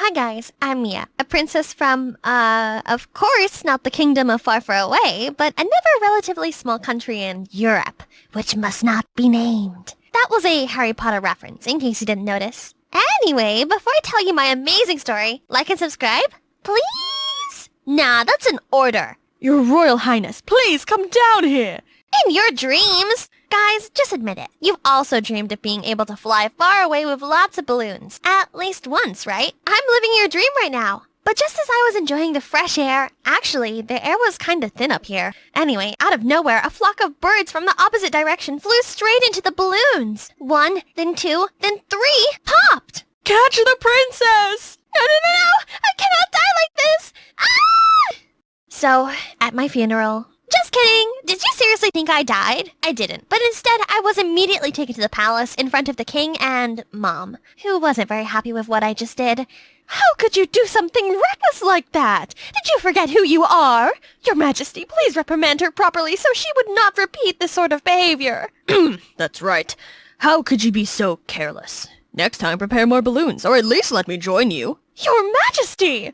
Hi guys, I'm Mia, a princess from, of course, not the kingdom of far, far away, but another relatively small country in Europe, which must not be named. That was a Harry Potter reference, in case you didn't notice. Anyway, before I tell you my amazing story, like and subscribe, please? Nah, that's an order. Your Royal Highness, please come down here. In your dreams! Guys, just admit it. You've also dreamed of being able to fly far away with lots of balloons. At least once, right? I'm living your dream right now. But just as I was enjoying the fresh air, actually, the air was kinda thin up here. Anyway, out of nowhere, a flock of birds from the opposite direction flew straight into the balloons. 1, then 2, then 3 popped! Catch the princess! No! I cannot die like this! Ah! So, at my funeral... Just kidding! Did you seriously think I died? I didn't. But instead, I was immediately taken to the palace in front of the king and Mom, who wasn't very happy with what I just did. How could you do something reckless like that? Did you forget who you are? Your Majesty, please reprimand her properly so she would not repeat this sort of behavior. That's right. How could you be so careless? Next time, prepare more balloons, or at least let me join you. Your Majesty!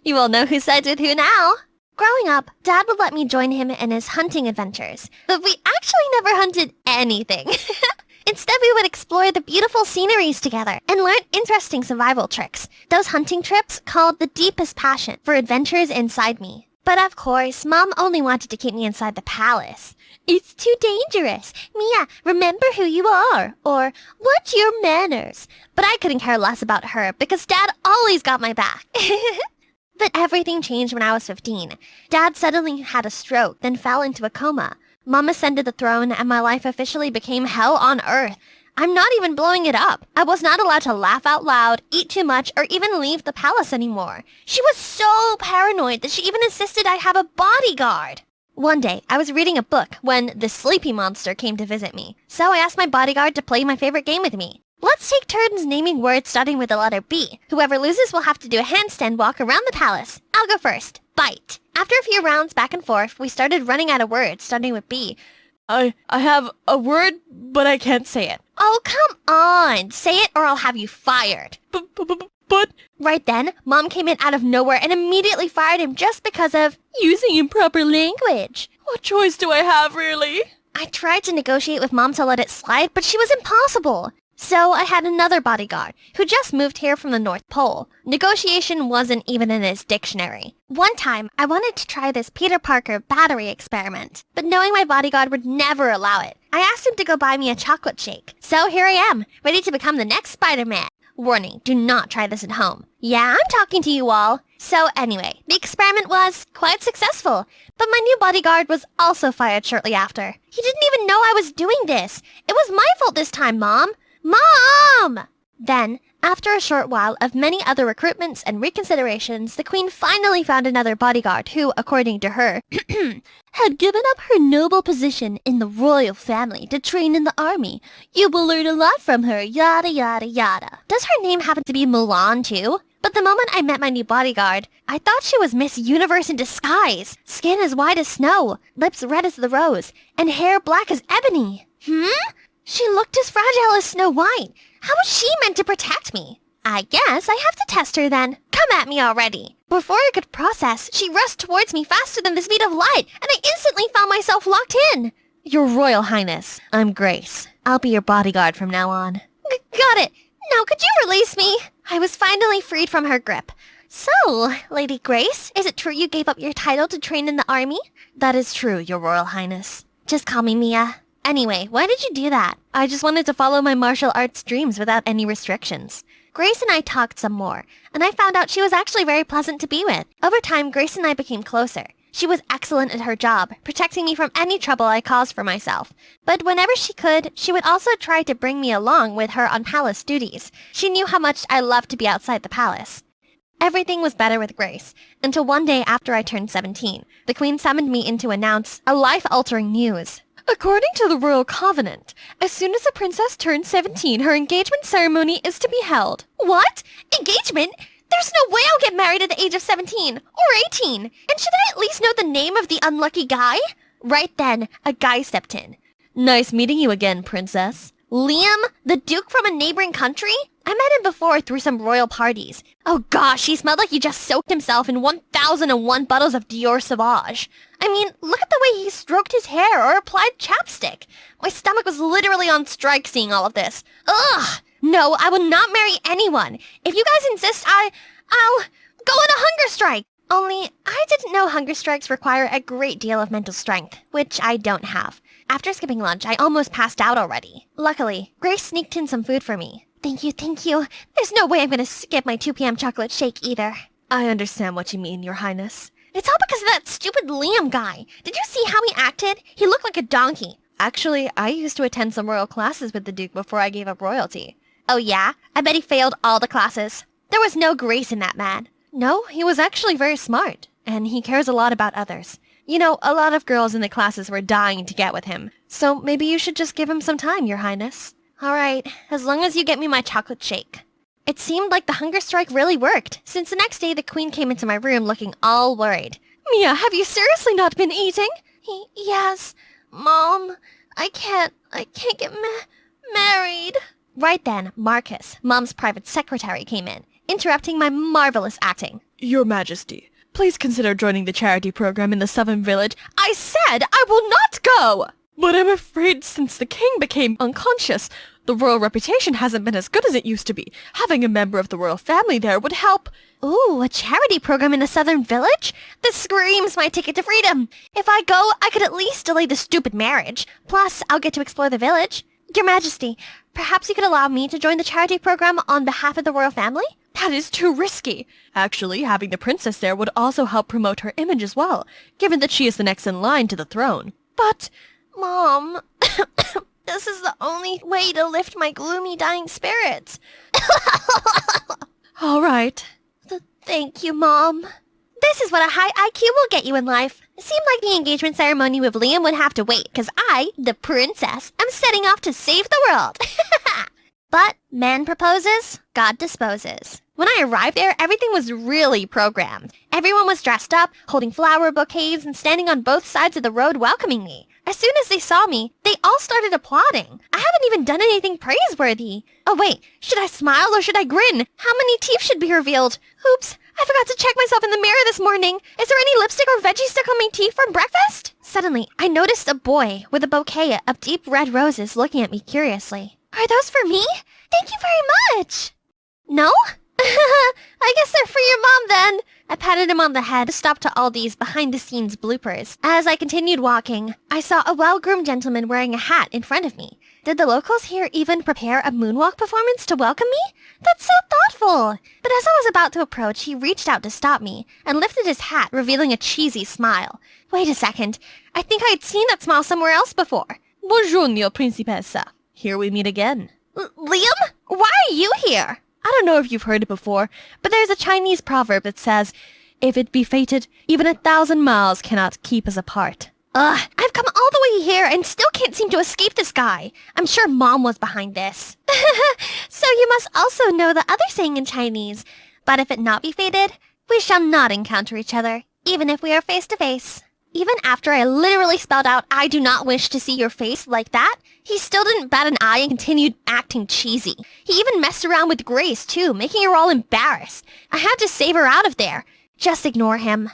You all know who sides with who now. Growing up, Dad would let me join him in his hunting adventures, but we actually never hunted anything. Instead, we would explore the beautiful sceneries together and learn interesting survival tricks. Those hunting trips called the deepest passion for adventures inside me. But of course, Mom only wanted to keep me inside the palace. It's too dangerous. Mia, remember who you are. Or, what's your manners? But I couldn't care less about her because Dad always got my back. But everything changed when I was 15. Dad suddenly had a stroke, then fell into a coma. Mom ascended the throne, and my life officially became hell on earth. I'm not even blowing it up. I was not allowed to laugh out loud, eat too much, or even leave the palace anymore. She was so paranoid that she even insisted I have a bodyguard. One day, I was reading a book when the sleepy monster came to visit me. So I asked my bodyguard to play my favorite game with me. Let's take turns naming words starting with the letter B. Whoever loses will have to do a handstand walk around the palace. I'll go first. Bite. After a few rounds back and forth, we started running out of words starting with B. I have a word, but I can't say it. Oh, come on. Say it or I'll have you fired. But... Right then, Mom came in out of nowhere and immediately fired him just because of using improper language. What choice do I have, really? I tried to negotiate with Mom to let it slide, but she was impossible. So I had another bodyguard, who just moved here from the North Pole. Negotiation wasn't even in his dictionary. One time, I wanted to try this Peter Parker battery experiment, but knowing my bodyguard would never allow it, I asked him to go buy me a chocolate shake. So here I am, ready to become the next Spider-Man. Warning, do not try this at home. Yeah, I'm talking to you all. So anyway, the experiment was quite successful, but my new bodyguard was also fired shortly after. He didn't even know I was doing this. It was my fault this time, Mom. Mom! Then, after a short while of many other recruitments and reconsiderations, the Queen finally found another bodyguard who, according to her, had given up her noble position in the royal family to train in the army. You will learn a lot from her, yada yada yada. Does her name happen to be Milan too? But the moment I met my new bodyguard, I thought she was Miss Universe in disguise. Skin as white as snow, lips red as the rose, and hair black as ebony. She looked as fragile as Snow White. How was she meant to protect me? I guess I have to test her then. Come at me already. Before I could process, she rushed towards me faster than the speed of light, and I instantly found myself locked in. Your Royal Highness, I'm Grace. I'll be your bodyguard from now on. Got it. Now could you release me? I was finally freed from her grip. So, Lady Grace, is it true you gave up your title to train in the army? That is true, Your Royal Highness. Just call me Mia. Anyway, why did you do that? I just wanted to follow my martial arts dreams without any restrictions. Grace and I talked some more, and I found out she was actually very pleasant to be with. Over time, Grace and I became closer. She was excellent at her job, protecting me from any trouble I caused for myself. But whenever she could, she would also try to bring me along with her on palace duties. She knew how much I loved to be outside the palace. Everything was better with Grace, until one day after I turned 17, the Queen summoned me in to announce a life-altering news. According to the Royal Covenant, as soon as a princess turns 17, her engagement ceremony is to be held. What? Engagement? There's no way I'll get married at the age of 17 or 18. And should I at least know the name of the unlucky guy? Right then, a guy stepped in. Nice meeting you again, princess. Liam, the Duke from a neighboring country? I met him before through some royal parties. Oh gosh, he smelled like he just soaked himself in 1001 bottles of Dior Sauvage. I mean, look at the way he stroked his hair or applied chapstick. My stomach was literally on strike seeing all of this. Ugh! No, I will not marry anyone. If you guys insist, I'll go on a hunger strike. Only, I didn't know hunger strikes require a great deal of mental strength, which I don't have. After skipping lunch, I almost passed out already. Luckily, Grace sneaked in some food for me. Thank you, thank you. There's no way I'm gonna skip my 2 p.m. chocolate shake either. I understand what you mean, Your Highness. It's all because of that stupid Liam guy. Did you see how he acted? He looked like a donkey. Actually, I used to attend some royal classes with the Duke before I gave up royalty. Oh yeah? I bet he failed all the classes. There was no grace in that man. No, he was actually very smart, and he cares a lot about others. You know, a lot of girls in the classes were dying to get with him, so maybe you should just give him some time, Your Highness. All right, as long as you get me my chocolate shake. It seemed like the hunger strike really worked, since the next day the Queen came into my room looking all worried. Mia, have you seriously not been eating? Yes, Mom. I can't get married. Right then, Marcus, Mom's private secretary, came in, interrupting my marvelous acting. Your Majesty, please consider joining the charity program in the Southern Village. I said I will not go! But I'm afraid since the king became unconscious, the royal reputation hasn't been as good as it used to be. Having a member of the royal family there would help. Ooh, a charity program in the Southern Village? This screams my ticket to freedom. If I go, I could at least delay the stupid marriage. Plus, I'll get to explore the village. Your Majesty, perhaps you could allow me to join the charity program on behalf of the royal family? That is too risky. Actually, having the princess there would also help promote her image as well, given that she is the next in line to the throne. But, Mom, this is the only way to lift my gloomy dying spirits. All right. Thank you, Mom. This is what a high IQ will get you in life. It seemed like the engagement ceremony with Liam would have to wait, because I, the princess, am setting off to save the world. But man proposes, God disposes. When I arrived there, everything was really programmed. Everyone was dressed up, holding flower bouquets, and standing on both sides of the road welcoming me. As soon as they saw me, they all started applauding. I haven't even done anything praiseworthy. Oh wait, should I smile or should I grin? How many teeth should be revealed? Oops, I forgot to check myself in the mirror this morning. Is there any lipstick or veggie stuck on my teeth from breakfast? Suddenly, I noticed a boy with a bouquet of deep red roses looking at me curiously. Are those for me? Thank you very much. No? I guess they're for your mom then. I patted him on the head, stopped to all these behind-the-scenes bloopers. As I continued walking, I saw a well-groomed gentleman wearing a hat in front of me. Did the locals here even prepare a moonwalk performance to welcome me? That's so thoughtful. But as I was about to approach, he reached out to stop me and lifted his hat, revealing a cheesy smile. Wait a second. I think I'd seen that smile somewhere else before. Buongiorno, principessa. Here we meet again. Liam? Why are you here? I don't know if you've heard it before, but there's a Chinese proverb that says, if it be fated, even 1,000 miles cannot keep us apart. Ugh, I've come all the way here and still can't seem to escape this guy. I'm sure Mom was behind this. So you must also know the other saying in Chinese. But if it not be fated, we shall not encounter each other, even if we are face to face. Even after I literally spelled out, I do not wish to see your face like that, he still didn't bat an eye and continued acting cheesy. He even messed around with Grace, too, making her all embarrassed. I had to save her out of there. Just ignore him.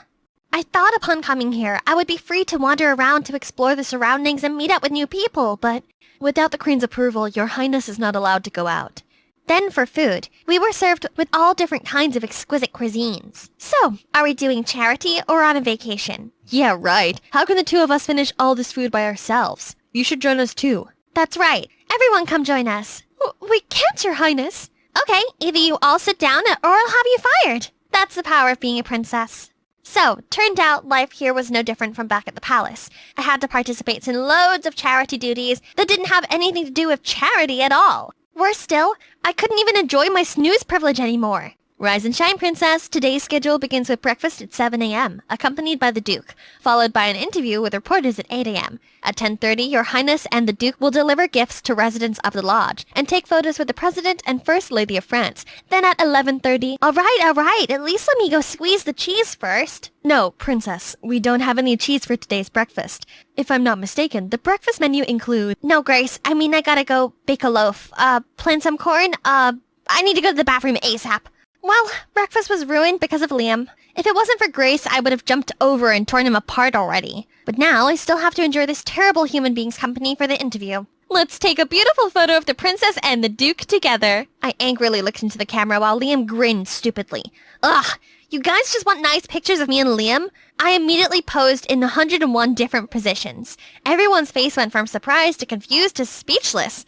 I thought upon coming here, I would be free to wander around to explore the surroundings and meet up with new people, but without the Queen's approval, Your Highness is not allowed to go out. Then for food, we were served with all different kinds of exquisite cuisines. So, are we doing charity or on a vacation? Yeah, right. How can the two of us finish all this food by ourselves? You should join us too. That's right. Everyone come join us. We can't, Your Highness. Okay, either you all sit down or I'll have you fired. That's the power of being a princess. So, turned out life here was no different from back at the palace. I had to participate in loads of charity duties that didn't have anything to do with charity at all. Worse still, I couldn't even enjoy my snooze privilege anymore. Rise and shine, princess. Today's schedule begins with breakfast at 7 a.m., accompanied by the Duke, followed by an interview with reporters at 8 a.m. At 10:30, Your Highness and the Duke will deliver gifts to residents of the lodge and take photos with the President and First Lady of France. Then at 11:30, all right, at least let me go squeeze the cheese first. No, princess, we don't have any cheese for today's breakfast. If I'm not mistaken, the breakfast menu includes... No, Grace, I gotta go bake a loaf. Plant some corn, I need to go to the bathroom ASAP. Well, breakfast was ruined because of Liam. If it wasn't for Grace, I would have jumped over and torn him apart already. But now I still have to endure this terrible human being's company for the interview. Let's take a beautiful photo of the princess and the Duke together. I angrily looked into the camera while Liam grinned stupidly. Ugh, you guys just want nice pictures of me and Liam? I immediately posed in 101 different positions. Everyone's face went from surprised to confused to speechless.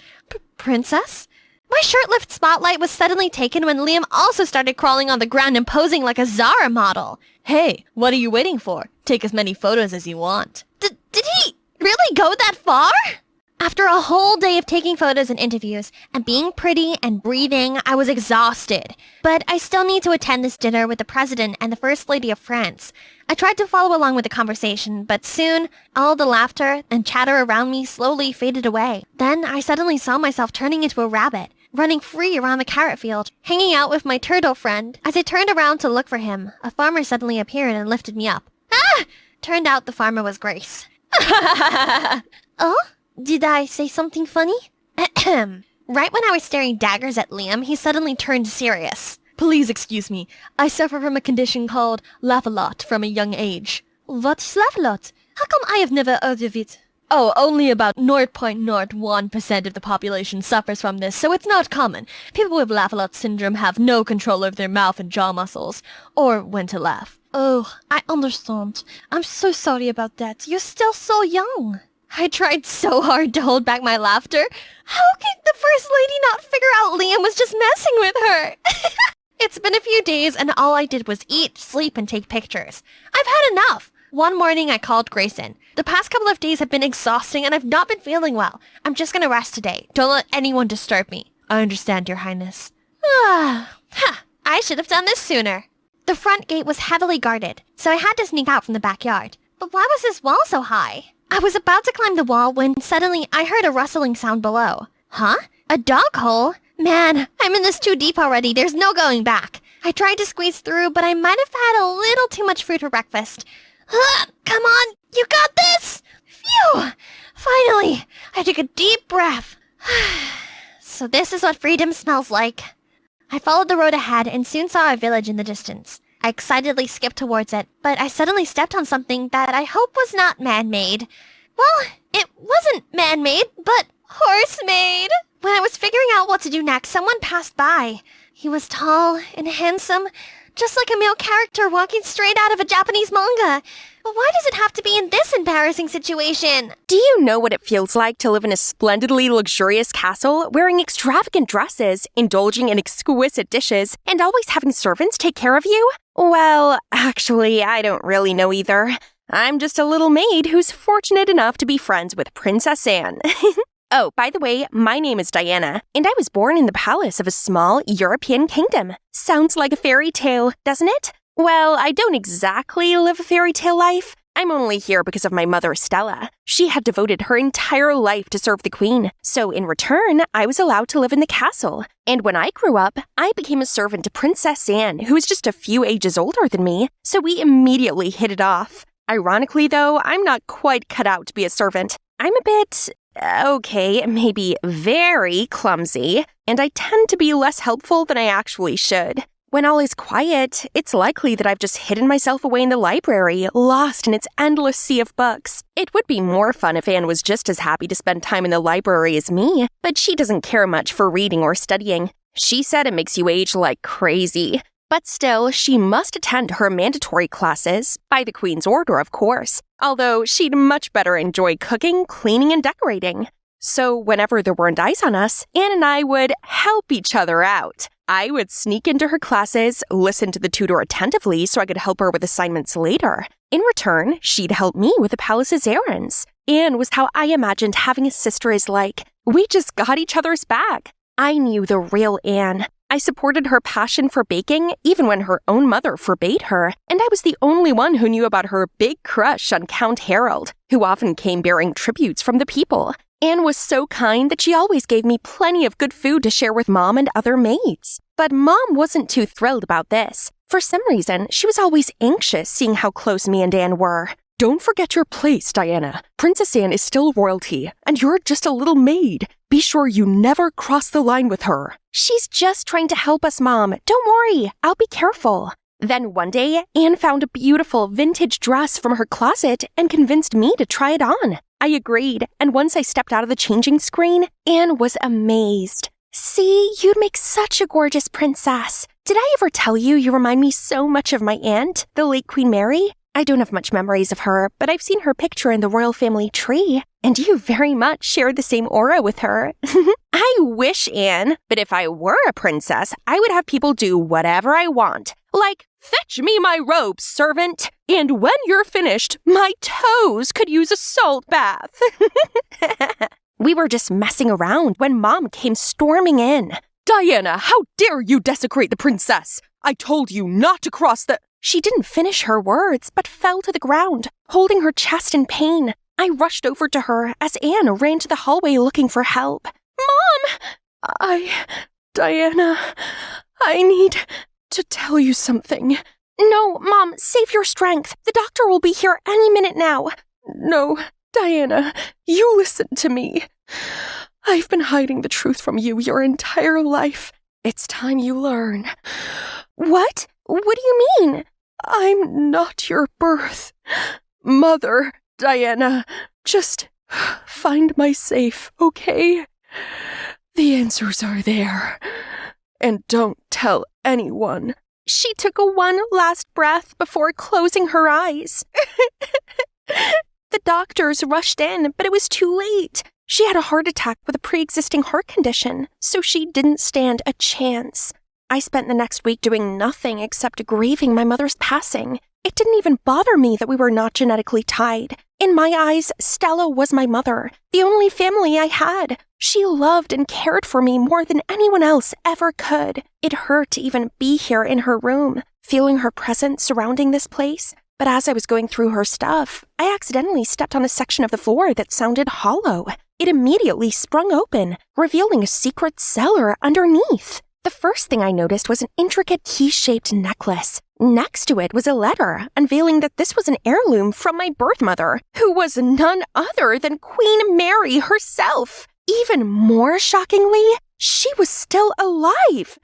Princess? My shirt-lift spotlight was suddenly taken when Liam also started crawling on the ground and posing like a Zara model. Hey, what are you waiting for? Take as many photos as you want. Did he really go that far? After a whole day of taking photos and interviews, and being pretty and breathing, I was exhausted. But I still need to attend this dinner with the President and the First Lady of France. I tried to follow along with the conversation, but soon, all the laughter and chatter around me slowly faded away. Then I suddenly saw myself turning into a rabbit, running free around the carrot field, hanging out with my turtle friend. As I turned around to look for him, a farmer suddenly appeared and lifted me up. Ah! Turned out the farmer was Grace. Oh? Did I say something funny? Ahem. Right when I was staring daggers at Liam, he suddenly turned serious. Please excuse me. I suffer from a condition called laugh-a-lot from a young age. What is laugh-a-lot? How come I have never heard of it? Oh, only about 0.01% of the population suffers from this, so it's not common. People with laugh-a-lot syndrome have no control over their mouth and jaw muscles, or when to laugh. Oh, I understand. I'm so sorry about that. You're still so young. I tried so hard to hold back my laughter. How could the First Lady not figure out Liam was just messing with her? It's been a few days and all I did was eat, sleep, and take pictures. I've had enough. One morning I called Grace in. The past couple of days have been exhausting and I've not been feeling well. I'm just gonna rest today. Don't let anyone disturb me. I understand, Your Highness. I should have done this sooner. The front gate was heavily guarded, so I had to sneak out from the backyard. But why was this wall so high? I was about to climb the wall when suddenly I heard a rustling sound below. Huh? A dog hole? Man, I'm in this too deep already. There's no going back. I tried to squeeze through, but I might have had a little too much fruit for breakfast. Come on, you got this! Phew! Finally, I took a deep breath. So this is what freedom smells like. I followed the road ahead and soon saw a village in the distance. I excitedly skipped towards it, but I suddenly stepped on something that I hope was not man-made. Well, it wasn't man-made, but horse-made. When I was figuring out what to do next, someone passed by. He was tall and handsome, just like a male character walking straight out of a Japanese manga. But why does it have to be in this embarrassing situation? Do you know what it feels like to live in a splendidly luxurious castle, wearing extravagant dresses, indulging in exquisite dishes, and always having servants take care of you? Well, actually, I don't really know either. I'm just a little maid who's fortunate enough to be friends with Princess Anne. Oh, by the way, my name is Diana, and I was born in the palace of a small European kingdom. Sounds like a fairy tale, doesn't it? Well, I don't exactly live a fairy tale life. I'm only here because of my mother, Stella. She had devoted her entire life to serve the queen, so in return, I was allowed to live in the castle. And when I grew up, I became a servant to Princess Anne, who was just a few ages older than me, so we immediately hit it off. Ironically, though, I'm not quite cut out to be a servant. I'm a bit, okay, maybe very clumsy, and I tend to be less helpful than I actually should. When all is quiet, it's likely that I've just hidden myself away in the library, lost in its endless sea of books. It would be more fun if Anne was just as happy to spend time in the library as me, but she doesn't care much for reading or studying. She said it makes you age like crazy. But still, she must attend her mandatory classes, by the Queen's order, of course, although she'd much better enjoy cooking, cleaning, and decorating. So whenever there weren't eyes on us, Anne and I would help each other out. I would sneak into her classes, listen to the tutor attentively so I could help her with assignments later. In return, she'd help me with the palace's errands. Anne was how I imagined having a sister is like. We just got each other's back. I knew the real Anne. I supported her passion for baking even when her own mother forbade her, and I was the only one who knew about her big crush on Count Harold, who often came bearing tributes from the people. Anne was so kind that she always gave me plenty of good food to share with Mom and other maids. But Mom wasn't too thrilled about this. For some reason, she was always anxious seeing how close me and Anne were. Don't forget your place, Diana. Princess Anne is still royalty, and you're just a little maid. Be sure you never cross the line with her. She's just trying to help us, Mom. Don't worry, I'll be careful. Then one day, Anne found a beautiful vintage dress from her closet and convinced me to try it on. I agreed, and once I stepped out of the changing screen, Anne was amazed. See, you'd make such a gorgeous princess. Did I ever tell you you remind me so much of my aunt, the late Queen Mary? I don't have much memories of her, but I've seen her picture in the royal family tree, and you very much share the same aura with her. I wish, Anne, but if I were a princess, I would have people do whatever I want. Like, fetch me my robes, servant, and when you're finished, my toes could use a salt bath. We were just messing around when Mom came storming in. Diana, how dare you desecrate the princess? I told you not to cross the... She didn't finish her words, but fell to the ground, holding her chest in pain. I rushed over to her as Anne ran to the hallway looking for help. Mom! Diana, I need to tell you something. No, Mom, save your strength. The doctor will be here any minute now. No, Diana, you listen to me. I've been hiding the truth from you your entire life. It's time you learn. What? What do you mean? I'm not your birth mother, Diana. Just find my safe, okay? The answers are there. And don't tell anyone. She took one last breath before closing her eyes. The doctors rushed in, but it was too late. She had a heart attack with a pre-existing heart condition, so she didn't stand a chance. I spent the next week doing nothing except grieving my mother's passing. It didn't even bother me that we were not genetically tied. In my eyes, Stella was my mother, the only family I had. She loved and cared for me more than anyone else ever could. It hurt to even be here in her room, feeling her presence surrounding this place. But as I was going through her stuff, I accidentally stepped on a section of the floor that sounded hollow. It immediately sprung open, revealing a secret cellar underneath. The first thing I noticed was an intricate key-shaped necklace. Next to it was a letter, unveiling that this was an heirloom from my birth mother, who was none other than Queen Mary herself. Even more shockingly, she was still alive.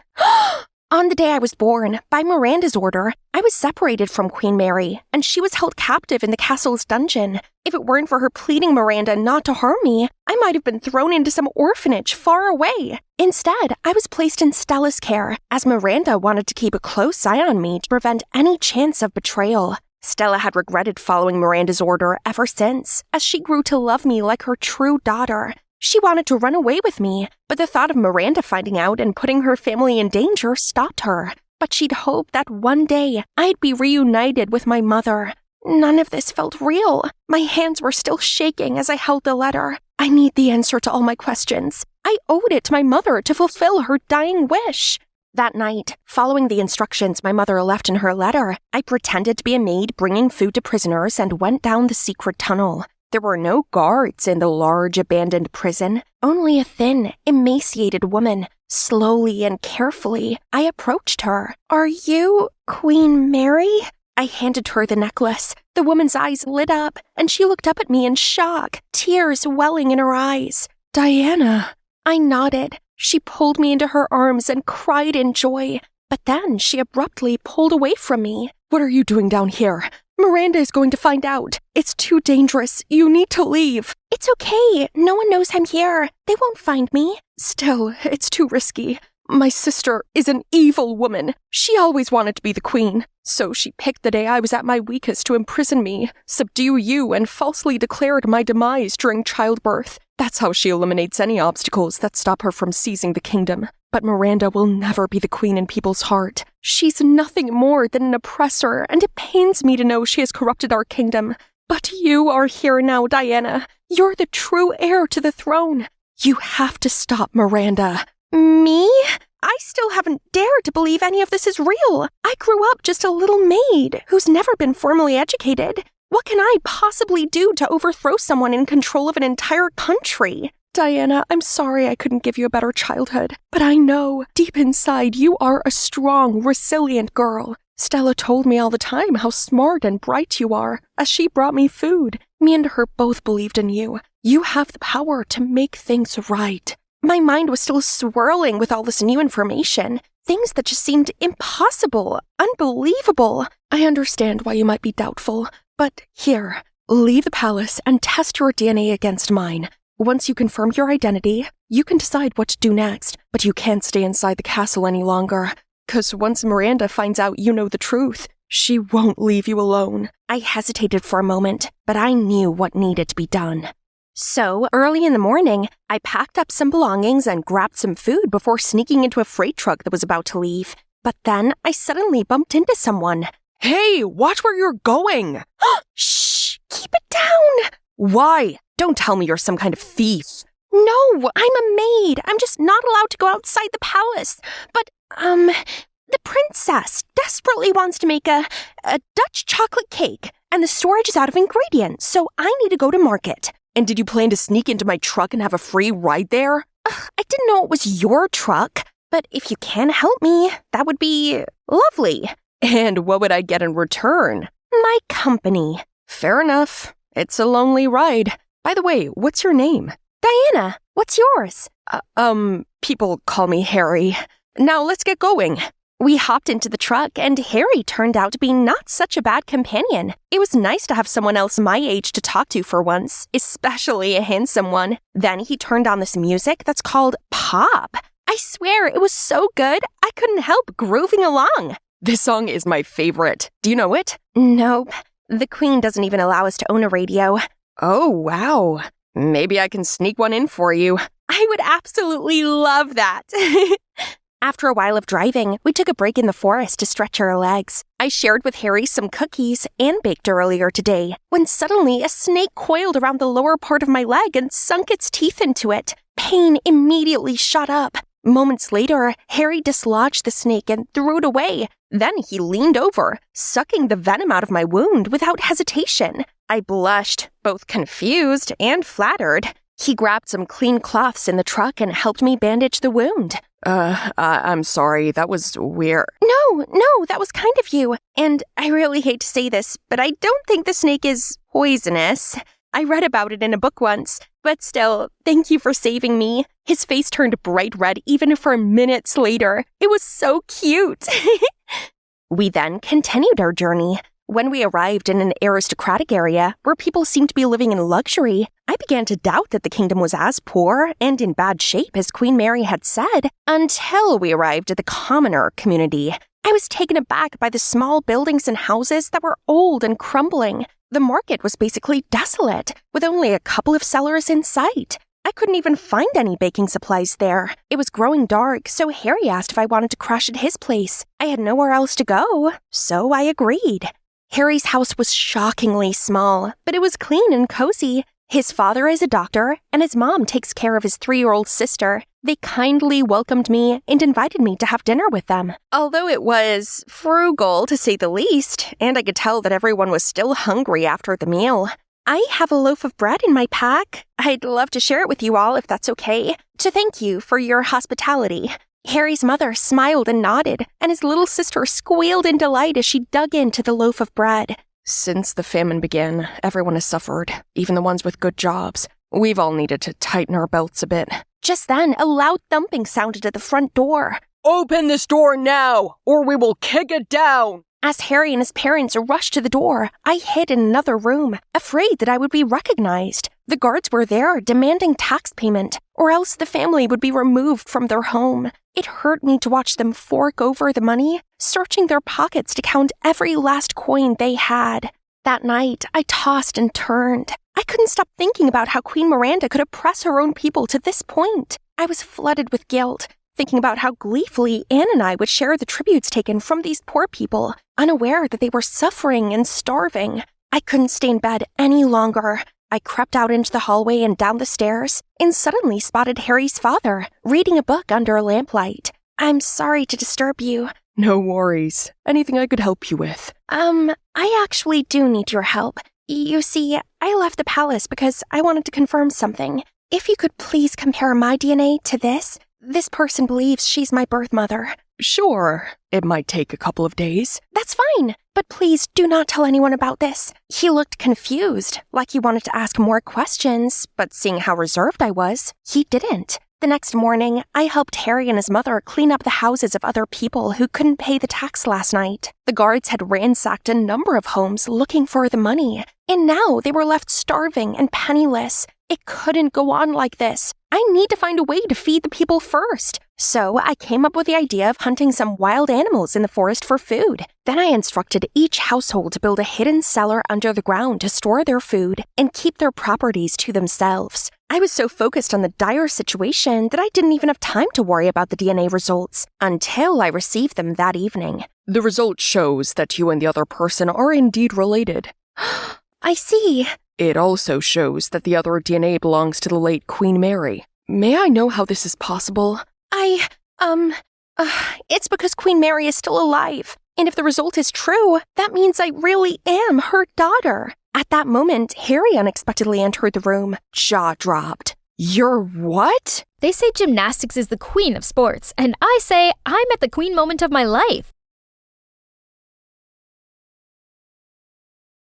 On the day I was born, by Miranda's order, I was separated from Queen Mary, and she was held captive in the castle's dungeon. If it weren't for her pleading Miranda not to harm me, I might have been thrown into some orphanage far away. Instead, I was placed in Stella's care, as Miranda wanted to keep a close eye on me to prevent any chance of betrayal. Stella had regretted following Miranda's order ever since, as she grew to love me like her true daughter. She wanted to run away with me, but the thought of Miranda finding out and putting her family in danger stopped her. But she'd hoped that one day I'd be reunited with my mother. None of this felt real. My hands were still shaking as I held the letter. I need the answer to all my questions. I owed it to my mother to fulfill her dying wish. That night, following the instructions my mother left in her letter, I pretended to be a maid bringing food to prisoners and went down the secret tunnel. There were no guards in the large abandoned prison, only a thin, emaciated woman. Slowly and carefully, I approached her. "Are you Queen Mary?" I handed her the necklace. The woman's eyes lit up, and she looked up at me in shock, tears welling in her eyes. "Diana." I nodded. She pulled me into her arms and cried in joy, but then she abruptly pulled away from me. "What are you doing down here? Miranda is going to find out. It's too dangerous. You need to leave." "It's okay. No one knows I'm here. They won't find me." "Still, it's too risky. My sister is an evil woman. She always wanted to be the queen. So she picked the day I was at my weakest to imprison me, subdue you, and falsely declared my demise during childbirth. That's how she eliminates any obstacles that stop her from seizing the kingdom. But Miranda will never be the queen in people's heart. She's nothing more than an oppressor, and it pains me to know she has corrupted our kingdom. But you are here now, Diana. You're the true heir to the throne. You have to stop Miranda." "Me?" I still haven't dared to believe any of this is real. I grew up just a little maid who's never been formally educated. What can I possibly do to overthrow someone in control of an entire country? Diana, I'm sorry I couldn't give you a better childhood, but I know, deep inside, you are a strong, resilient girl. Stella told me all the time how smart and bright you are, as she brought me food. Me and her both believed in you. You have the power to make things right. My mind was still swirling with all this new information, things that just seemed impossible, unbelievable. I understand why you might be doubtful, but here, leave the palace and test your DNA against mine. Once you confirm your identity, you can decide what to do next, but you can't stay inside the castle any longer. 'Cause once Miranda finds out you know the truth, she won't leave you alone. I hesitated for a moment, but I knew what needed to be done. So, early in the morning, I packed up some belongings and grabbed some food before sneaking into a freight truck that was about to leave. But then I suddenly bumped into someone. Hey, watch where you're going! Shh! Keep it down! Why? Don't tell me you're some kind of thief. No, I'm a maid. I'm just not allowed to go outside the palace. But, the princess desperately wants to make a Dutch chocolate cake, and the storage is out of ingredients, so I need to go to market. And did you plan to sneak into my truck and have a free ride there? I didn't know it was your truck, but if you can help me, that would be lovely. And what would I get in return? My company. Fair enough. It's a lonely ride. By the way, what's your name? Diana, what's yours? People call me Harry. Now let's get going. We hopped into the truck, and Harry turned out to be not such a bad companion. It was nice to have someone else my age to talk to for once, especially a handsome one. Then he turned on this music that's called pop. I swear, it was so good, I couldn't help grooving along. This song is my favorite. Do you know it? Nope. The Queen doesn't even allow us to own a radio. Oh, wow. Maybe I can sneak one in for you. I would absolutely love that. After a while of driving, we took a break in the forest to stretch our legs. I shared with Harry some cookies and baked earlier today, when suddenly a snake coiled around the lower part of my leg and sunk its teeth into it. Pain immediately shot up. Moments later, Harry dislodged the snake and threw it away. Then he leaned over, sucking the venom out of my wound without hesitation. I blushed, both confused and flattered. He grabbed some clean cloths in the truck and helped me bandage the wound. I'm sorry, that was weird. No, that was kind of you. And I really hate to say this, but I don't think the snake is poisonous. I read about it in a book once, but still, thank you for saving me. His face turned bright red even for minutes later. It was so cute. We then continued our journey. When we arrived in an aristocratic area where people seemed to be living in luxury, I began to doubt that the kingdom was as poor and in bad shape as Queen Mary had said, until we arrived at the commoner community. I was taken aback by the small buildings and houses that were old and crumbling. The market was basically desolate, with only a couple of sellers in sight. I couldn't even find any baking supplies there. It was growing dark, so Harry asked if I wanted to crash at his place. I had nowhere else to go, so I agreed. Harry's house was shockingly small, but it was clean and cozy. His father is a doctor, and his mom takes care of his 3-year-old sister. They kindly welcomed me and invited me to have dinner with them. Although it was frugal, to say the least, and I could tell that everyone was still hungry after the meal. I have a loaf of bread in my pack. I'd love to share it with you all if that's okay, to thank you for your hospitality. Harry's mother smiled and nodded, and his little sister squealed in delight as she dug into the loaf of bread. Since the famine began, everyone has suffered, even the ones with good jobs. We've all needed to tighten our belts a bit. Just then, a loud thumping sounded at the front door. Open this door now, or we will kick it down! As Harry and his parents rushed to the door, I hid in another room, afraid that I would be recognized. The guards were there, demanding tax payment, or else the family would be removed from their home. It hurt me to watch them fork over the money, searching their pockets to count every last coin they had. That night, I tossed and turned. I couldn't stop thinking about how Queen Miranda could oppress her own people to this point. I was flooded with guilt, thinking about how gleefully Anne and I would share the tributes taken from these poor people, unaware that they were suffering and starving. I couldn't stay in bed any longer. I crept out into the hallway and down the stairs, and suddenly spotted Harry's father, reading a book under a lamplight. I'm sorry to disturb you. No worries. Anything I could help you with? I actually do need your help. You see, I left the palace because I wanted to confirm something. If you could please compare my DNA to this person believes she's my birth mother. Sure. It might take a couple of days. That's fine, but please do not tell anyone about this. He looked confused, like he wanted to ask more questions, but seeing how reserved I was, he didn't. The next morning, I helped Harry and his mother clean up the houses of other people who couldn't pay the tax last night. The guards had ransacked a number of homes looking for the money, and now they were left starving and penniless. It couldn't go on like this. I need to find a way to feed the people first. So I came up with the idea of hunting some wild animals in the forest for food. Then I instructed each household to build a hidden cellar under the ground to store their food and keep their properties to themselves. I was so focused on the dire situation that I didn't even have time to worry about the DNA results until I received them that evening. The result shows that you and the other person are indeed related. I see. It also shows that the other DNA belongs to the late Queen Mary. May I know how this is possible? It's because Queen Mary is still alive. And if the result is true, that means I really am her daughter. At that moment, Harry unexpectedly entered the room. Jaw dropped. You're what? They say gymnastics is the queen of sports, and I say I'm at the queen moment of my life.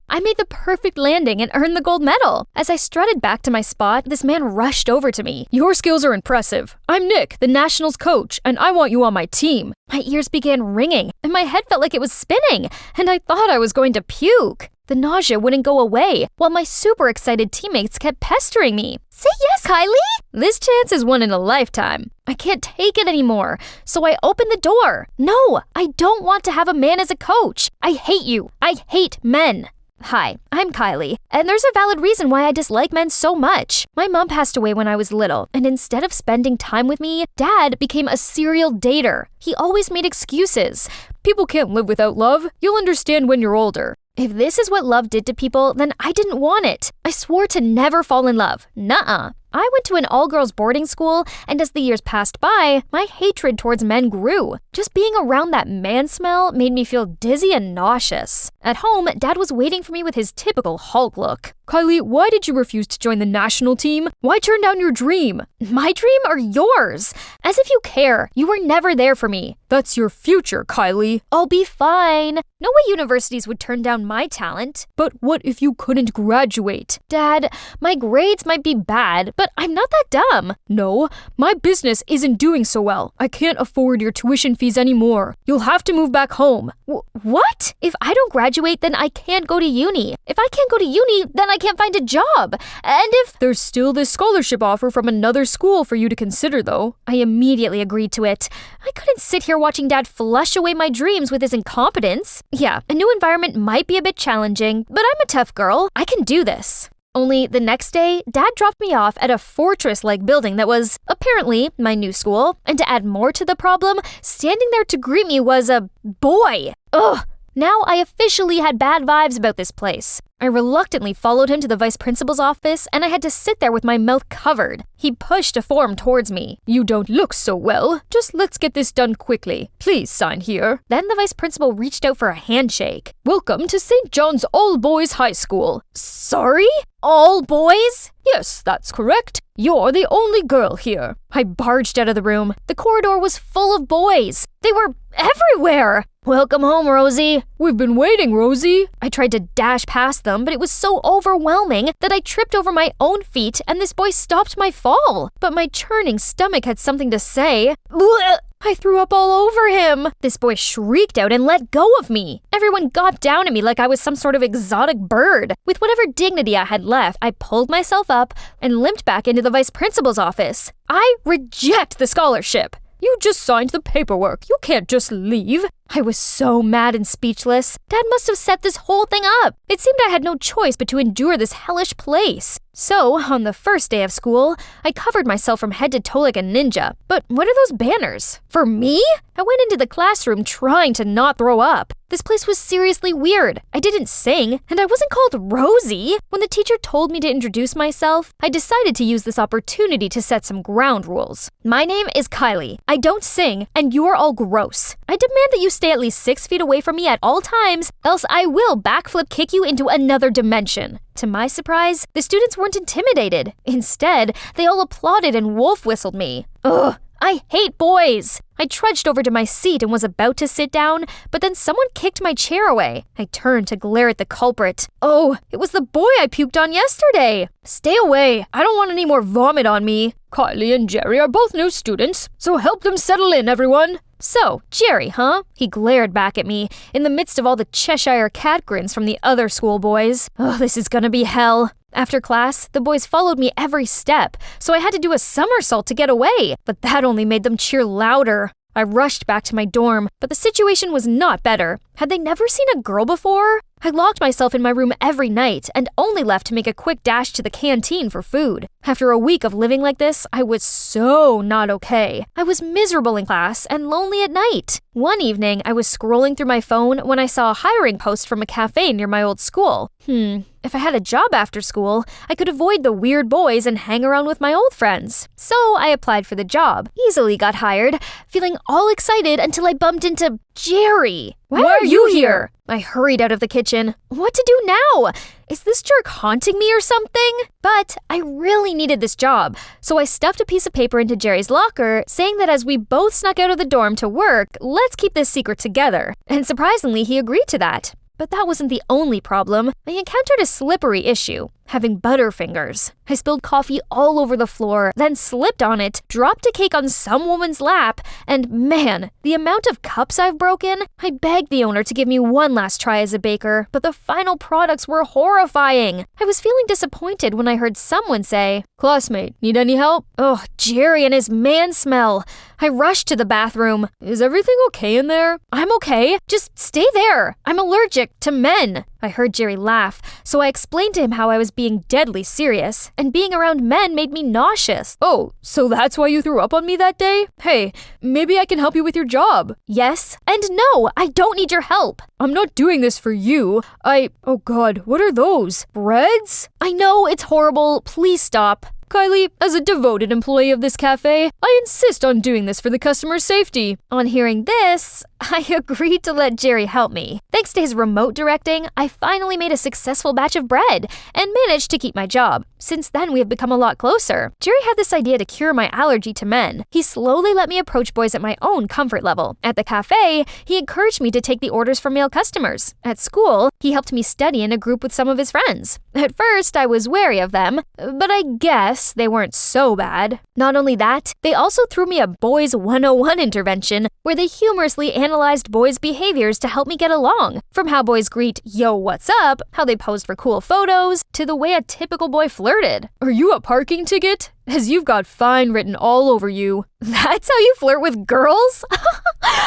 I made the perfect landing and earned the gold medal. As I strutted back to my spot, this man rushed over to me. Your skills are impressive. I'm Nick, the Nationals coach, and I want you on my team. My ears began ringing, and my head felt like it was spinning, and I thought I was going to puke. The nausea wouldn't go away, while my super excited teammates kept pestering me. Say yes, Kylie! This chance is one in a lifetime. I can't take it anymore, so I opened the door. No, I don't want to have a man as a coach. I hate you. I hate men. Hi, I'm Kylie, and there's a valid reason why I dislike men so much. My mom passed away when I was little, and instead of spending time with me, Dad became a serial dater. He always made excuses. People can't live without love. You'll understand when you're older. If this is what love did to people, then I didn't want it. I swore to never fall in love. Nuh-uh. I went to an all-girls boarding school, and as the years passed by, my hatred towards men grew. Just being around that man smell made me feel dizzy and nauseous. At home, Dad was waiting for me with his typical Hulk look. Kylie, why did you refuse to join the national team? Why turn down your dream? My dream or yours? As if you care. You were never there for me. That's your future, Kylie. I'll be fine. No way universities would turn down my talent. But what if you couldn't graduate? Dad, my grades might be bad, but I'm not that dumb. No, my business isn't doing so well. I can't afford your tuition fees anymore. You'll have to move back home. What? If I don't graduate, then I can't go to uni. If I can't go to uni, then I can't find a job. And if there's still this scholarship offer from another school for you to consider, though. I immediately agreed to it. I couldn't sit here watching Dad flush away my dreams with his incompetence. Yeah, a new environment might be a bit challenging, but I'm a tough girl. I can do this. Only the next day, Dad dropped me off at a fortress-like building that was, apparently, my new school. And to add more to the problem, standing there to greet me was a boy. Ugh! Now I officially had bad vibes about this place. I reluctantly followed him to the vice principal's office, and I had to sit there with my mouth covered. He pushed a form towards me. You don't look so well. Just let's get this done quickly. Please sign here. Then the vice principal reached out for a handshake. Welcome to St. John's All Boys High School. Sorry? All boys? Yes, that's correct. You're the only girl here. I barged out of the room. The corridor was full of boys. They were everywhere. Welcome home, Rosie. We've been waiting, Rosie. I tried to dash past them, but it was so overwhelming that I tripped over my own feet and this boy stopped my fall. But my churning stomach had something to say. Blech! I threw up all over him. This boy shrieked out and let go of me. Everyone gawped down at me like I was some sort of exotic bird. With whatever dignity I had left, I pulled myself up and limped back into the vice principal's office. I reject the scholarship. You just signed the paperwork. You can't just leave. I was so mad and speechless. Dad must have set this whole thing up. It seemed I had no choice but to endure this hellish place. So, on the first day of school, I covered myself from head to toe like a ninja. But what are those banners? For me? I went into the classroom trying to not throw up. This place was seriously weird. I didn't sing, and I wasn't called Rosie. When the teacher told me to introduce myself, I decided to use this opportunity to set some ground rules. My name is Kylie. I don't sing, and you're all gross. I demand that you stay at least 6 feet away from me at all times, else I will backflip kick you into another dimension. To my surprise, the students weren't intimidated. Instead, they all applauded and wolf whistled me. Ugh, I hate boys! I trudged over to my seat and was about to sit down, but then someone kicked my chair away. I turned to glare at the culprit. Oh, it was the boy I puked on yesterday! Stay away! I don't want any more vomit on me. Kylie and Jerry are both new students, so help them settle in, everyone! So, Jerry, huh? He glared back at me in the midst of all the Cheshire cat grins from the other schoolboys. Oh, this is gonna be hell. After class, the boys followed me every step, so I had to do a somersault to get away, but that only made them cheer louder. I rushed back to my dorm, but the situation was not better. Had they never seen a girl before? I locked myself in my room every night and only left to make a quick dash to the canteen for food. After a week of living like this, I was so not okay. I was miserable in class and lonely at night. One evening, I was scrolling through my phone when I saw a hiring post from a cafe near my old school. If I had a job after school, I could avoid the weird boys and hang around with my old friends. So I applied for the job, easily got hired, feeling all excited until I bumped into Jerry. Why are you here? I hurried out of the kitchen. What to do now? Is this jerk haunting me or something? But I really needed this job, so I stuffed a piece of paper into Jerry's locker, saying that as we both snuck out of the dorm to work, let's keep this secret together. And surprisingly, he agreed to that. But that wasn't the only problem. I encountered a slippery issue, having butterfingers. I spilled coffee all over the floor, then slipped on it, dropped a cake on some woman's lap, and man, the amount of cups I've broken. I begged the owner to give me one last try as a baker, but the final products were horrifying. I was feeling disappointed when I heard someone say, "Classmate, need any help?" Oh, Jerry and his man smell. I rushed to the bathroom. Is everything okay in there? I'm okay. Just stay there. I'm allergic to men. I heard Jerry laugh, so I explained to him how I was being deadly serious, and being around men made me nauseous. Oh, so that's why you threw up on me that day? Hey, maybe I can help you with your job. Yes, and no, I don't need your help. I'm not doing this for you. Oh God, what are those? Breads? I know, it's horrible. Please stop. Kylie, as a devoted employee of this cafe, I insist on doing this for the customer's safety. On hearing this, I agreed to let Jerry help me. Thanks to his remote directing, I finally made a successful batch of bread and managed to keep my job. Since then, we have become a lot closer. Jerry had this idea to cure my allergy to men. He slowly let me approach boys at my own comfort level. At the cafe, he encouraged me to take the orders from male customers. At school, he helped me study in a group with some of his friends. At first, I was wary of them, but I guess they weren't so bad. Not only that, they also threw me a Boys 101 intervention where they humorously analyzed boys' behaviors to help me get along. From how boys greet, "Yo, what's up?" how they posed for cool photos, to the way a typical boy flirted. Are you a parking ticket? As you've got fine written all over you. That's how you flirt with girls?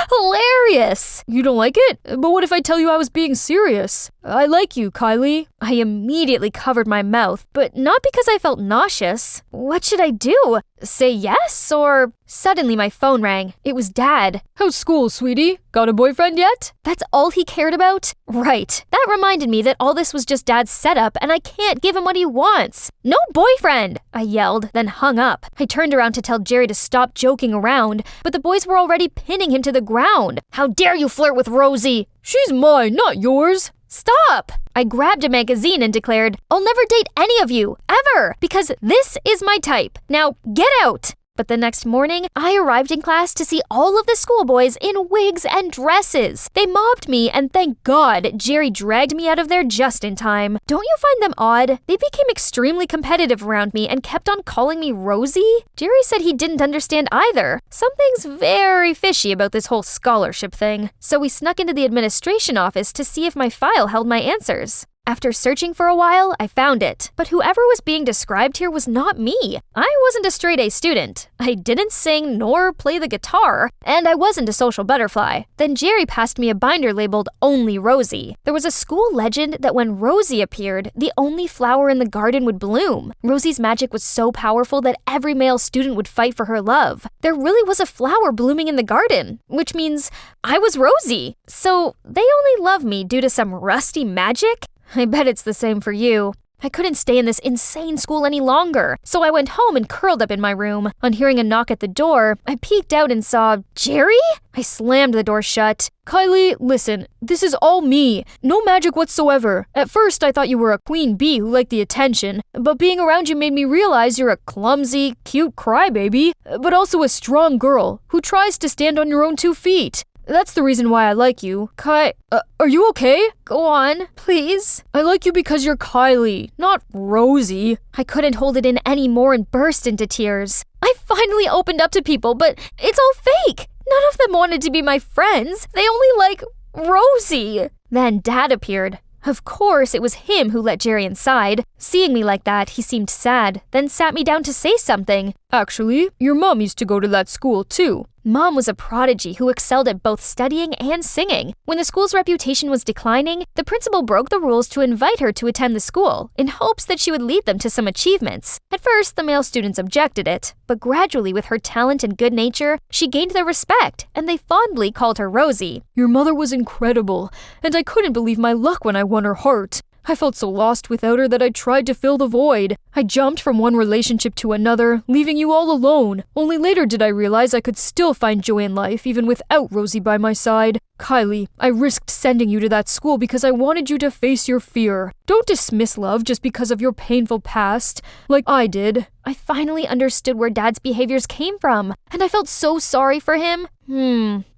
Hilarious! You don't like it? But what if I tell you I was being serious? I like you, Kylie. I immediately covered my mouth, but not because I felt nauseous. What should I do? Say yes, or... Suddenly my phone rang. It was Dad. How's school, sweetie? Got a boyfriend yet? That's all he cared about? Right. That reminded me that all this was just Dad's setup and I can't give him what he wants. No boyfriend! I yelled, then hung up. I turned around to tell Jerry to stop joking around, but the boys were already pinning him to the ground. How dare you flirt with Rosie? She's mine, not yours. Stop! I grabbed a magazine and declared, I'll never date any of you, ever, because this is my type. Now, get out! But the next morning, I arrived in class to see all of the schoolboys in wigs and dresses. They mobbed me, and thank God, Jerry dragged me out of there just in time. Don't you find them odd? They became extremely competitive around me and kept on calling me Rosie. Jerry said he didn't understand either. Something's very fishy about this whole scholarship thing. So we snuck into the administration office to see if my file held my answers. After searching for a while, I found it. But whoever was being described here was not me. I wasn't a straight-A student. I didn't sing nor play the guitar, and I wasn't a social butterfly. Then Jerry passed me a binder labeled Only Rosie. There was a school legend that when Rosie appeared, the only flower in the garden would bloom. Rosie's magic was so powerful that every male student would fight for her love. There really was a flower blooming in the garden, which means I was Rosie. So they only love me due to some rusty magic? I bet it's the same for you. I couldn't stay in this insane school any longer, so I went home and curled up in my room. On hearing a knock at the door, I peeked out and saw Jerry? I slammed the door shut. Kylie, listen, this is all me. No magic whatsoever. At first, I thought you were a queen bee who liked the attention, but being around you made me realize you're a clumsy, cute crybaby, but also a strong girl who tries to stand on your own 2 feet. That's the reason why I like you. Are you okay? Go on, please. I like you because you're Kylie, not Rosie. I couldn't hold it in anymore and burst into tears. I finally opened up to people, but it's all fake. None of them wanted to be my friends. They only like Rosie. Then Dad appeared. Of course, it was him who let Jerry inside. Seeing me like that, he seemed sad, then sat me down to say something. Actually, your mom used to go to that school too. Mom was a prodigy who excelled at both studying and singing. When the school's reputation was declining, the principal broke the rules to invite her to attend the school in hopes that she would lead them to some achievements. At first, the male students objected it, but gradually with her talent and good nature, she gained their respect, and they fondly called her Rosie. Your mother was incredible, and I couldn't believe my luck when I won her heart. I felt so lost without her that I tried to fill the void. I jumped from one relationship to another, leaving you all alone. Only later did I realize I could still find joy in life even without Rosie by my side. Kylie, I risked sending you to that school because I wanted you to face your fear. Don't dismiss love just because of your painful past, like I did. I finally understood where Dad's behaviors came from, and I felt so sorry for him.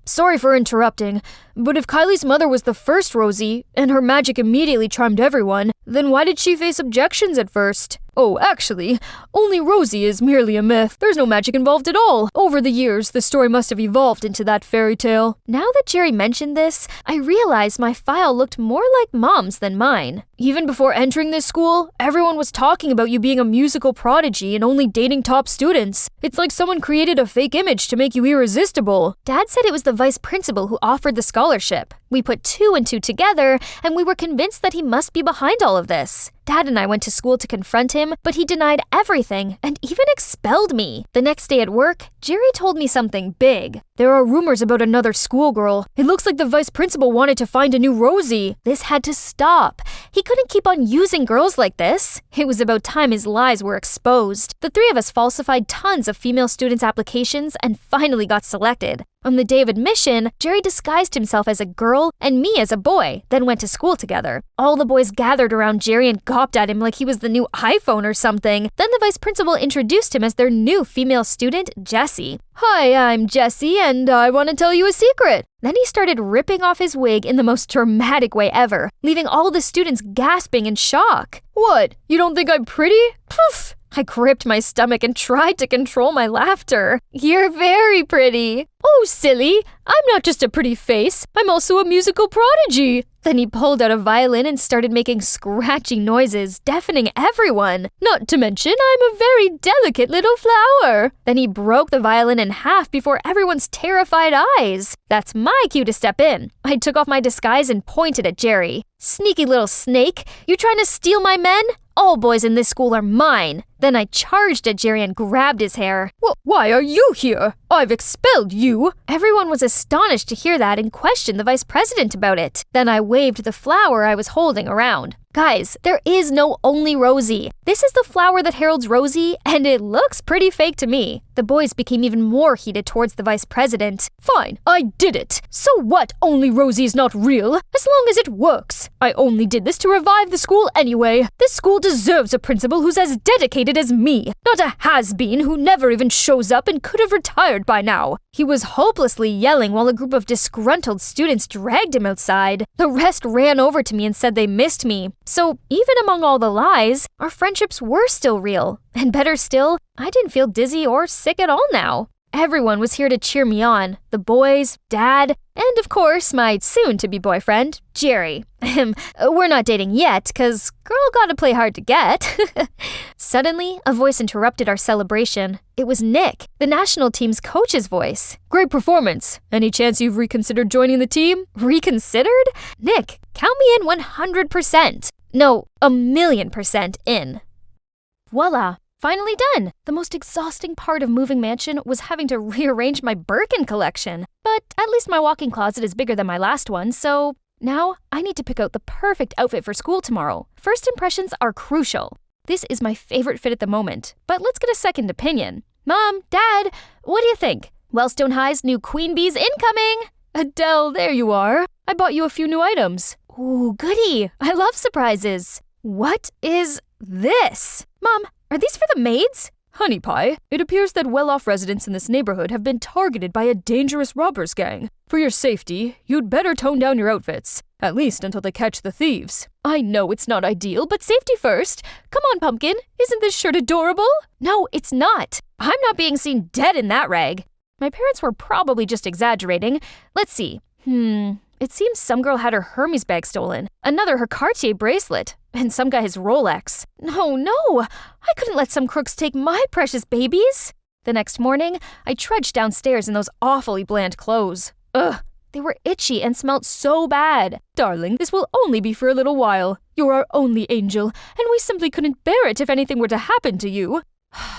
Sorry for interrupting, but if Kylie's mother was the first Rosie, and her magic immediately charmed everyone, then why did she face objections at first? Oh, actually, Only Rosie is merely a myth. There's no magic involved at all. Over the years, the story must have evolved into that fairy tale. Now that Jerry mentioned this, I realized my file looked more like Mom's than mine. Even before entering this school, everyone was talking about you being a musical prodigy and only dating top students. It's like someone created a fake image to make you irresistible. Dad said it was the vice principal who offered the scholarship. We put 2 and 2 together, and we were convinced that he must be behind all of this. Dad and I went to school to confront him, but he denied everything and even expelled me. The next day at work, Jerry told me something big. There are rumors about another schoolgirl. It looks like the vice principal wanted to find a new Rosie. This had to stop. He couldn't keep on using girls like this. It was about time his lies were exposed. The 3 of us falsified tons of female students' applications and finally got selected. On the day of admission, Jerry disguised himself as a girl and me as a boy, then went to school together. All the boys gathered around Jerry and gawped at him like he was the new iPhone or something. Then the vice principal introduced him as their new female student, Jessie. Hi, I'm Jessie, and I want to tell you a secret. Then he started ripping off his wig in the most dramatic way ever, leaving all the students gasping in shock. What? You don't think I'm pretty? Poof! I gripped my stomach and tried to control my laughter. You're very pretty. Oh, silly. I'm not just a pretty face. I'm also a musical prodigy. Then he pulled out a violin and started making scratchy noises, deafening everyone. Not to mention, I'm a very delicate little flower. Then he broke the violin in half before everyone's terrified eyes. That's my cue to step in. I took off my disguise and pointed at Jerry. Sneaky little snake, you trying to steal my men? All boys in this school are mine. Then I charged at Jerry and grabbed his hair. Why are you here? I've expelled you. Everyone was astonished to hear that and questioned the vice president about it. Then I waved the flower I was holding around. Guys, there is no Only Rosie. This is the flower that heralds Rosie, and it looks pretty fake to me. The boys became even more heated towards the vice president. Fine, I did it. So what? Only Rosie is not real, as long as it works. I only did this to revive the school anyway. This school deserves a principal who's as dedicated as me, not a has-been who never even shows up and could have retired by now. He was hopelessly yelling while a group of disgruntled students dragged him outside. The rest ran over to me and said they missed me. So even among all the lies, our friendships were still real. And better still, I didn't feel dizzy or sick at all now. Everyone was here to cheer me on. The boys, Dad, And of course, my soon-to-be boyfriend, Jerry. We're not dating yet, 'cause girl gotta play hard to get. Suddenly, a voice interrupted our celebration. It was Nick, the national team's coach's voice. Great performance. Any chance you've reconsidered joining the team? Reconsidered? Nick, count me in 100%. No, 1,000,000% in. Voila. Finally done! The most exhausting part of moving mansion was having to rearrange my Birkin collection. But at least my walk-in closet is bigger than my last one, so now I need to pick out the perfect outfit for school tomorrow. First impressions are crucial. This is my favorite fit at the moment, but let's get a second opinion. Mom, Dad, what do you think? Wellstone High's new Queen Bee's incoming! Adele, there you are. I bought you a few new items. Ooh, goody! I love surprises. What is this? Mom, are these for the maids? Honey Pie, it appears that well-off residents in this neighborhood have been targeted by a dangerous robbers gang. For your safety, you'd better tone down your outfits, at least until they catch the thieves. I know it's not ideal, but safety first. Come on, Pumpkin, isn't this shirt adorable? No, it's not. I'm not being seen dead in that rag. My parents were probably just exaggerating. Let's see. It seems some girl had her Hermes bag stolen, another her Cartier bracelet, and some guy his Rolex. No, I couldn't let some crooks take my precious babies. The next morning, I trudged downstairs in those awfully bland clothes. Ugh, they were itchy and smelled so bad. Darling, this will only be for a little while. You're our only angel, and we simply couldn't bear it if anything were to happen to you.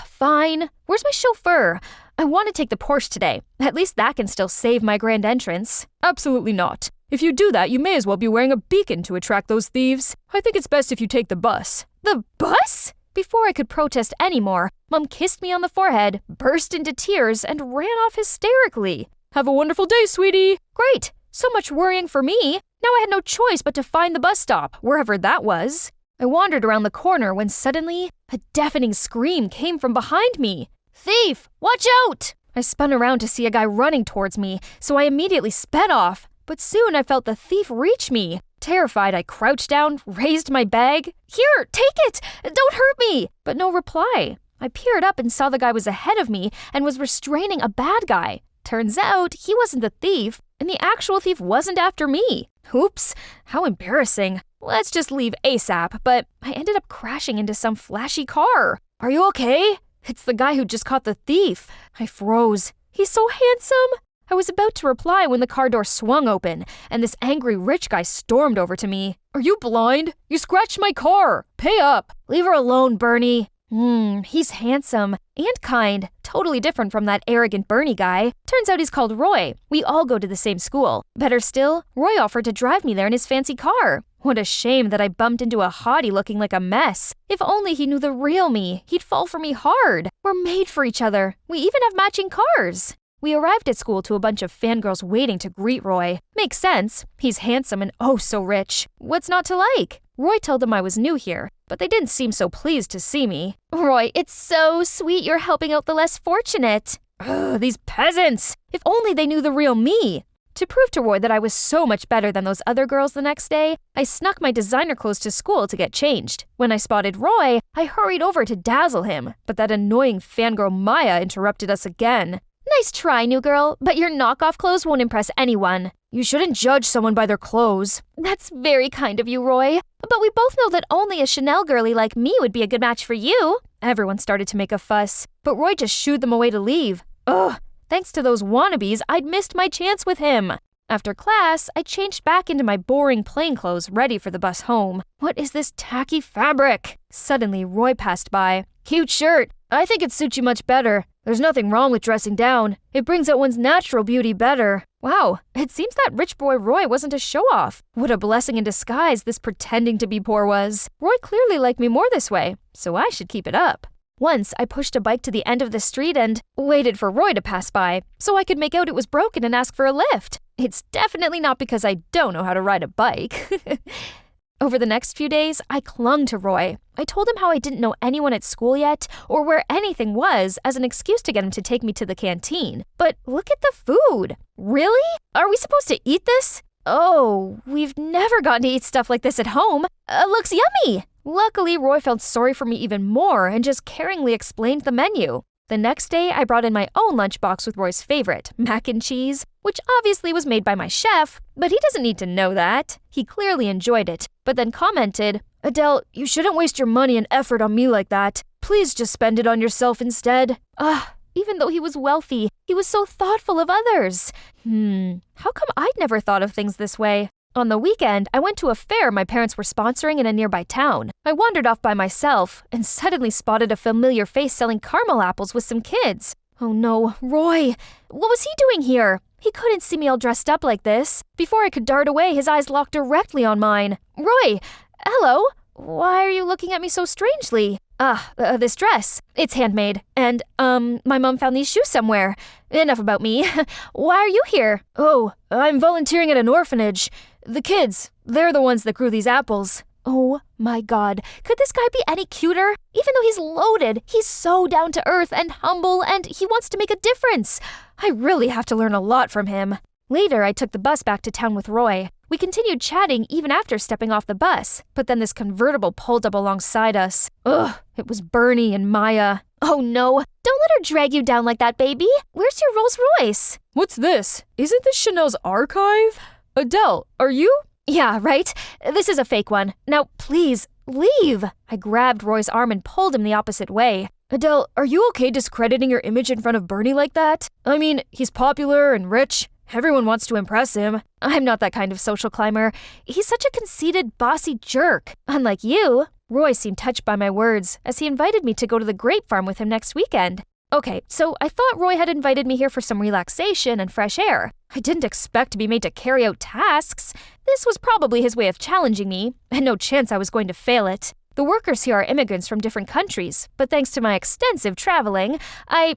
Fine. Where's my chauffeur? I want to take the Porsche today. At least that can still save my grand entrance. Absolutely not. If you do that, you may as well be wearing a beacon to attract those thieves. I think it's best if you take the bus. The bus? Before I could protest anymore, Mom kissed me on the forehead, burst into tears, and ran off hysterically. Have a wonderful day, sweetie. Great. So much worrying for me. Now I had no choice but to find the bus stop, wherever that was. I wandered around the corner when suddenly a deafening scream came from behind me. Thief! Watch out! I spun around to see a guy running towards me, so I immediately sped off. But soon I felt the thief reach me. Terrified, I crouched down, raised my bag. Here, take it! Don't hurt me! But no reply. I peered up and saw the guy was ahead of me and was restraining a bad guy. Turns out he wasn't the thief, and the actual thief wasn't after me. Oops, how embarrassing. Let's just leave ASAP, but I ended up crashing into some flashy car. Are you okay? It's the guy who just caught the thief. I froze. He's so handsome. I was about to reply when the car door swung open, and this angry rich guy stormed over to me. Are you blind? You scratched my car. Pay up. Leave her alone, Bernie. He's handsome and kind, totally different from that arrogant Bernie guy. Turns out he's called Roy. We all go to the same school. Better still, Roy offered to drive me there in his fancy car. What a shame that I bumped into a hottie looking like a mess. If only he knew the real me, he'd fall for me hard. We're made for each other. We even have matching cars. We arrived at school to a bunch of fangirls waiting to greet Roy. Makes sense. He's handsome and oh so rich. What's not to like? Roy told them I was new here, but they didn't seem so pleased to see me. Roy, it's so sweet you're helping out the less fortunate. Ugh, these peasants! If only they knew the real me. To prove to Roy that I was so much better than those other girls the next day, I snuck my designer clothes to school to get changed. When I spotted Roy, I hurried over to dazzle him, but that annoying fangirl Maya interrupted us again. Nice try, new girl, but your knockoff clothes won't impress anyone. You shouldn't judge someone by their clothes. That's very kind of you, Roy. But we both know that only a Chanel girlie like me would be a good match for you. Everyone started to make a fuss, but Roy just shooed them away to leave. Ugh, thanks to those wannabes, I'd missed my chance with him. After class, I changed back into my boring plain clothes ready for the bus home. What is this tacky fabric? Suddenly, Roy passed by. Cute shirt. I think it suits you much better. There's nothing wrong with dressing down. It brings out one's natural beauty better. Wow, it seems that rich boy Roy wasn't a show-off. What a blessing in disguise this pretending to be poor was. Roy clearly liked me more this way, so I should keep it up. Once, I pushed a bike to the end of the street and waited for Roy to pass by, so I could make out it was broken and ask for a lift. It's definitely not because I don't know how to ride a bike. Over the next few days, I clung to Roy. I told him how I didn't know anyone at school yet, or where anything was, as an excuse to get him to take me to the canteen. But look at the food. Really? Are we supposed to eat this? Oh, we've never gotten to eat stuff like this at home. Looks yummy! Luckily, Roy felt sorry for me even more and just caringly explained the menu. The next day, I brought in my own lunchbox with Roy's favorite, mac and cheese, which obviously was made by my chef, but he doesn't need to know that. He clearly enjoyed it, but then commented, "Adele, you shouldn't waste your money and effort on me like that. Please just spend it on yourself instead." Even though he was wealthy, he was so thoughtful of others. How come I'd never thought of things this way? On the weekend, I went to a fair my parents were sponsoring in a nearby town. I wandered off by myself and suddenly spotted a familiar face selling caramel apples with some kids. Oh no, Roy! What was he doing here? He couldn't see me all dressed up like this. Before I could dart away, his eyes locked directly on mine. Roy! Hello? Why are you looking at me so strangely? This dress. It's handmade. And, my mom found these shoes somewhere. Enough about me. Why are you here? Oh, I'm volunteering at an orphanage. The kids, they're the ones that grew these apples. Oh my god, could this guy be any cuter? Even though he's loaded, he's so down to earth and humble, and he wants to make a difference. I really have to learn a lot from him. Later, I took the bus back to town with Roy. We continued chatting even after stepping off the bus, but then this convertible pulled up alongside us. It was Bernie and Maya. Oh no, don't let her drag you down like that, baby. Where's your Rolls Royce? What's this? Isn't this Chanel's archive? Adele, are you? Yeah, right? This is a fake one. Now, please, leave. I grabbed Roy's arm and pulled him the opposite way. Adele, are you okay discrediting your image in front of Bernie like that? I mean, he's popular and rich. Everyone wants to impress him. I'm not that kind of social climber. He's such a conceited, bossy jerk. Unlike you. Roy seemed touched by my words, as he invited me to go to the grape farm with him next weekend. Okay, so I thought Roy had invited me here for some relaxation and fresh air. I didn't expect to be made to carry out tasks. This was probably his way of challenging me, and no chance I was going to fail it. The workers here are immigrants from different countries, but thanks to my extensive traveling, I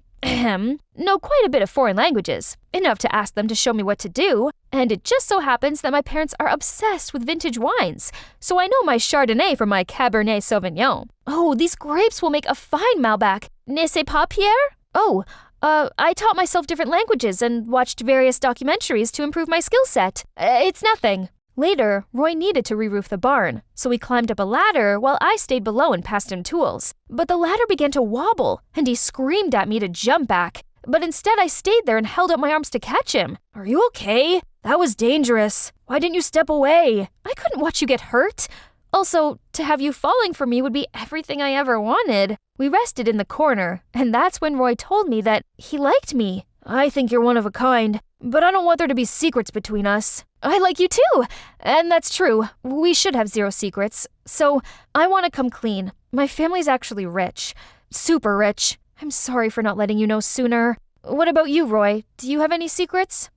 know quite a bit of foreign languages, enough to ask them to show me what to do, and it just so happens that my parents are obsessed with vintage wines, so I know my Chardonnay from my Cabernet Sauvignon. Oh, these grapes will make a fine Malbec. Ne sais pas, Pierre? Oh, I taught myself different languages and watched various documentaries to improve my skill set. It's nothing. Later, Roy needed to re-roof the barn, so he climbed up a ladder while I stayed below and passed him tools. But the ladder began to wobble, and he screamed at me to jump back. But instead, I stayed there and held up my arms to catch him. Are you okay? That was dangerous. Why didn't you step away? I couldn't watch you get hurt. Also, to have you falling for me would be everything I ever wanted. We rested in the corner, and that's when Roy told me that he liked me. I think you're one of a kind, but I don't want there to be secrets between us. I like you too, and that's true. We should have zero secrets. So, I want to come clean. My family's actually rich. Super rich. I'm sorry for not letting you know sooner. What about you, Roy? Do you have any secrets?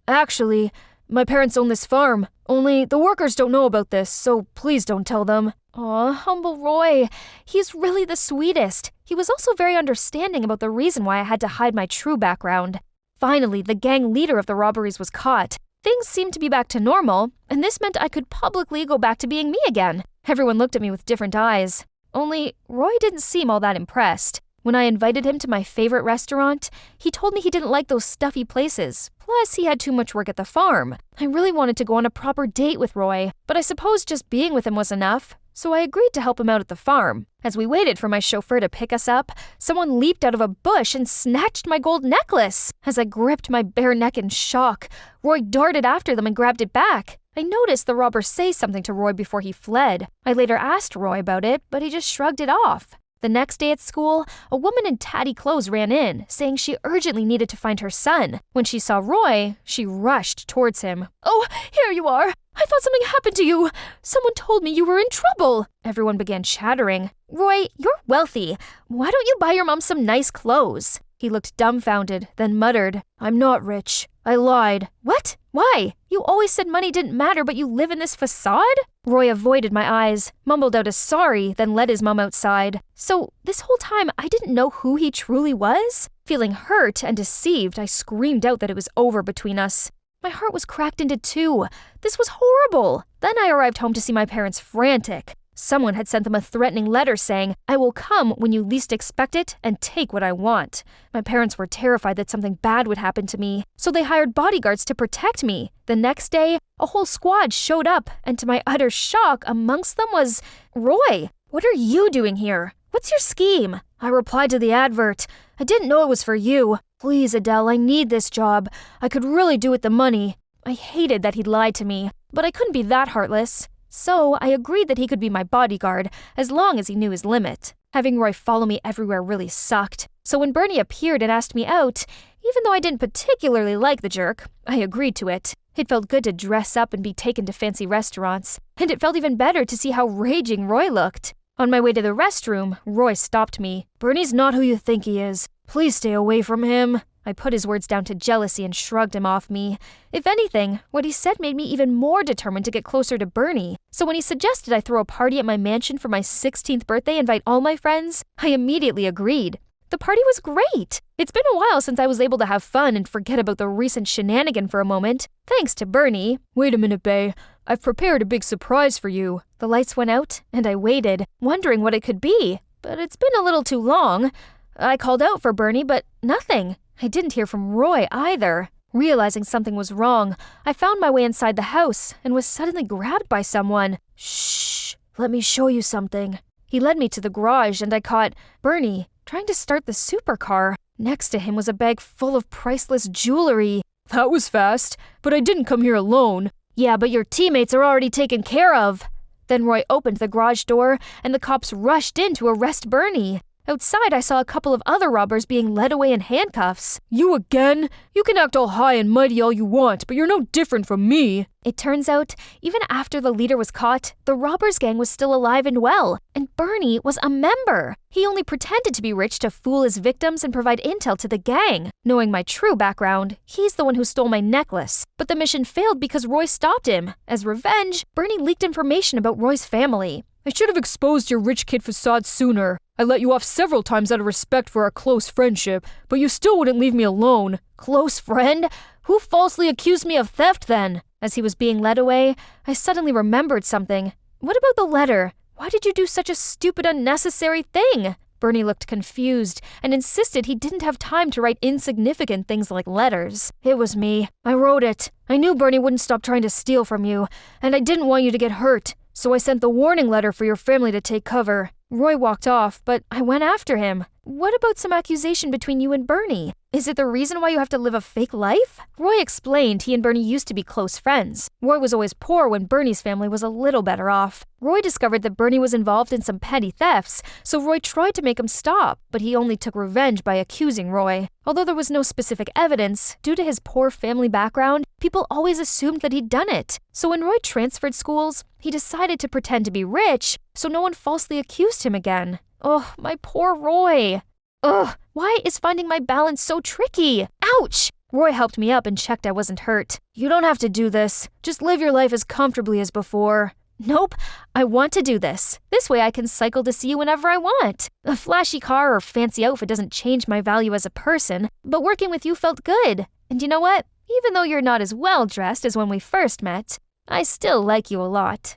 Actually, my parents own this farm. Only the workers don't know about this, so please don't tell them. Aw, humble Roy. He's really the sweetest. He was also very understanding about the reason why I had to hide my true background. Finally, the gang leader of the robberies was caught. Things seemed to be back to normal, and this meant I could publicly go back to being me again. Everyone looked at me with different eyes. Only, Roy didn't seem all that impressed. When I invited him to my favorite restaurant, he told me he didn't like those stuffy places. Plus, he had too much work at the farm. I really wanted to go on a proper date with Roy, but I suppose just being with him was enough. So I agreed to help him out at the farm. As we waited for my chauffeur to pick us up, someone leaped out of a bush and snatched my gold necklace. As I gripped my bare neck in shock, Roy darted after them and grabbed it back. I noticed the robber say something to Roy before he fled. I later asked Roy about it, but he just shrugged it off. The next day at school, a woman in tatty clothes ran in, saying she urgently needed to find her son. When she saw Roy, she rushed towards him. Oh, here you are! I thought something happened to you! Someone told me you were in trouble! Everyone began chattering. Roy, you're wealthy. Why don't you buy your mom some nice clothes? He looked dumbfounded, then muttered, I'm not rich. I lied. What? Why? You always said money didn't matter, but you live in this facade? Roy avoided my eyes, mumbled out a sorry, then led his mom outside. So, this whole time, I didn't know who he truly was? Feeling hurt and deceived, I screamed out that it was over between us. My heart was cracked into two. This was horrible. Then I arrived home to see my parents frantic. Someone had sent them a threatening letter saying, I will come when you least expect it and take what I want. My parents were terrified that something bad would happen to me, so they hired bodyguards to protect me. The next day, a whole squad showed up, and to my utter shock, amongst them was Roy. What are you doing here? What's your scheme? I replied to the advert. I didn't know it was for you. Please, Adele, I need this job. I could really do with the money. I hated that he'd lied to me, but I couldn't be that heartless. So I agreed that he could be my bodyguard, as long as he knew his limit. Having Roy follow me everywhere really sucked. So when Bernie appeared and asked me out, even though I didn't particularly like the jerk, I agreed to it. It felt good to dress up and be taken to fancy restaurants, and it felt even better to see how raging Roy looked. On my way to the restroom, Roy stopped me. Bernie's not who you think he is. Please stay away from him. I put his words down to jealousy and shrugged him off me. If anything, what he said made me even more determined to get closer to Bernie. So when he suggested I throw a party at my mansion for my 16th birthday and invite all my friends, I immediately agreed. The party was great. It's been a while since I was able to have fun and forget about the recent shenanigan for a moment, thanks to Bernie. Wait a minute, bae. I've prepared a big surprise for you. The lights went out, and I waited, wondering what it could be. But it's been a little too long. I called out for Bernie, but nothing. I didn't hear from Roy either. Realizing something was wrong, I found my way inside the house and was suddenly grabbed by someone. Shh, let me show you something. He led me to the garage and I caught Bernie trying to start the supercar. Next to him was a bag full of priceless jewelry. That was fast, but I didn't come here alone. Yeah, but your teammates are already taken care of. Then Roy opened the garage door and the cops rushed in to arrest Bernie. Outside, I saw a couple of other robbers being led away in handcuffs. You again? You can act all high and mighty all you want, but you're no different from me. It turns out, even after the leader was caught, the robbers gang was still alive and well, and Bernie was a member. He only pretended to be rich to fool his victims and provide intel to the gang. Knowing my true background, he's the one who stole my necklace. But the mission failed because Roy stopped him. As revenge, Bernie leaked information about Roy's family. I should have exposed your rich kid facade sooner. I let you off several times out of respect for our close friendship, but you still wouldn't leave me alone. Close friend? Who falsely accused me of theft then? As he was being led away, I suddenly remembered something. What about the letter? Why did you do such a stupid, unnecessary thing? Bernie looked confused and insisted he didn't have time to write insignificant things like letters. It was me. I wrote it. I knew Bernie wouldn't stop trying to steal from you, and I didn't want you to get hurt. So I sent the warning letter for your family to take cover. Roy walked off, but I went after him. What about some accusation between you and Bernie? Is it the reason why you have to live a fake life? Roy explained he and Bernie used to be close friends. Roy was always poor when Bernie's family was a little better off. Roy discovered that Bernie was involved in some petty thefts, so Roy tried to make him stop, but he only took revenge by accusing Roy. Although there was no specific evidence, due to his poor family background, people always assumed that he'd done it. So when Roy transferred schools, he decided to pretend to be rich, so no one falsely accused him again. Oh, my poor Roy. Ugh, why is finding my balance so tricky? Ouch! Roy helped me up and checked I wasn't hurt. You don't have to do this. Just live your life as comfortably as before. Nope, I want to do this. This way I can cycle to see you whenever I want. A flashy car or fancy outfit doesn't change my value as a person, but working with you felt good. And you know what? Even though you're not as well dressed as when we first met, I still like you a lot.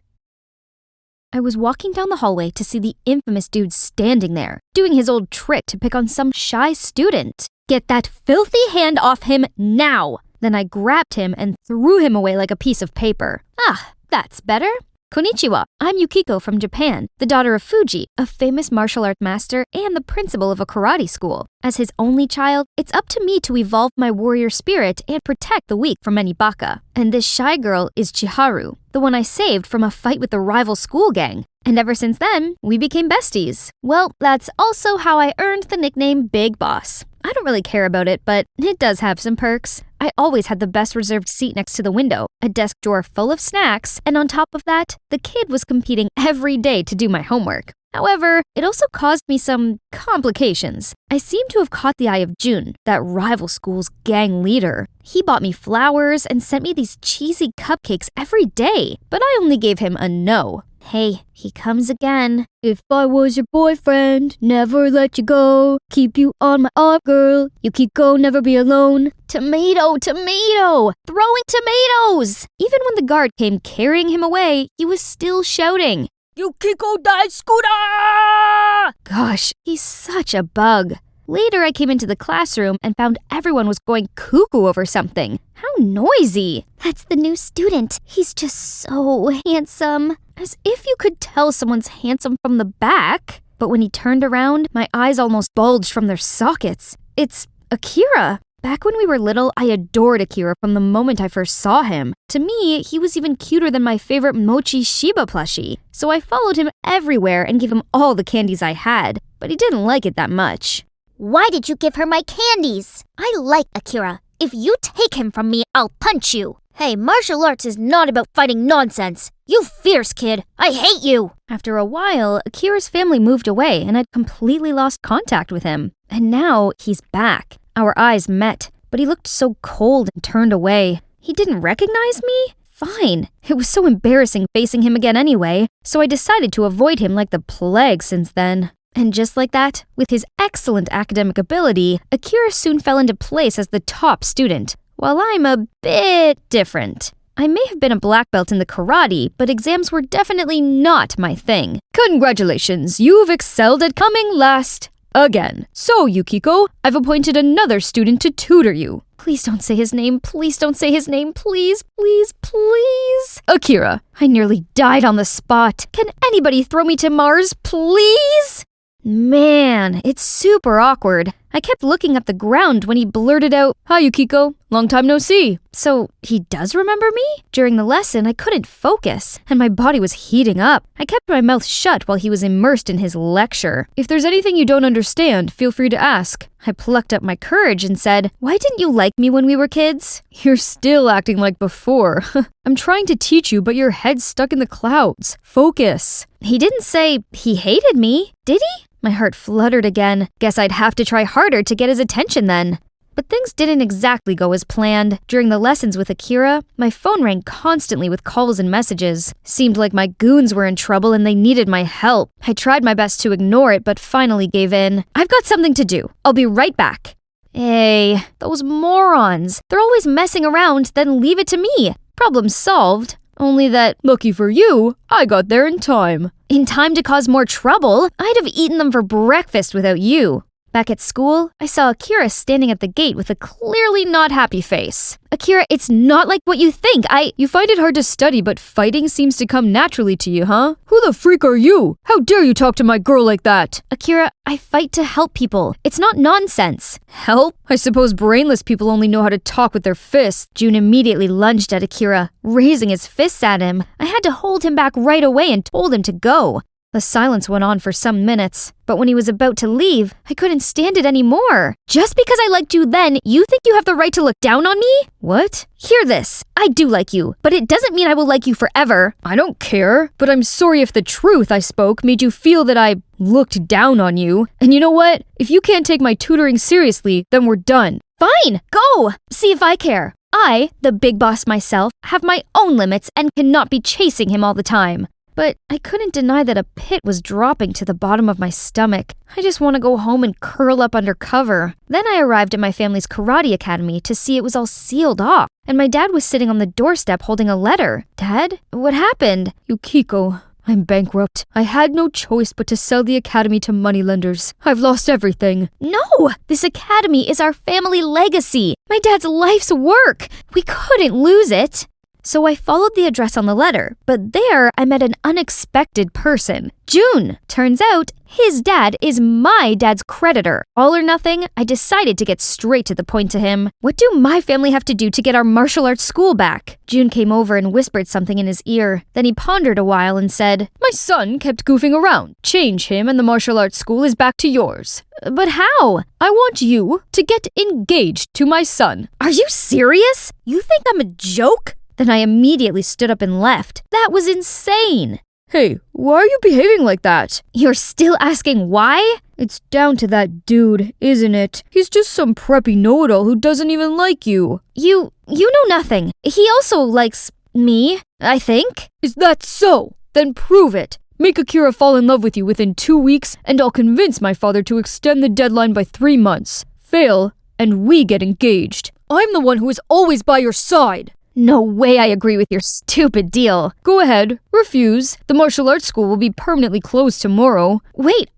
I was walking down the hallway to see the infamous dude standing there, doing his old trick to pick on some shy student. Get that filthy hand off him now! Then I grabbed him and threw him away like a piece of paper. Ah, that's better. Konnichiwa, I'm Yukiko from Japan, the daughter of Fuji, a famous martial art master and the principal of a karate school. As his only child, it's up to me to evolve my warrior spirit and protect the weak from any baka. And this shy girl is Chiharu, the one I saved from a fight with the rival school gang. And ever since then, we became besties. Well, that's also how I earned the nickname Big Boss. I don't really care about it, but it does have some perks. I always had the best reserved seat next to the window, a desk drawer full of snacks, and on top of that, the kid was competing every day to do my homework. However, it also caused me some complications. I seem to have caught the eye of Jun, that rival school's gang leader. He bought me flowers and sent me these cheesy cupcakes every day, but I only gave him a no. Hey, he comes again. If I was your boyfriend, never let you go. Keep you on my arm, girl. Yukiko, never be alone. Tomato, tomato! Throwing tomatoes! Even when the guard came carrying him away, he was still shouting, Yukiko died, Scooter! Gosh, he's such a bug. Later, I came into the classroom and found everyone was going cuckoo over something. How noisy! That's the new student. He's just so handsome. As if you could tell someone's handsome from the back. But when he turned around, my eyes almost bulged from their sockets. It's Akira. Back when we were little, I adored Akira from the moment I first saw him. To me, he was even cuter than my favorite Mochi Shiba plushie. So I followed him everywhere and gave him all the candies I had. But he didn't like it that much. Why did you give her my candies? I like Akira. If you take him from me, I'll punch you. Hey, martial arts is not about fighting nonsense. You fierce kid. I hate you. After a while, Akira's family moved away and I'd completely lost contact with him. And now he's back. Our eyes met, but he looked so cold and turned away. He didn't recognize me? Fine. It was so embarrassing facing him again anyway, so I decided to avoid him like the plague since then. And just like that, with his excellent academic ability, Akira soon fell into place as the top student, while I'm a bit different. I may have been a black belt in the karate, but exams were definitely not my thing. Congratulations, you've excelled at coming last. Again. So, Yukiko, I've appointed another student to tutor you. Please don't say his name. Please don't say his name. Please, please, please. Akira. I nearly died on the spot. Can anybody throw me to Mars, please? Man, it's super awkward. I kept looking at the ground when he blurted out, Hi, Yukiko. Long time no see. So, he does remember me? During the lesson, I couldn't focus, and my body was heating up. I kept my mouth shut while he was immersed in his lecture. If there's anything you don't understand, feel free to ask. I plucked up my courage and said, Why didn't you like me when we were kids? You're still acting like before. I'm trying to teach you, but your head's stuck in the clouds. Focus. He didn't say he hated me, did he? My heart fluttered again. Guess I'd have to try harder to get his attention then. But things didn't exactly go as planned. During the lessons with Akira, my phone rang constantly with calls and messages. Seemed like my goons were in trouble and they needed my help. I tried my best to ignore it, but finally gave in. I've got something to do. I'll be right back. Hey, those morons. They're always messing around, then leave it to me. Problem solved. Only that, lucky for you, I got there in time. In time to cause more trouble? I'd have eaten them for breakfast without you. Back at school, I saw Akira standing at the gate with a clearly not happy face. Akira, it's not like what you think. You find it hard to study, but fighting seems to come naturally to you, huh? Who the freak are you? How dare you talk to my girl like that? Akira, I fight to help people. It's not nonsense. Help? I suppose brainless people only know how to talk with their fists. Jun immediately lunged at Akira, raising his fists at him. I had to hold him back right away and told him to go. The silence went on for some minutes, but when he was about to leave, I couldn't stand it anymore. Just because I liked you then, you think you have the right to look down on me? What? Hear this. I do like you, but it doesn't mean I will like you forever. I don't care, but I'm sorry if the truth I spoke made you feel that I looked down on you. And you know what? If you can't take my tutoring seriously, then we're done. Fine, go! See if I care. I, the big boss myself, have my own limits and cannot be chasing him all the time. But I couldn't deny that a pit was dropping to the bottom of my stomach. I just want to go home and curl up under cover. Then I arrived at my family's karate academy to see it was all sealed off, and my dad was sitting on the doorstep holding a letter. Dad, what happened? Yukiko, I'm bankrupt. I had no choice but to sell the academy to moneylenders. I've lost everything. No! This academy is our family legacy. My dad's life's work. We couldn't lose it. So I followed the address on the letter, but there I met an unexpected person. Jun. Turns out, his dad is my dad's creditor. All or nothing, I decided to get straight to the point to him. What do my family have to do to get our martial arts school back? Jun came over and whispered something in his ear. Then he pondered a while and said, My son kept goofing around. Change him and the martial arts school is back to yours. But how? I want you to get engaged to my son. Are you serious? You think I'm a joke? Then I immediately stood up and left. That was insane. Hey, why are you behaving like that? You're still asking why? It's down to that dude, isn't it? He's just some preppy know-it-all who doesn't even like you. You know nothing. He also likes me, I think. Is that so? Then prove it. Make Akira fall in love with you within 2 weeks, and I'll convince my father to extend the deadline by 3 months. Fail, and we get engaged. I'm the one who is always by your side. No way I agree with your stupid deal. Go ahead, refuse. The martial arts school will be permanently closed tomorrow. Wait,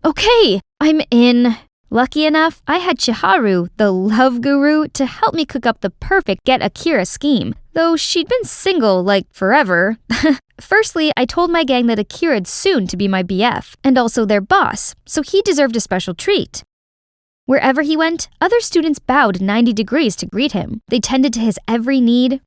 okay, I'm in. Lucky enough, I had Chiharu, the love guru, to help me cook up the perfect get Akira scheme, though she'd been single, like, forever. Firstly, I told my gang that Akira'd soon to be my BF, and also their boss, so he deserved a special treat. Wherever he went, other students bowed 90 degrees to greet him. They tended to his every need,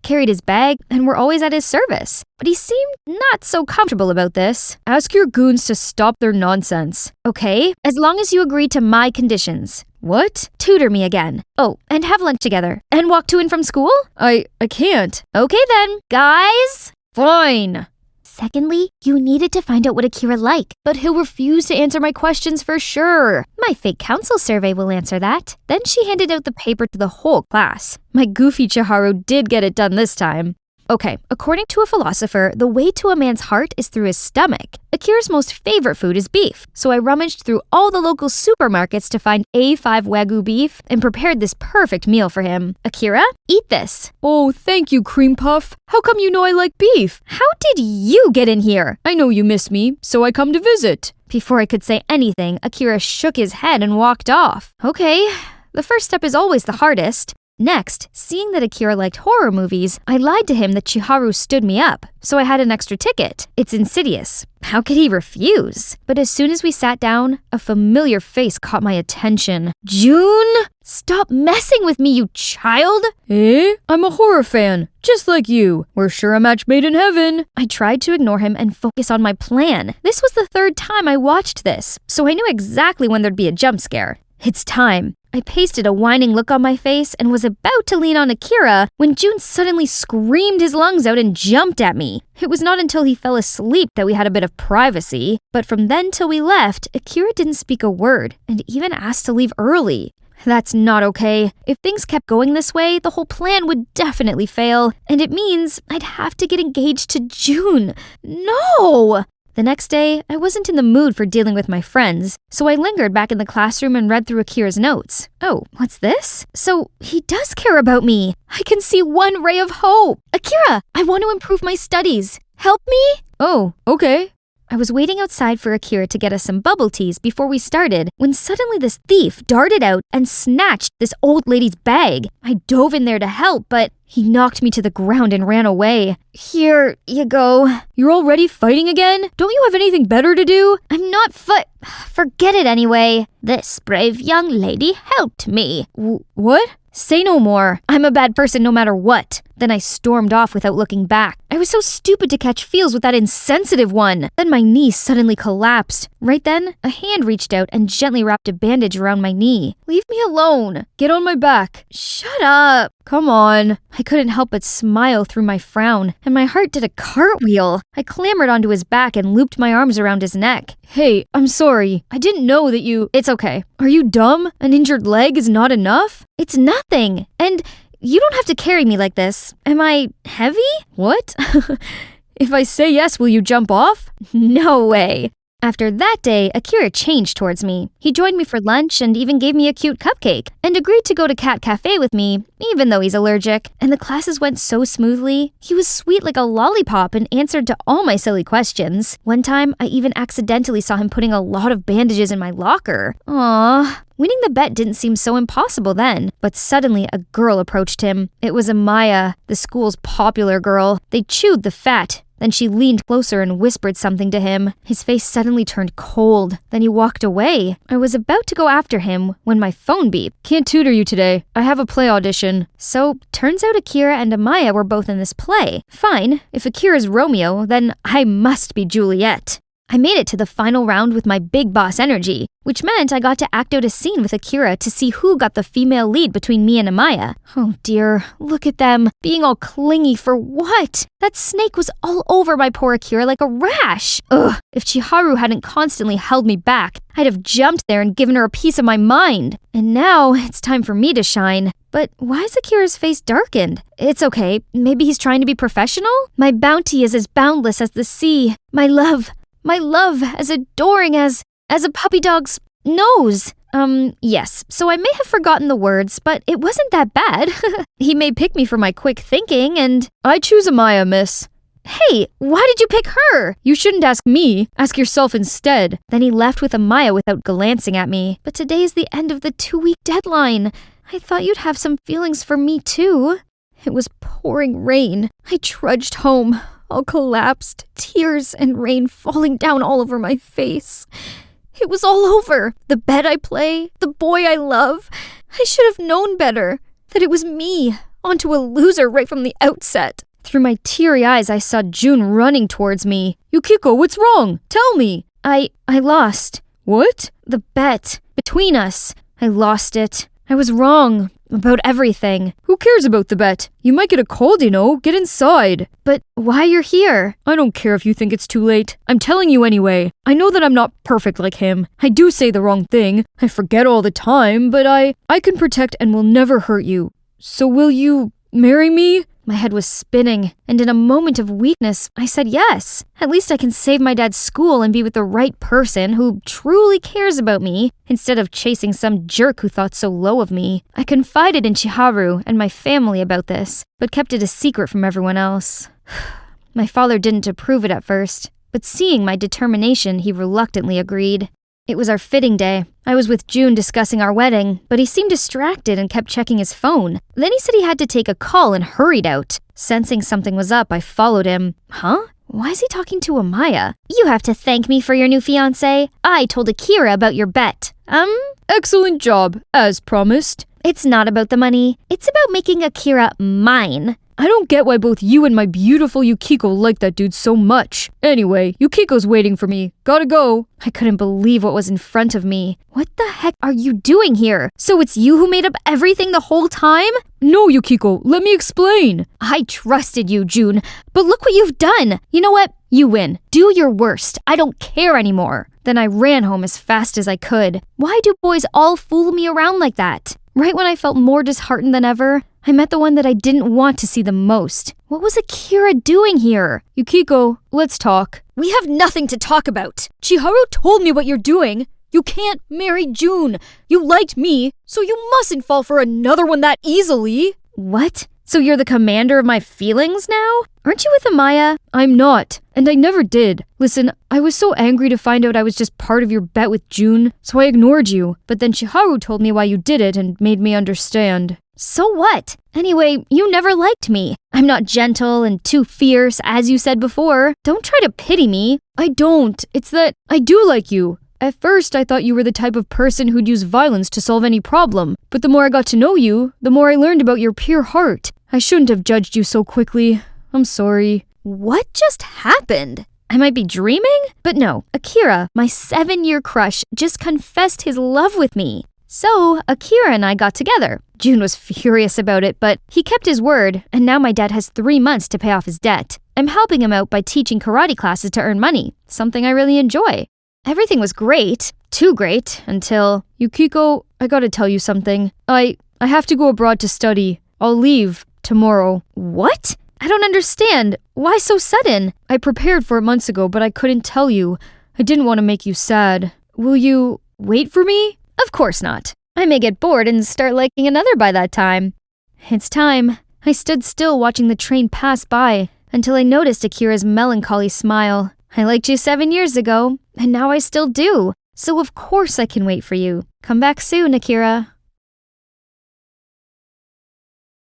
carried his bag, and were always at his service. But he seemed not so comfortable about this. Ask your goons to stop their nonsense. Okay, as long as you agree to my conditions. What? Tutor me again. Oh, and have lunch together. And walk to and from school? I can't. Okay then. Guys? Fine. Secondly, you needed to find out what Akira liked. But he'll refuse to answer my questions for sure. My fake council survey will answer that. Then she handed out the paper to the whole class. My goofy Chiharu did get it done this time. Okay, according to a philosopher, the way to a man's heart is through his stomach. Akira's most favorite food is beef, so I rummaged through all the local supermarkets to find A5 Wagyu beef and prepared this perfect meal for him. Akira, eat this. Oh, thank you, Cream Puff. How come you know I like beef? How did you get in here? I know you miss me, so I come to visit. Before I could say anything, Akira shook his head and walked off. Okay, the first step is always the hardest. Next, seeing that Akira liked horror movies, I lied to him that Chiharu stood me up, so I had an extra ticket. It's insidious. How could he refuse? But as soon as we sat down, a familiar face caught my attention. June? Stop messing with me, you child! Eh? I'm a horror fan, just like you. We're sure a match made in heaven. I tried to ignore him and focus on my plan. This was the third time I watched this, so I knew exactly when there'd be a jump scare. It's time. I pasted a whining look on my face and was about to lean on Akira when June suddenly screamed his lungs out and jumped at me. It was not until he fell asleep that we had a bit of privacy, but from then till we left, Akira didn't speak a word and even asked to leave early. That's not okay. If things kept going this way, the whole plan would definitely fail, and it means I'd have to get engaged to June. No! The next day, I wasn't in the mood for dealing with my friends, so I lingered back in the classroom and read through Akira's notes. Oh, what's this? So, he does care about me. I can see one ray of hope. Akira, I want to improve my studies. Help me? Oh, okay. I was waiting outside for Akira to get us some bubble teas before we started when suddenly this thief darted out and snatched this old lady's bag. I dove in there to help, but he knocked me to the ground and ran away. Here you go. You're already fighting again? Don't you have anything better to do? I'm not Forget it anyway. This brave young lady helped me. What? Say no more. I'm a bad person no matter what. Then I stormed off without looking back. I was so stupid to catch feels with that insensitive one. Then my knee suddenly collapsed. Right then, a hand reached out and gently wrapped a bandage around my knee. Leave me alone. Get on my back. Shut up. Come on. I couldn't help but smile through my frown, and my heart did a cartwheel. I clambered onto his back and looped my arms around his neck. Hey, I'm sorry. I didn't know that you... It's okay. Are you dumb? An injured leg is not enough? It's nothing. And you don't have to carry me like this. Am I heavy? What? If I say yes, will you jump off? No way. After that day, Akira changed towards me. He joined me for lunch and even gave me a cute cupcake, and agreed to go to Cat Cafe with me, even though he's allergic. And the classes went so smoothly. He was sweet like a lollipop and answered to all my silly questions. One time, I even accidentally saw him putting a lot of bandages in my locker. Aww. Winning the bet didn't seem so impossible then, but suddenly a girl approached him. It was Amaya, the school's popular girl. They chewed the fat. Then she leaned closer and whispered something to him. His face suddenly turned cold. Then he walked away. I was about to go after him when my phone beeped. Can't tutor you today. I have a play audition. So, turns out Akira and Amaya were both in this play. Fine. If Akira's Romeo, then I must be Juliet. I made it to the final round with my big boss energy, which meant I got to act out a scene with Akira to see who got the female lead between me and Amaya. Oh dear, look at them, being all clingy for what? That snake was all over my poor Akira like a rash. Ugh, if Chiharu hadn't constantly held me back, I'd have jumped there and given her a piece of my mind. And now it's time for me to shine. But why is Akira's face darkened? It's okay, maybe he's trying to be professional? My bounty is as boundless as the sea. My love as adoring as a puppy dog's nose. Yes, so I may have forgotten the words, but it wasn't that bad. He may pick me for my quick thinking, and I choose Amaya, miss. Hey, why did you pick her? You shouldn't ask me. Ask yourself instead. Then he left with Amaya without glancing at me. But today's the end of the 2-week deadline. I thought you'd have some feelings for me too. It was pouring rain. I trudged home, all collapsed, tears and rain falling down all over my face. It was all over. The bed I play, the boy I love. I should have known better. That it was me, onto a loser right from the outset. Through my teary eyes, I saw June running towards me. Yukiko, what's wrong? Tell me. I lost. What? The bet. Between us. I lost it. I was wrong. About everything. Who cares about the bet? You might get a cold, you know. Get inside. But why you're here? I don't care if you think it's too late. I'm telling you anyway. I know that I'm not perfect like him. I do say the wrong thing. I forget all the time, but I can protect and will never hurt you. So will you marry me? My head was spinning, and in a moment of weakness, I said yes. At least I can save my dad's school and be with the right person who truly cares about me, instead of chasing some jerk who thought so low of me. I confided in Chiharu and my family about this, but kept it a secret from everyone else. My father didn't approve it at first, but seeing my determination, he reluctantly agreed. It was our fitting day. I was with June discussing our wedding, but he seemed distracted and kept checking his phone. Then he said he had to take a call and hurried out. Sensing something was up, I followed him. Huh? Why is he talking to Amaya? You have to thank me for your new fiancé. I told Akira about your bet. Excellent job, as promised. It's not about the money. It's about making Akira mine. I don't get why both you and my beautiful Yukiko like that dude so much. Anyway, Yukiko's waiting for me. Gotta go. I couldn't believe what was in front of me. What the heck are you doing here? So it's you who made up everything the whole time? No, Yukiko, let me explain. I trusted you, June, but look what you've done. You know what? You win. Do your worst. I don't care anymore. Then I ran home as fast as I could. Why do boys all fool me around like that? Right when I felt more disheartened than ever, I met the one that I didn't want to see the most. What was Akira doing here? Yukiko, let's talk. We have nothing to talk about. Chiharu told me what you're doing. You can't marry June. You liked me, so you mustn't fall for another one that easily. What? So you're the commander of my feelings now? Aren't you with Amaya? I'm not, and I never did. Listen, I was so angry to find out I was just part of your bet with June, so I ignored you. But then Chiharu told me why you did it and made me understand. So what? Anyway, you never liked me. I'm not gentle and too fierce, as you said before. Don't try to pity me. I don't. It's that I do like you. At first, I thought you were the type of person who'd use violence to solve any problem. But the more I got to know you, the more I learned about your pure heart. I shouldn't have judged you so quickly. I'm sorry. What just happened? I might be dreaming? But no, Akira, my 7-year crush, just confessed his love with me. So, Akira and I got together. June was furious about it, but he kept his word, and now my dad has 3 months to pay off his debt. I'm helping him out by teaching karate classes to earn money, something I really enjoy. Everything was great, too great, until... Yukiko, I gotta tell you something. I have to go abroad to study. I'll leave tomorrow. What? I don't understand. Why so sudden? I prepared for it months ago, but I couldn't tell you. I didn't want to make you sad. Will you wait for me? Of course not. I may get bored and start liking another by that time. It's time. I stood still watching the train pass by until I noticed Akira's melancholy smile. I liked you 7 years ago, and now I still do. So of course I can wait for you. Come back soon, Akira.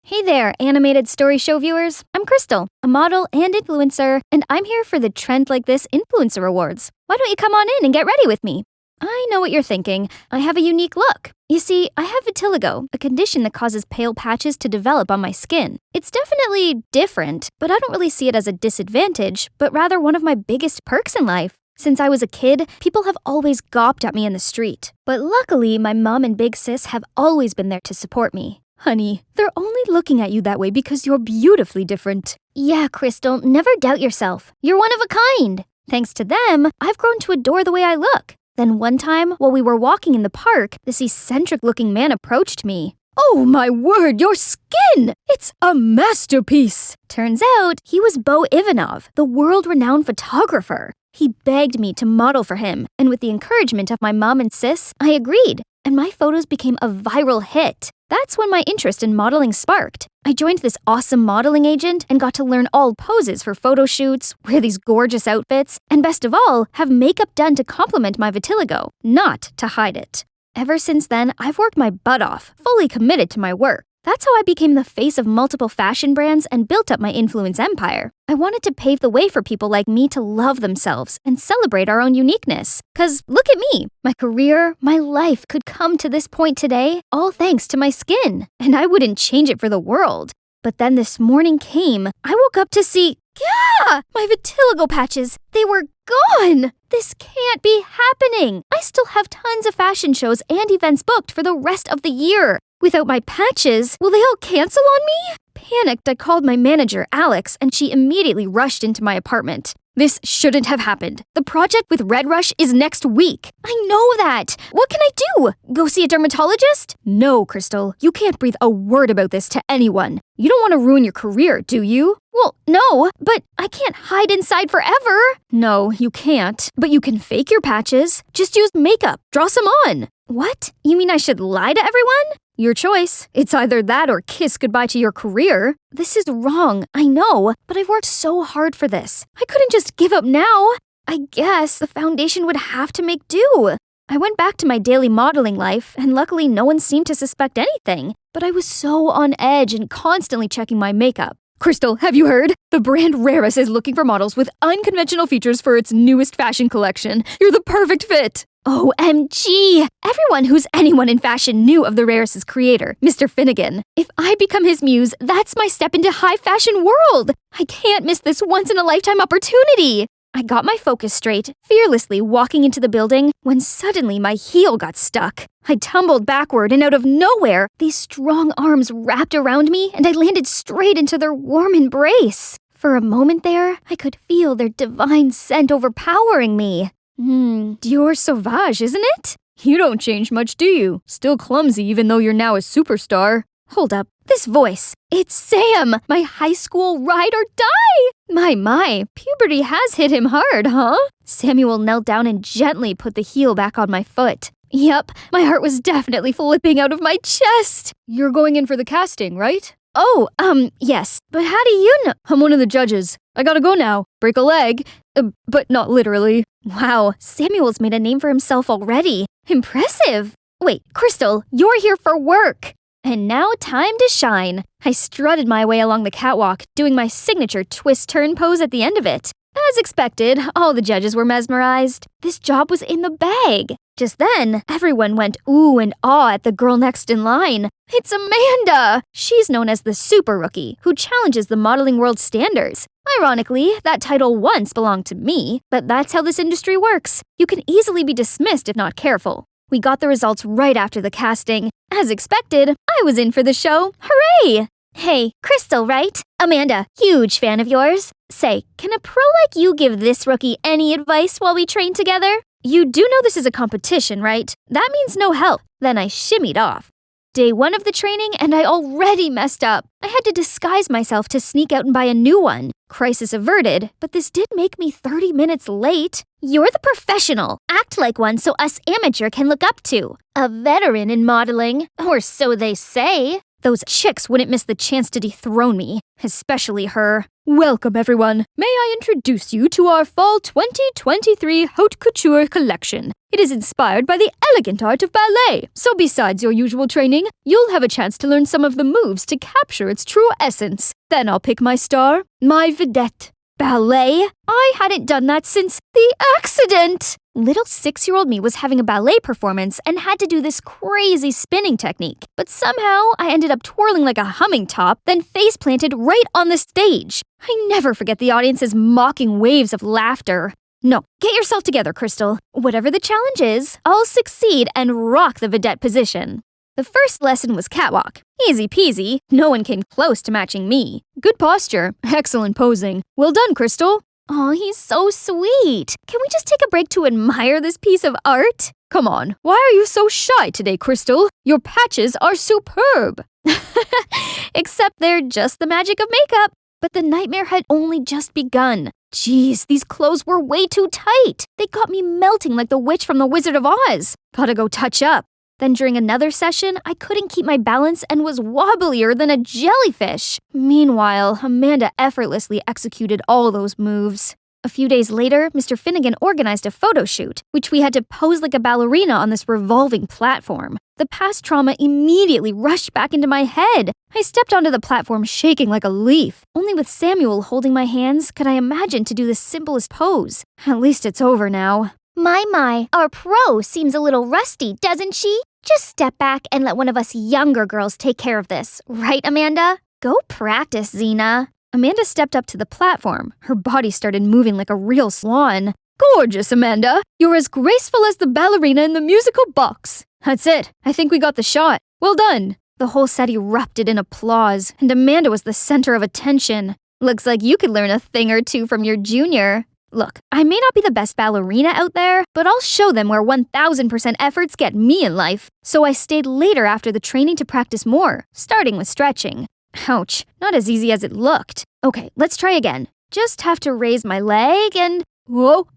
Hey there, animated story show viewers. I'm Crystal, a model and influencer, and I'm here for the Trend Like This Influencer Awards. Why don't you come on in and get ready with me? I know what you're thinking. I have a unique look. You see, I have vitiligo, a condition that causes pale patches to develop on my skin. It's definitely different, but I don't really see it as a disadvantage, but rather one of my biggest perks in life. Since I was a kid, people have always gawped at me in the street. But luckily, my mom and big sis have always been there to support me. Honey, they're only looking at you that way because you're beautifully different. Yeah, Crystal, never doubt yourself. You're one of a kind. Thanks to them, I've grown to adore the way I look. Then one time, while we were walking in the park, this eccentric-looking man approached me. Oh my word, your skin! It's a masterpiece! Turns out, he was Bo Ivanov, the world-renowned photographer. He begged me to model for him, and with the encouragement of my mom and sis, I agreed. and my photos became a viral hit. That's when my interest in modeling sparked. I joined this awesome modeling agent and got to learn all poses for photo shoots, wear these gorgeous outfits, and best of all, have makeup done to complement my vitiligo, not to hide it. Ever since then, I've worked my butt off, fully committed to my work. That's how I became the face of multiple fashion brands and built up my influence empire. I wanted to pave the way for people like me to love themselves and celebrate our own uniqueness. 'Cause look at me. My career, my life could come to this point today, all thanks to my skin. And I wouldn't change it for the world. But then this morning came. I woke up to see, my vitiligo patches, they were gone! This can't be happening! I still have tons of fashion shows and events booked for the rest of the year. Without my patches, will they all cancel on me? Panicked, I called my manager, Alex, and she immediately rushed into my apartment. This shouldn't have happened. The project with Red Rush is next week. I know that. What can I do? Go see a dermatologist? No, Crystal. You can't breathe a word about this to anyone. You don't want to ruin your career, do you? Well, no, but I can't hide inside forever. No, you can't. But you can fake your patches. Just use makeup. Draw some on. What? You mean I should lie to everyone? Your choice. It's either that or kiss goodbye to your career. This is wrong, I know, but I've worked so hard for this. I couldn't just give up now. I guess the foundation would have to make do. I went back to my daily modeling life, and luckily no one seemed to suspect anything. But I was so on edge and constantly checking my makeup. Crystal, have you heard? The brand Raris is looking for models with unconventional features for its newest fashion collection. You're the perfect fit. OMG! Everyone who's anyone in fashion knew of the Raris' creator, Mr. Finnegan. If I become his muse, that's my step into high fashion world! I can't miss this once-in-a-lifetime opportunity! I got my focus straight, fearlessly walking into the building, when suddenly my heel got stuck. I tumbled backward, and out of nowhere, these strong arms wrapped around me, and I landed straight into their warm embrace. For a moment there, I could feel their divine scent overpowering me. Dior Sauvage, isn't it? You don't change much, do you? Still clumsy even though you're now a superstar. Hold up, this voice. It's Sam, my high school ride or die! My, puberty has hit him hard, huh? Samuel knelt down and gently put the heel back on my foot. Yep, my heart was definitely flipping out of my chest. You're going in for the casting, right? Oh, yes. But how do you know? I'm one of the judges. I gotta go now. Break a leg. But not literally. Wow, Samuel's made a name for himself already. Impressive. Wait, Crystal, you're here for work. And now time to shine. I strutted my way along the catwalk, doing my signature twist-turn pose at the end of it. As expected, all the judges were mesmerized. This job was in the bag. Just then, everyone went ooh and ah at the girl next in line. It's Amanda! She's known as the Super Rookie, who challenges the modeling world standards. Ironically, that title once belonged to me, but that's how this industry works. You can easily be dismissed if not careful. We got the results right after the casting. As expected, I was in for the show. Hooray! Hey, Crystal, right? Amanda, huge fan of yours. Say, can a pro like you give this rookie any advice while we train together? You do know this is a competition, right? That means no help. Then I shimmied off. Day 1 of the training, and I already messed up. I had to disguise myself to sneak out and buy a new one. Crisis averted, but this did make me 30 minutes late. You're the professional. Act like one so us amateur can look up to. A veteran in modeling, or so they say. Those chicks wouldn't miss the chance to dethrone me, especially her. Welcome, everyone. May I introduce you to our Fall 2023 Haute Couture collection. It is inspired by the elegant art of ballet, so besides your usual training, you'll have a chance to learn some of the moves to capture its true essence. Then I'll pick my star, my vedette. Ballet? I hadn't done that since the accident! Little 6-year-old me was having a ballet performance and had to do this crazy spinning technique. But somehow, I ended up twirling like a humming top, then face-planted right on the stage. I never forget the audience's mocking waves of laughter. No, get yourself together, Crystal. Whatever the challenge is, I'll succeed and rock the vedette position. The first lesson was catwalk. Easy peasy, no one came close to matching me. Good posture, excellent posing. Well done, Crystal. Aw, he's so sweet. Can we just take a break to admire this piece of art? Come on, why are you so shy today, Crystal? Your patches are superb. Except they're just the magic of makeup. But the nightmare had only just begun. Jeez, these clothes were way too tight. They got me melting like the witch from The Wizard of Oz. Gotta go touch up. Then during another session, I couldn't keep my balance and was wobblier than a jellyfish. Meanwhile, Amanda effortlessly executed all those moves. A few days later, Mr. Finnegan organized a photo shoot, which we had to pose like a ballerina on this revolving platform. The past trauma immediately rushed back into my head. I stepped onto the platform shaking like a leaf. Only with Samuel holding my hands could I imagine to do the simplest pose. At least it's over now. My, our pro seems a little rusty, doesn't she? Just step back and let one of us younger girls take care of this. Right, Amanda? Go practice, Xena. Amanda stepped up to the platform. Her body started moving like a real swan. Gorgeous, Amanda. You're as graceful as the ballerina in the musical box. That's it. I think we got the shot. Well done. The whole set erupted in applause, and Amanda was the center of attention. Looks like you could learn a thing or two from your junior. Look, I may not be the best ballerina out there, but I'll show them where 1000% efforts get me in life. So I stayed later after the training to practice more, starting with stretching. Ouch, not as easy as it looked. Okay, let's try again. Just have to raise my leg and... Whoa!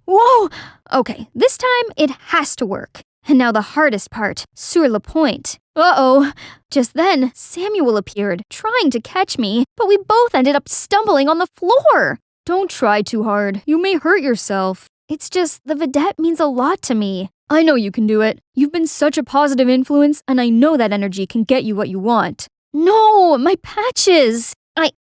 Okay, this time it has to work. And now the hardest part, sur le point. Uh-oh. Just then, Samuel appeared, trying to catch me, but we both ended up stumbling on the floor. Don't try too hard. You may hurt yourself. It's just, the vedette means a lot to me. I know you can do it. You've been such a positive influence, and I know that energy can get you what you want. No, my patches!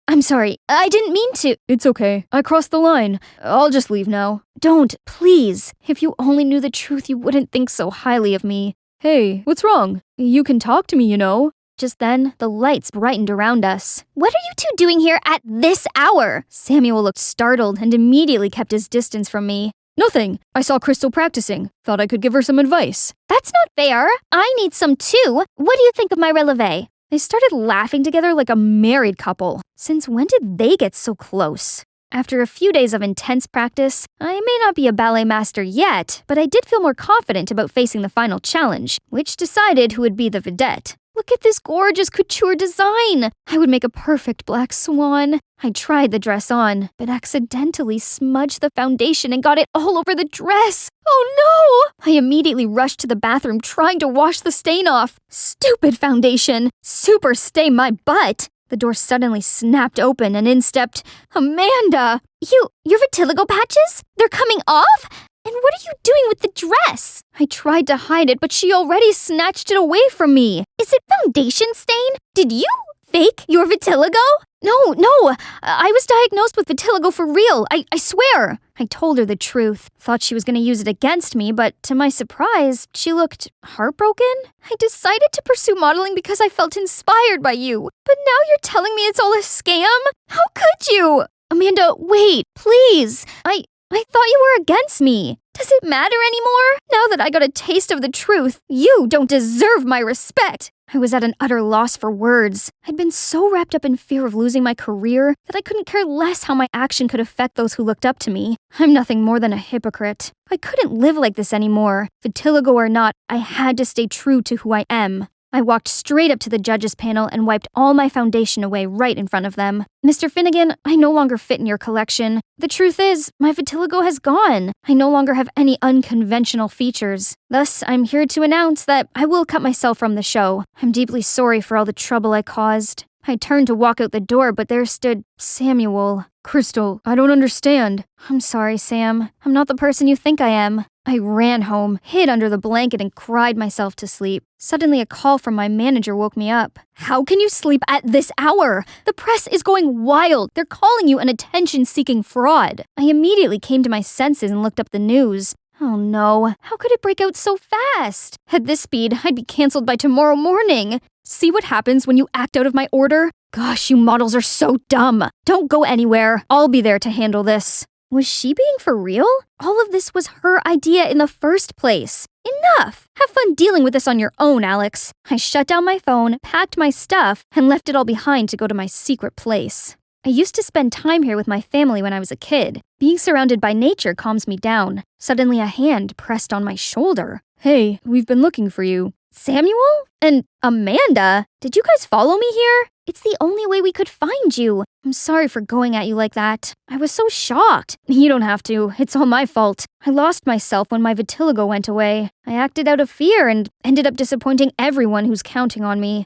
I'm sorry, I didn't mean to. It's okay. I crossed the line. I'll just leave now. Don't, please. If you only knew the truth, you wouldn't think so highly of me. Hey, what's wrong? You can talk to me, you know. Just then, the lights brightened around us. What are you two doing here at this hour? Samuel looked startled and immediately kept his distance from me. Nothing. I saw Crystal practicing. Thought I could give her some advice. That's not fair. I need some too. What do you think of my releve? They started laughing together like a married couple. Since when did they get so close? After a few days of intense practice, I may not be a ballet master yet, but I did feel more confident about facing the final challenge, which decided who would be the vedette. Look at this gorgeous couture design! I would make a perfect black swan. I tried the dress on, but accidentally smudged the foundation and got it all over the dress. Oh no! I immediately rushed to the bathroom trying to wash the stain off. Stupid foundation! Super stay my butt! The door suddenly snapped open and in stepped Amanda! Your vitiligo patches? They're coming off? And what are you doing with the dress? I tried to hide it, but she already snatched it away from me. Is it foundation stain? Did you fake your vitiligo? No, I was diagnosed with vitiligo for real, I swear. I told her the truth. Thought she was going to use it against me, but to my surprise, she looked heartbroken. I decided to pursue modeling because I felt inspired by you. But now you're telling me it's all a scam? How could you? Amanda, wait, please. I thought you were against me. Does it matter anymore? Now that I got a taste of the truth, you don't deserve my respect. I was at an utter loss for words. I'd been so wrapped up in fear of losing my career that I couldn't care less how my action could affect those who looked up to me. I'm nothing more than a hypocrite. I couldn't live like this anymore. Vitiligo or not, I had to stay true to who I am. I walked straight up to the judges panel and wiped all my foundation away right in front of them. Mr. Finnegan, I no longer fit in your collection. The truth is, my vitiligo has gone. I no longer have any unconventional features. Thus, I'm here to announce that I will cut myself from the show. I'm deeply sorry for all the trouble I caused. I turned to walk out the door, but there stood Samuel. Crystal, I don't understand. I'm sorry, Sam. I'm not the person you think I am. I ran home, hid under the blanket, and cried myself to sleep. Suddenly, a call from my manager woke me up. How can you sleep at this hour? The press is going wild. They're calling you an attention-seeking fraud. I immediately came to my senses and looked up the news. Oh no, how could it break out so fast? At this speed, I'd be canceled by tomorrow morning. See what happens when you act out of my order? Gosh, you models are so dumb. Don't go anywhere. I'll be there to handle this. Was she being for real? All of this was her idea in the first place. Enough! Have fun dealing with this on your own, Alex. I shut down my phone, packed my stuff, and left it all behind to go to my secret place. I used to spend time here with my family when I was a kid. Being surrounded by nature calms me down. Suddenly a hand pressed on my shoulder. Hey, we've been looking for you. Samuel? And Amanda? Did you guys follow me here? It's the only way we could find you. I'm sorry for going at you like that. I was so shocked. You don't have to. It's all my fault. I lost myself when my vitiligo went away. I acted out of fear and ended up disappointing everyone who's counting on me.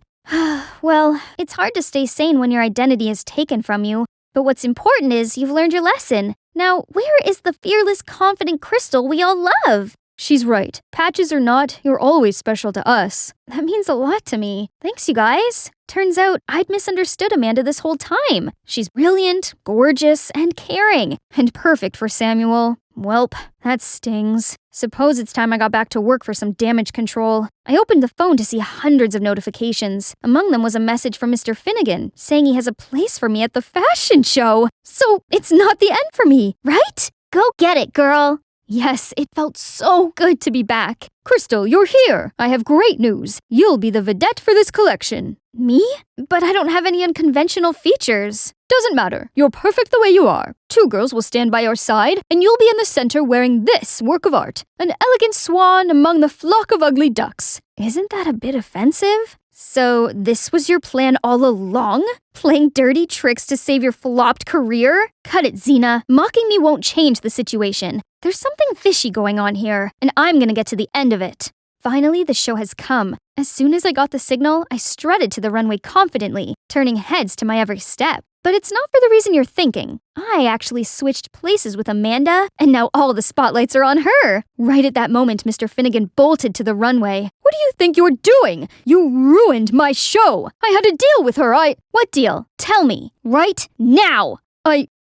Well, it's hard to stay sane when your identity is taken from you. But what's important is you've learned your lesson. Now, where is the fearless, confident Crystal we all love? She's right. Patches or not, you're always special to us. That means a lot to me. Thanks, you guys. Turns out I'd misunderstood Amanda this whole time. She's brilliant, gorgeous, and caring, and perfect for Samuel. Welp, that stings. Suppose it's time I got back to work for some damage control. I opened the phone to see hundreds of notifications. Among them was a message from Mr. Finnegan saying he has a place for me at the fashion show. So it's not the end for me, right? Go get it, girl. Yes, it felt so good to be back. Crystal, you're here. I have great news. You'll be the vedette for this collection. Me? But I don't have any unconventional features. Doesn't matter. You're perfect the way you are. 2 girls will stand by your side, and you'll be in the center wearing this work of art. An elegant swan among the flock of ugly ducks. Isn't that a bit offensive? So this was your plan all along? Playing dirty tricks to save your flopped career? Cut it, Xena. Mocking me won't change the situation. There's something fishy going on here, and I'm gonna get to the end of it. Finally, the show has come. As soon as I got the signal, I strutted to the runway confidently, turning heads to my every step. But it's not for the reason you're thinking. I actually switched places with Amanda, and now all the spotlights are on her. Right at that moment, Mr. Finnegan bolted to the runway. What do you think you're doing? You ruined my show. I had a deal with her. What deal? Tell me. Right now.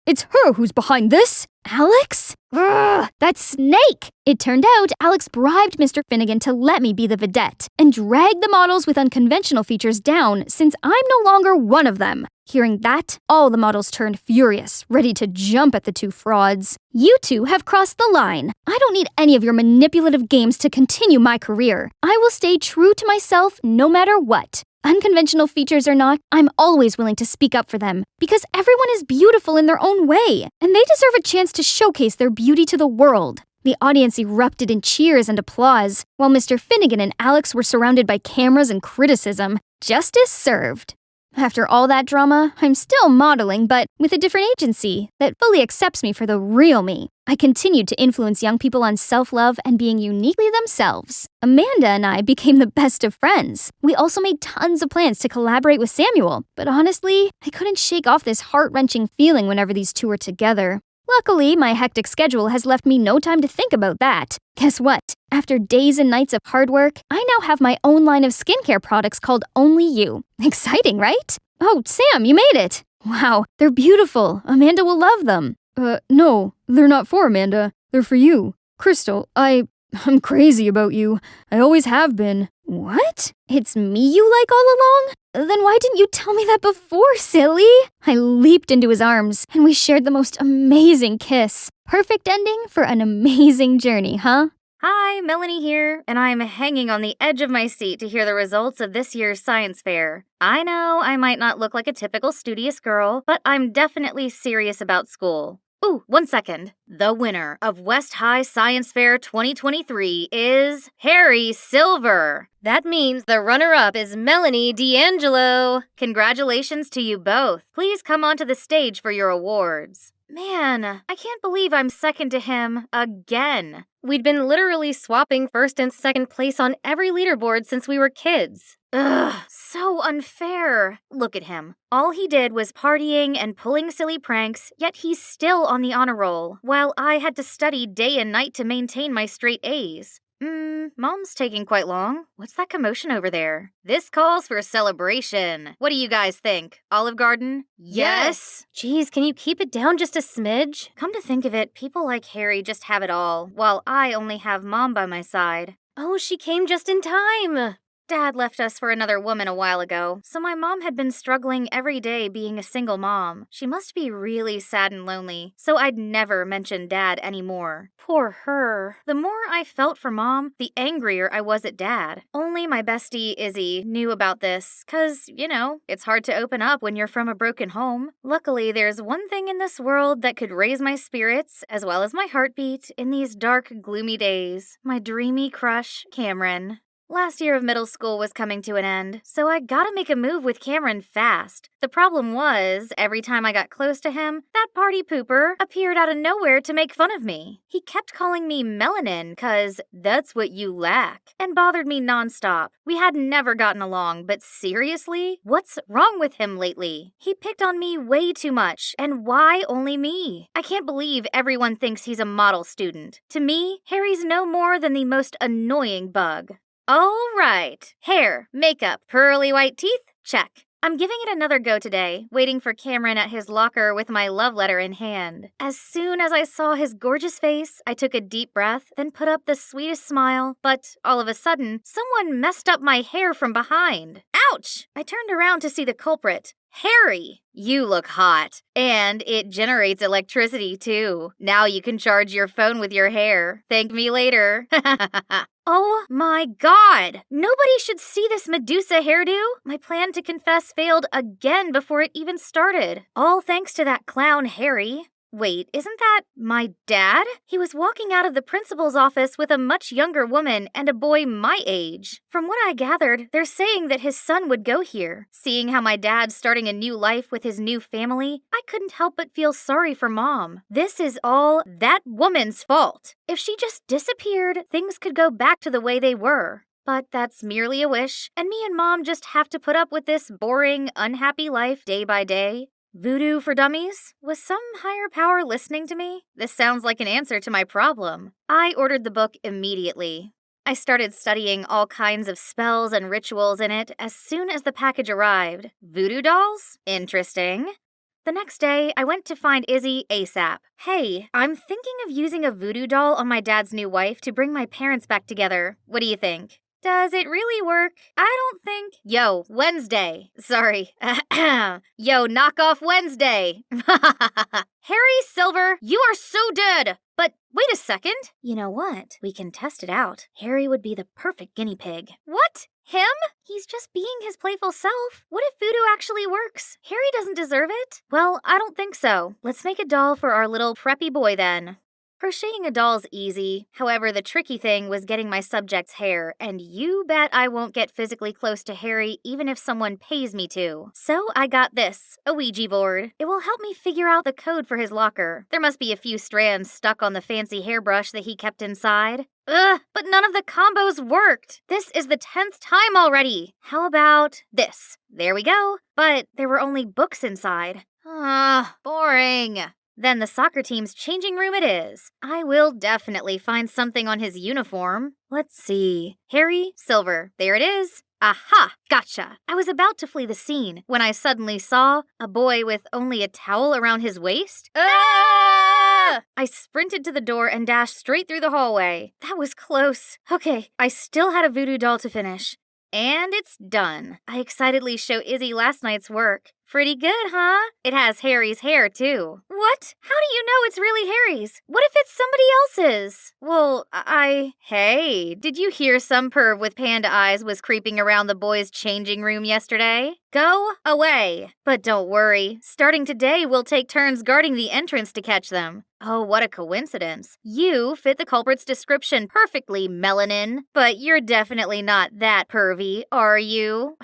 It's her who's behind this. Alex? Ugh, that snake! It turned out Alex bribed Mr. Finnegan to let me be the vedette and drag the models with unconventional features down since I'm no longer one of them. Hearing that, all the models turned furious, ready to jump at the 2 frauds. You 2 have crossed the line. I don't need any of your manipulative games to continue my career. I will stay true to myself no matter what. Unconventional features or not, I'm always willing to speak up for them because everyone is beautiful in their own way, and they deserve a chance to showcase their beauty to the world. The audience erupted in cheers and applause, while Mr. Finnegan and Alex were surrounded by cameras and criticism. Justice served. After all that drama, I'm still modeling, but with a different agency that fully accepts me for the real me. I continued to influence young people on self-love and being uniquely themselves. Amanda and I became the best of friends. We also made tons of plans to collaborate with Samuel, but honestly, I couldn't shake off this heart-wrenching feeling whenever these 2 were together. Luckily, my hectic schedule has left me no time to think about that. Guess what? After days and nights of hard work, I now have my own line of skincare products called Only You. Exciting, right? Oh, Sam, you made it! Wow, they're beautiful. Amanda will love them. No, they're not for Amanda. They're for you. Crystal, I'm crazy about you. I always have been. What? It's me you like all along? Then why didn't you tell me that before, silly? I leaped into his arms, and we shared the most amazing kiss. Perfect ending for an amazing journey, huh? Hi, Melanie here, and I'm hanging on the edge of my seat to hear the results of this year's science fair. I know I might not look like a typical studious girl, but I'm definitely serious about school. Ooh, 1 second. The winner of West High Science Fair 2023 is Harry Silver. That means the runner-up is Melanie D'Angelo. Congratulations to you both. Please come onto the stage for your awards. Man, I can't believe I'm second to him again. We'd been literally swapping first and second place on every leaderboard since we were kids. Ugh, so unfair. Look at him. All he did was partying and pulling silly pranks, yet he's still on the honor roll, while I had to study day and night to maintain my straight A's. Mom's taking quite long. What's that commotion over there? This calls for a celebration. What do you guys think? Olive Garden? Yes! Geez, can you keep it down just a smidge? Come to think of it, people like Harry just have it all, while I only have Mom by my side. Oh, she came just in time! Dad left us for another woman a while ago, so my mom had been struggling every day being a single mom. She must be really sad and lonely, so I'd never mention Dad anymore. Poor her. The more I felt for Mom, the angrier I was at Dad. Only my bestie, Izzy, knew about this, 'cause, you know, it's hard to open up when you're from a broken home. Luckily, there's one thing in this world that could raise my spirits, as well as my heartbeat, in these dark, gloomy days. My dreamy crush, Cameron. Last year of middle school was coming to an end, so I gotta make a move with Cameron fast. The problem was, every time I got close to him, that party pooper appeared out of nowhere to make fun of me. He kept calling me melanin, cause that's what you lack, and bothered me nonstop. We had never gotten along, but seriously? What's wrong with him lately? He picked on me way too much, and why only me? I can't believe everyone thinks he's a model student. To me, Harry's no more than the most annoying bug. All right. Hair, makeup, pearly white teeth, check. I'm giving it another go today, waiting for Cameron at his locker with my love letter in hand. As soon as I saw his gorgeous face, I took a deep breath, then put up the sweetest smile, but all of a sudden, someone messed up my hair from behind. Ouch! I turned around to see the culprit. Harry, you look hot. And it generates electricity, too. Now you can charge your phone with your hair. Thank me later. Oh my god! Nobody should see this Medusa hairdo. My plan to confess failed again before it even started. All thanks to that clown Harry. Wait, isn't that my dad? He was walking out of the principal's office with a much younger woman and a boy my age. From what I gathered, they're saying that his son would go here. Seeing how my dad's starting a new life with his new family, I couldn't help but feel sorry for Mom. This is all that woman's fault. If she just disappeared, things could go back to the way they were. But that's merely a wish, and me and Mom just have to put up with this boring, unhappy life day by day. Voodoo for dummies? Was some higher power listening to me? This sounds like an answer to my problem. I ordered the book immediately. I started studying all kinds of spells and rituals in it as soon as the package arrived. Voodoo dolls? Interesting. The next day, I went to find Izzy ASAP. Hey, I'm thinking of using a voodoo doll on my dad's new wife to bring my parents back together. What do you think? Does it really work? I don't think. Yo, Wednesday. Sorry. Yo, knock off Wednesday. Harry Silver, you are so dead. But wait a second. You know what? We can test it out. Harry would be the perfect guinea pig. What? Him? He's just being his playful self. What if voodoo actually works? Harry doesn't deserve it. Well, I don't think so. Let's make a doll for our little preppy boy then. Crocheting a doll's easy. However, the tricky thing was getting my subject's hair, and you bet I won't get physically close to Harry even if someone pays me to. So I got this, a Ouija board. It will help me figure out the code for his locker. There must be a few strands stuck on the fancy hairbrush that he kept inside. Ugh, but none of the combos worked. This is the 10th time already. How about this? There we go. But there were only books inside. Boring. Then the soccer team's changing room it is. I will definitely find something on his uniform. Let's see. Harry Silver. There it is. Aha! Gotcha! I was about to flee the scene when I suddenly saw a boy with only a towel around his waist. Ah! I sprinted to the door and dashed straight through the hallway. That was close. Okay, I still had a voodoo doll to finish. And it's done. I excitedly show Izzy last night's work. Pretty good, huh? It has Harry's hair, too. What? How do you know it's really Harry's? What if it's somebody else's? Well, Hey, did you hear some perv with panda eyes was creeping around the boys' changing room yesterday? Go away. But don't worry. Starting today, we'll take turns guarding the entrance to catch them. Oh, what a coincidence. You fit the culprit's description perfectly, Melanin. But you're definitely not that pervy, are you?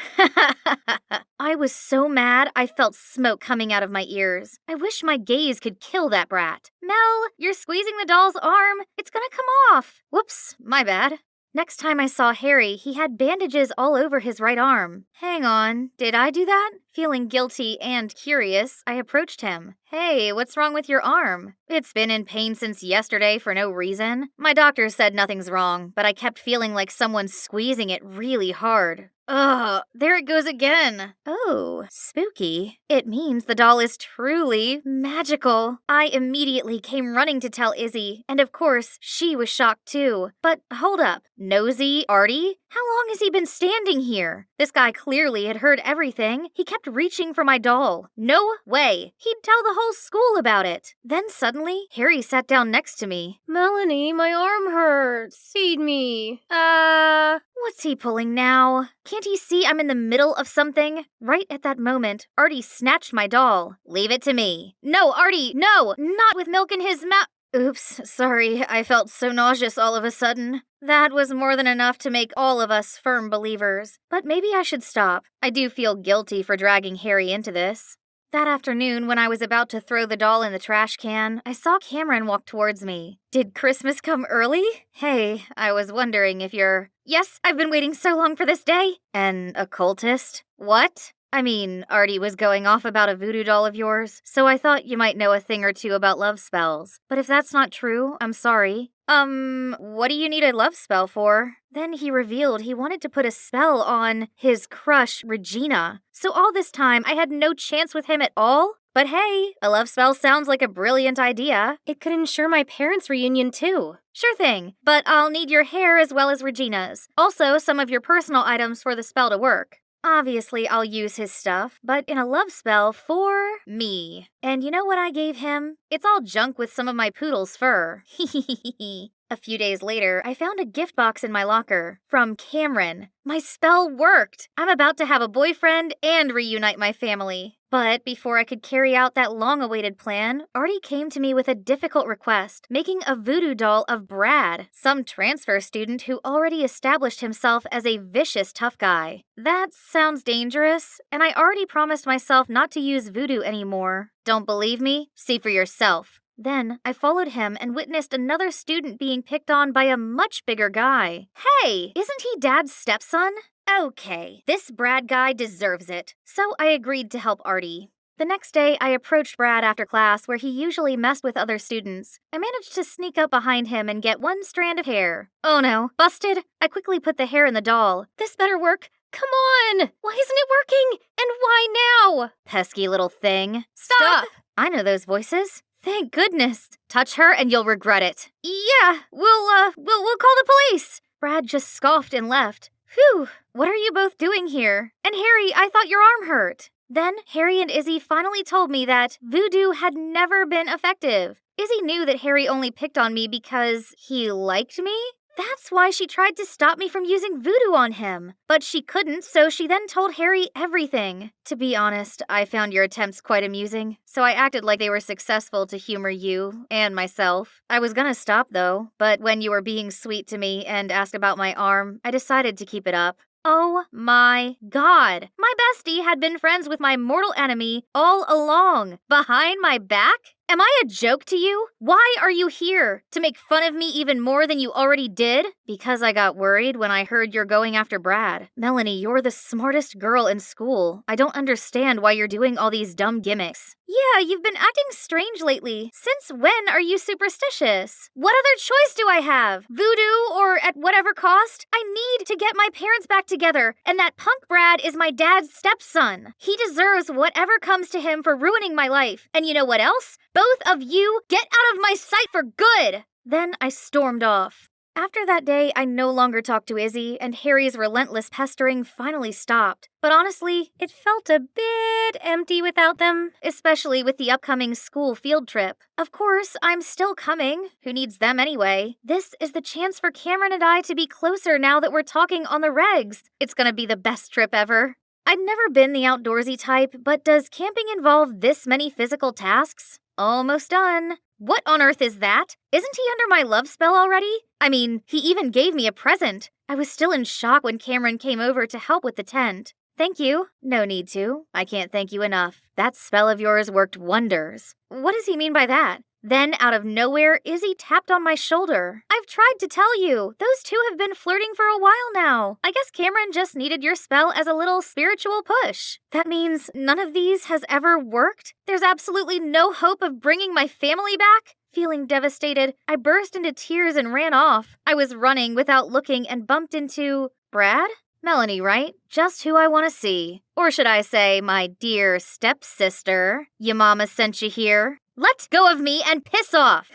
I was so mad I felt smoke coming out of my ears. I wish my gaze could kill that brat. Mel, you're squeezing the doll's arm. It's gonna come off. Whoops, my bad. Next time I saw Harry, he had bandages all over his right arm. Hang on, did I do that? Feeling guilty and curious, I approached him. Hey, what's wrong with your arm? It's been in pain since yesterday for no reason. My doctor said nothing's wrong, but I kept feeling like someone's squeezing it really hard. Ugh, there it goes again. Oh, spooky. It means the doll is truly magical. I immediately came running to tell Izzy, and of course, she was shocked too. But hold up, nosy Artie? How long has he been standing here? This guy clearly had heard everything. He kept reaching for my doll. No way. He'd tell the whole school about it. Then suddenly, Harry sat down next to me. Melanie, my arm hurts. Feed me. What's he pulling now? Can't he see I'm in the middle of something? Right at that moment, Artie snatched my doll. Leave it to me. No, Artie, no! Not with milk in his mouth. Oops, sorry, I felt so nauseous all of a sudden. That was more than enough to make all of us firm believers. But maybe I should stop. I do feel guilty for dragging Harry into this. That afternoon, when I was about to throw the doll in the trash can, I saw Cameron walk towards me. Did Christmas come early? Hey, I was wondering if you're... Yes, I've been waiting so long for this day. An occultist? What? I mean, Artie was going off about a voodoo doll of yours, so I thought you might know a thing or two about love spells. But if that's not true, I'm sorry. What do you need a love spell for? Then he revealed he wanted to put a spell on his crush, Regina. So all this time, I had no chance with him at all? But hey, a love spell sounds like a brilliant idea. It could ensure my parents' reunion too. Sure thing, but I'll need your hair as well as Regina's. Also, some of your personal items for the spell to work. Obviously, I'll use his stuff, but in a love spell for me. And you know what I gave him? It's all junk with some of my poodle's fur. Hehehehe. A few days later, I found a gift box in my locker from Cameron. My spell worked. I'm about to have a boyfriend and reunite my family. But before I could carry out that long-awaited plan, Artie came to me with a difficult request, making a voodoo doll of Brad, some transfer student who already established himself as a vicious tough guy. That sounds dangerous, and I already promised myself not to use voodoo anymore. Don't believe me? See for yourself. Then, I followed him and witnessed another student being picked on by a much bigger guy. Hey, isn't he Dad's stepson? Okay, this Brad guy deserves it. So I agreed to help Artie. The next day, I approached Brad after class where he usually messed with other students. I managed to sneak up behind him and get one strand of hair. Oh no, busted! I quickly put the hair in the doll. This better work. Come on! Why isn't it working? And why now? Pesky little thing. Stop! I know those voices. Thank goodness. Touch her and you'll regret it. Yeah, we'll call the police. Brad just scoffed and left. Phew, what are you both doing here? And Harry, I thought your arm hurt. Then Harry and Izzy finally told me that voodoo had never been effective. Izzy knew that Harry only picked on me because he liked me? That's why she tried to stop me from using voodoo on him. But she couldn't, so she then told Harry everything. To be honest, I found your attempts quite amusing, so I acted like they were successful to humor you and myself. I was gonna stop though, but when you were being sweet to me and asked about my arm, I decided to keep it up. Oh my God! My bestie had been friends with my mortal enemy all along. Behind my back? Am I a joke to you? Why are you here? To make fun of me even more than you already did? Because I got worried when I heard you're going after Brad. Melanie, you're the smartest girl in school. I don't understand why you're doing all these dumb gimmicks. Yeah, you've been acting strange lately. Since when are you superstitious? What other choice do I have? Voodoo or at whatever cost? I need to get my parents back together, and that punk Brad is my dad's stepson. He deserves whatever comes to him for ruining my life. And you know what else? Both of you, get out of my sight for good! Then I stormed off. After that day, I no longer talked to Izzy, and Harry's relentless pestering finally stopped. But honestly, it felt a bit empty without them, especially with the upcoming school field trip. Of course, I'm still coming. Who needs them anyway? This is the chance for Cameron and I to be closer now that we're talking on the regs. It's gonna be the best trip ever. I'd never been the outdoorsy type, but does camping involve this many physical tasks? Almost done. What on earth is that? Isn't he under my love spell already? I mean, he even gave me a present. I was still in shock when Cameron came over to help with the tent. Thank you. No need to. I can't thank you enough. That spell of yours worked wonders. What does he mean by that? Then, out of nowhere, Izzy tapped on my shoulder. I've tried to tell you. Those two have been flirting for a while now. I guess Cameron just needed your spell as a little spiritual push. That means none of these has ever worked? There's absolutely no hope of bringing my family back? Feeling devastated, I burst into tears and ran off. I was running without looking and bumped into... Brad? Melanie, right? Just who I want to see. Or should I say, my dear stepsister. Your mama sent you here. Let go of me and piss off!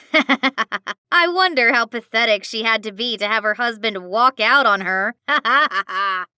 I wonder how pathetic she had to be to have her husband walk out on her.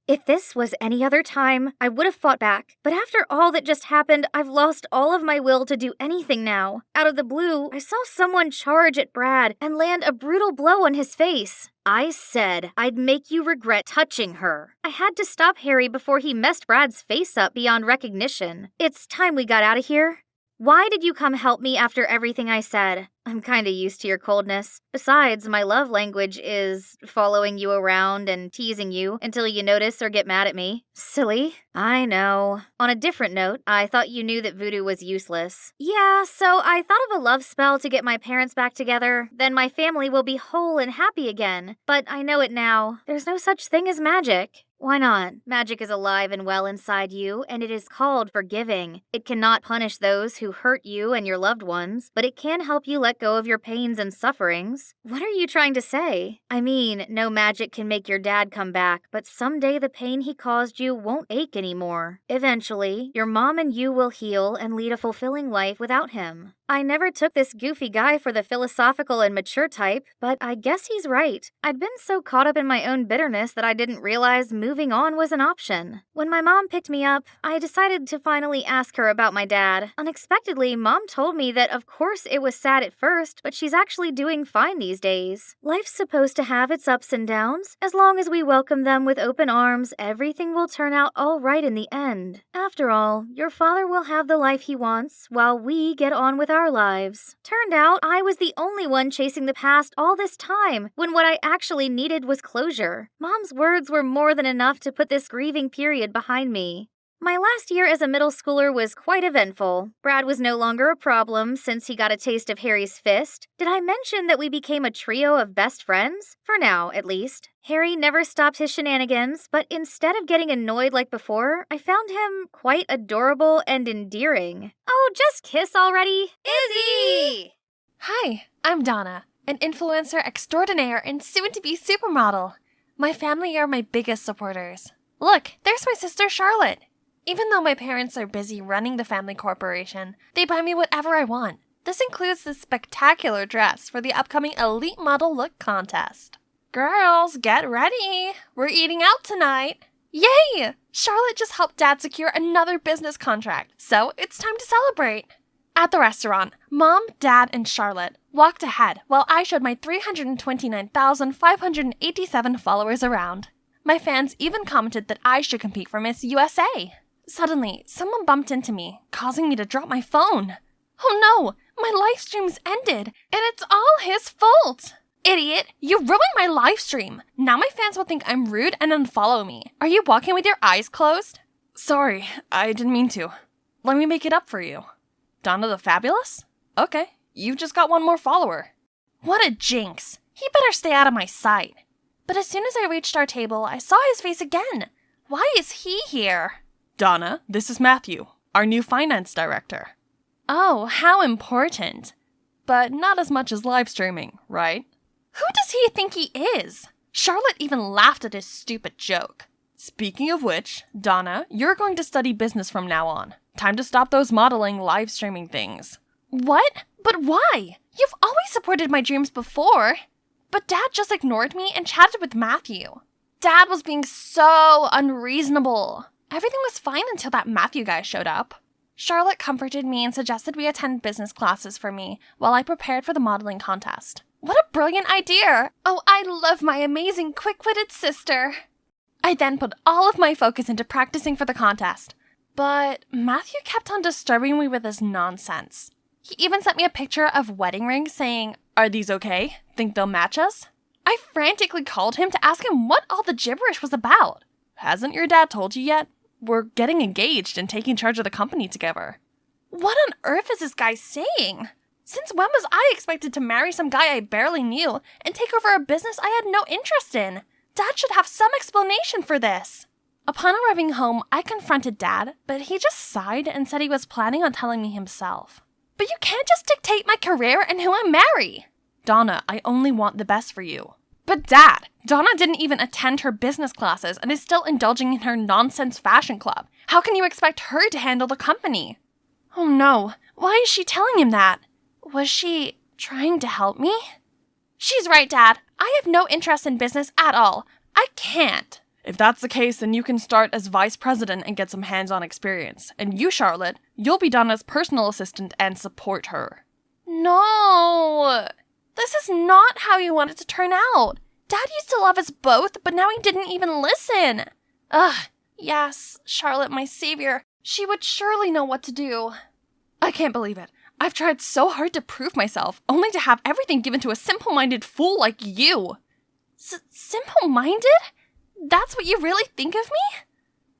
If this was any other time, I would have fought back. But after all that just happened, I've lost all of my will to do anything now. Out of the blue, I saw someone charge at Brad and land a brutal blow on his face. I said I'd make you regret touching her. I had to stop Harry before he messed Brad's face up beyond recognition. It's time we got out of here. Why did you come help me after everything I said? I'm kinda used to your coldness. Besides, my love language is following you around and teasing you until you notice or get mad at me. Silly. I know. On a different note, I thought you knew that voodoo was useless. Yeah, so I thought of a love spell to get my parents back together. Then my family will be whole and happy again. But I know it now. There's no such thing as magic. Why not? Magic is alive and well inside you, and it is called forgiving. It cannot punish those who hurt you and your loved ones, but it can help you let go of your pains and sufferings. What are you trying to say? I mean, no magic can make your dad come back, but someday the pain he caused you won't ache anymore. Eventually, your mom and you will heal and lead a fulfilling life without him. I never took this goofy guy for the philosophical and mature type, but I guess he's right. I'd been so caught up in my own bitterness that I didn't realize moving on was an option. When my mom picked me up, I decided to finally ask her about my dad. Unexpectedly, Mom told me that of course it was sad at first, but she's actually doing fine these days. Life's supposed to have its ups and downs. As long as we welcome them with open arms, everything will turn out all right in the end. After all, your father will have the life he wants, while we get on with our lives. Turned out I was the only one chasing the past all this time, when what I actually needed was closure. Mom's words were more than enough to put this grieving period behind me. My last year as a middle schooler was quite eventful. Brad was no longer a problem since he got a taste of Harry's fist. Did I mention that we became a trio of best friends? For now, at least. Harry never stopped his shenanigans, but instead of getting annoyed like before, I found him quite adorable and endearing. Oh, just kiss already. Izzy! Hi, I'm Donna, an influencer extraordinaire and soon-to-be supermodel. My family are my biggest supporters. Look, there's my sister Charlotte. Even though my parents are busy running the family corporation, they buy me whatever I want. This includes this spectacular dress for the upcoming Elite Model Look contest. Girls, get ready. We're eating out tonight. Yay! Charlotte just helped Dad secure another business contract, so it's time to celebrate. At the restaurant, Mom, Dad, and Charlotte walked ahead while I showed my 329,587 followers around. My fans even commented that I should compete for Miss USA. Suddenly, someone bumped into me, causing me to drop my phone. Oh no, my live stream's ended, and it's all his fault. Idiot, you ruined my live stream. Now my fans will think I'm rude and unfollow me. Are you walking with your eyes closed? Sorry, I didn't mean to. Let me make it up for you. Donna the Fabulous? Okay, you've just got one more follower. What a jinx. He better stay out of my sight. But as soon as I reached our table, I saw his face again. Why is he here? Donna, this is Matthew, our new finance director. Oh, how important. But not as much as live streaming, right? Who does he think he is? Charlotte even laughed at his stupid joke. Speaking of which, Donna, you're going to study business from now on. Time to stop those modeling live streaming things. What? But why? You've always supported my dreams before. But Dad just ignored me and chatted with Matthew. Dad was being so unreasonable. Everything was fine until that Matthew guy showed up. Charlotte comforted me and suggested we attend business classes for me while I prepared for the modeling contest. What a brilliant idea! Oh, I love my amazing quick-witted sister. I then put all of my focus into practicing for the contest. But Matthew kept on disturbing me with his nonsense. He even sent me a picture of wedding rings saying, "Are these okay? Think they'll match us?" I frantically called him to ask him what all the gibberish was about. Hasn't your dad told you yet? We're getting engaged and taking charge of the company together. What on earth is this guy saying? Since when was I expected to marry some guy I barely knew and take over a business I had no interest in? Dad should have some explanation for this. Upon arriving home, I confronted Dad, but he just sighed and said he was planning on telling me himself. But you can't just dictate my career and who I marry. Donna, I only want the best for you. But Dad, Donna didn't even attend her business classes and is still indulging in her nonsense fashion club. How can you expect her to handle the company? Oh no, why is she telling him that? Was she trying to help me? She's right, Dad. I have no interest in business at all. I can't. If that's the case, then you can start as vice president and get some hands-on experience. And you, Charlotte, you'll be Donna's personal assistant and support her. No! This is not how you want it to turn out. Dad used to love us both, but now he didn't even listen. Ugh, yes, Charlotte, my savior. She would surely know what to do. I can't believe it. I've tried so hard to prove myself, only to have everything given to a simple-minded fool like you. Simple-minded? That's what you really think of me?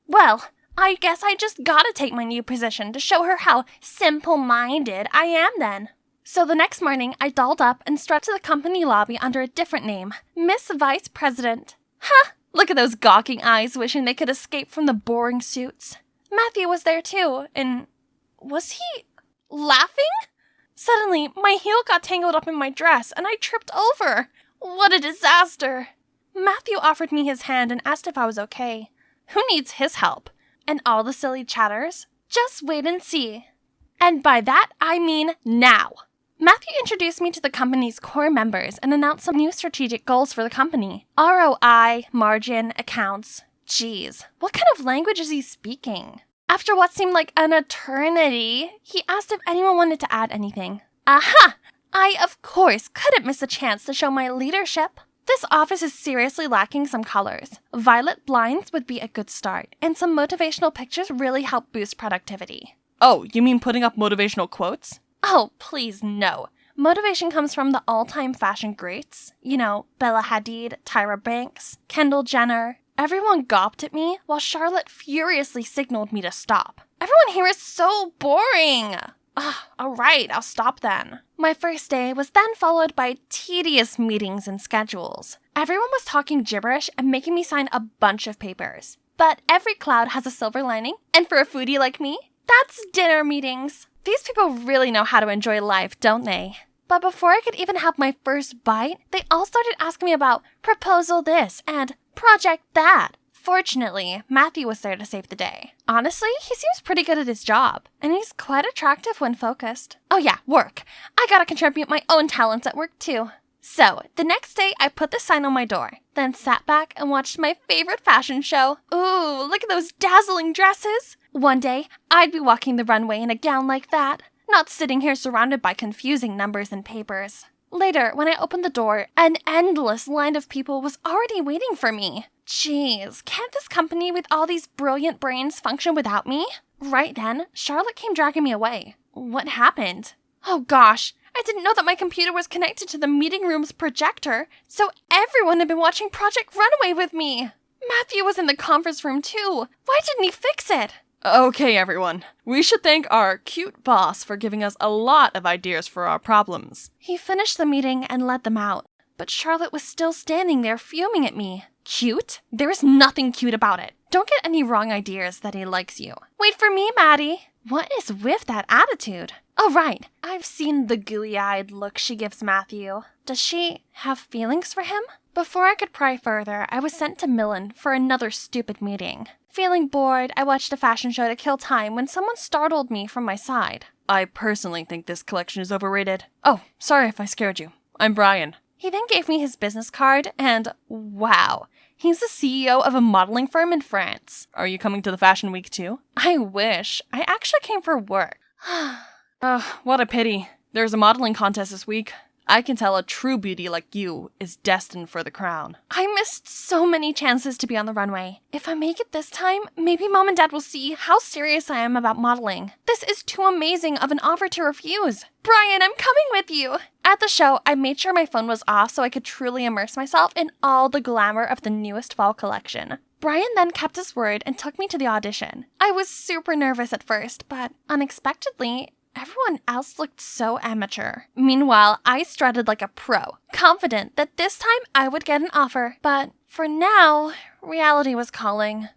Well, I guess I just gotta take my new position to show her how simple-minded I am then. So the next morning, I dolled up and strutted to the company lobby under a different name, Miss Vice President. Ha! Look at those gawking eyes wishing they could escape from the boring suits. Matthew was there too, and was he laughing? Suddenly, my heel got tangled up in my dress and I tripped over. What a disaster! Matthew offered me his hand and asked if I was okay. Who needs his help? And all the silly chatters? Just wait and see. And by that, I mean now. Matthew introduced me to the company's core members and announced some new strategic goals for the company. ROI, margin, accounts. Jeez, what kind of language is he speaking? After what seemed like an eternity, he asked if anyone wanted to add anything. Aha! I, of course, couldn't miss a chance to show my leadership. This office is seriously lacking some colors. Violet blinds would be a good start, and some motivational pictures really help boost productivity. Oh, you mean putting up motivational quotes? Oh, please, no. Motivation comes from the all-time fashion greats. You know, Bella Hadid, Tyra Banks, Kendall Jenner. Everyone gawped at me, while Charlotte furiously signaled me to stop. Everyone here is so boring! Alright, I'll stop then. My first day was then followed by tedious meetings and schedules. Everyone was talking gibberish and making me sign a bunch of papers. But every cloud has a silver lining, and for a foodie like me, that's dinner meetings. These people really know how to enjoy life, don't they? But before I could even have my first bite, they all started asking me about proposal this and project that. Fortunately, Matthew was there to save the day. Honestly, he seems pretty good at his job, and he's quite attractive when focused. Oh yeah, work. I gotta contribute my own talents at work too. So, the next day, I put the sign on my door, then sat back and watched my favorite fashion show. Ooh, look at those dazzling dresses! One day, I'd be walking the runway in a gown like that, not sitting here surrounded by confusing numbers and papers. Later, when I opened the door, an endless line of people was already waiting for me. Jeez, can't this company with all these brilliant brains function without me? Right then, Charlotte came dragging me away. What happened? Oh gosh, I didn't know that my computer was connected to the meeting room's projector, so everyone had been watching Project Runway with me. Matthew was in the conference room too. Why didn't he fix it? Okay, everyone. We should thank our cute boss for giving us a lot of ideas for our problems. He finished the meeting and led them out, but Charlotte was still standing there fuming at me. Cute? There is nothing cute about it. Don't get any wrong ideas that he likes you. Wait for me, Maddie. What is with that attitude? Oh, right. I've seen the gooey-eyed look she gives Matthew. Does she have feelings for him? Before I could pry further, I was sent to Milan for another stupid meeting. Feeling bored, I watched a fashion show to kill time when someone startled me from my side. I personally think this collection is overrated. Oh, sorry if I scared you. I'm Brian. He then gave me his business card, and wow, he's the CEO of a modeling firm in France. Are you coming to the Fashion Week too? I wish. I actually came for work. What a pity. There's a modeling contest this week. I can tell a true beauty like you is destined for the crown. I missed so many chances to be on the runway. If I make it this time, maybe Mom and Dad will see how serious I am about modeling. This is too amazing of an offer to refuse. Brian, I'm coming with you. At the show, I made sure my phone was off so I could truly immerse myself in all the glamour of the newest fall collection. Brian then kept his word and took me to the audition. I was super nervous at first, but unexpectedly, everyone else looked so amateur. Meanwhile, I strutted like a pro, confident that this time I would get an offer. But for now, reality was calling.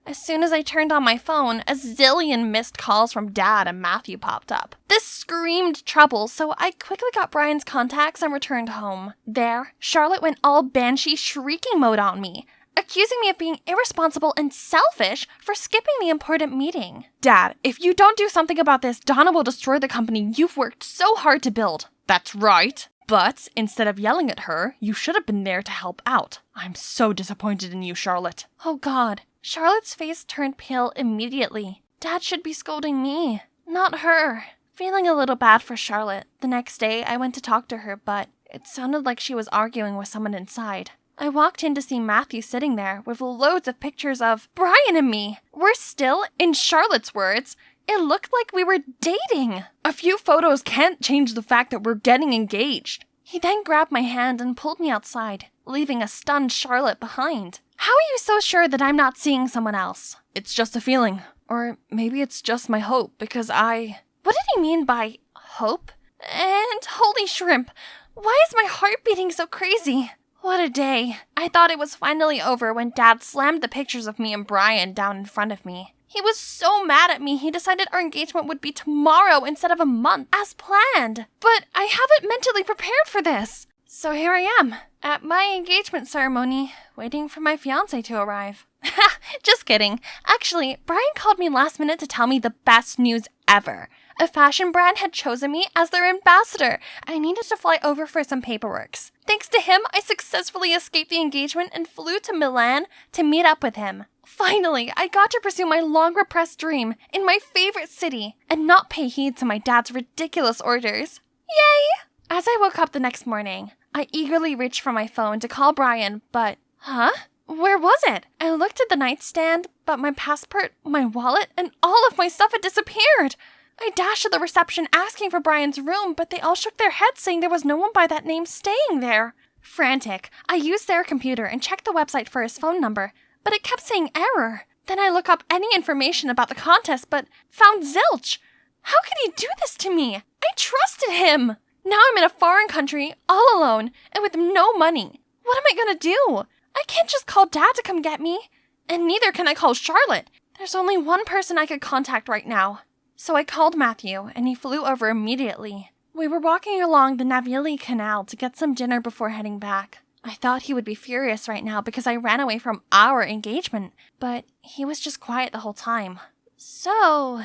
As soon as I turned on my phone, a zillion missed calls from Dad and Matthew popped up. This screamed trouble, so I quickly got Brian's contacts and returned home. There, Charlotte went all banshee shrieking mode on me, accusing me of being irresponsible and selfish for skipping the important meeting. Dad, if you don't do something about this, Donna will destroy the company you've worked so hard to build. That's right. But instead of yelling at her, you should have been there to help out. I'm so disappointed in you, Charlotte. Oh God. Charlotte's face turned pale immediately. Dad should be scolding me, not her. Feeling a little bad for Charlotte, the next day I went to talk to her, but it sounded like she was arguing with someone inside. I walked in to see Matthew sitting there with loads of pictures of Brian and me. We're still, in Charlotte's words, It looked like we were dating. A few photos can't change the fact that we're getting engaged. He then grabbed my hand and pulled me outside, leaving a stunned Charlotte behind. How are you so sure that I'm not seeing someone else? It's just a feeling. Or maybe it's just my hope, because What did he mean by hope? And holy shrimp, why is my heart beating so crazy? What a day. I thought it was finally over when Dad slammed the pictures of me and Brian down in front of me. He was so mad at me, he decided our engagement would be tomorrow instead of a month, as planned. But I haven't mentally prepared for this. So here I am, at my engagement ceremony, waiting for my fiancé to arrive. Ha! Just kidding. Actually, Brian called me last minute to tell me the best news ever. A fashion brand had chosen me as their ambassador. I needed to fly over for some paperwork. Thanks to him, I successfully escaped the engagement and flew to Milan to meet up with him. Finally, I got to pursue my long-repressed dream in my favorite city and not pay heed to my dad's ridiculous orders. Yay! As I woke up the next morning, I eagerly reached for my phone to call Brian, but... Where was it? I looked at the nightstand, but my passport, my wallet, and all of my stuff had disappeared. I dashed to the reception asking for Brian's room, but they all shook their heads saying there was no one by that name staying there. Frantic, I used their computer and checked the website for his phone number, but it kept saying error. Then I looked up any information about the contest, but found zilch. How could he do this to me? I trusted him. Now I'm in a foreign country, all alone, and with no money. What am I gonna do? I can't just call Dad to come get me. And neither can I call Charlotte. There's only one person I could contact right now. So I called Matthew, and he flew over immediately. We were walking along the Unveiled canal to get some dinner before heading back. I thought he would be furious right now because I ran away from our engagement, but he was just quiet the whole time. So,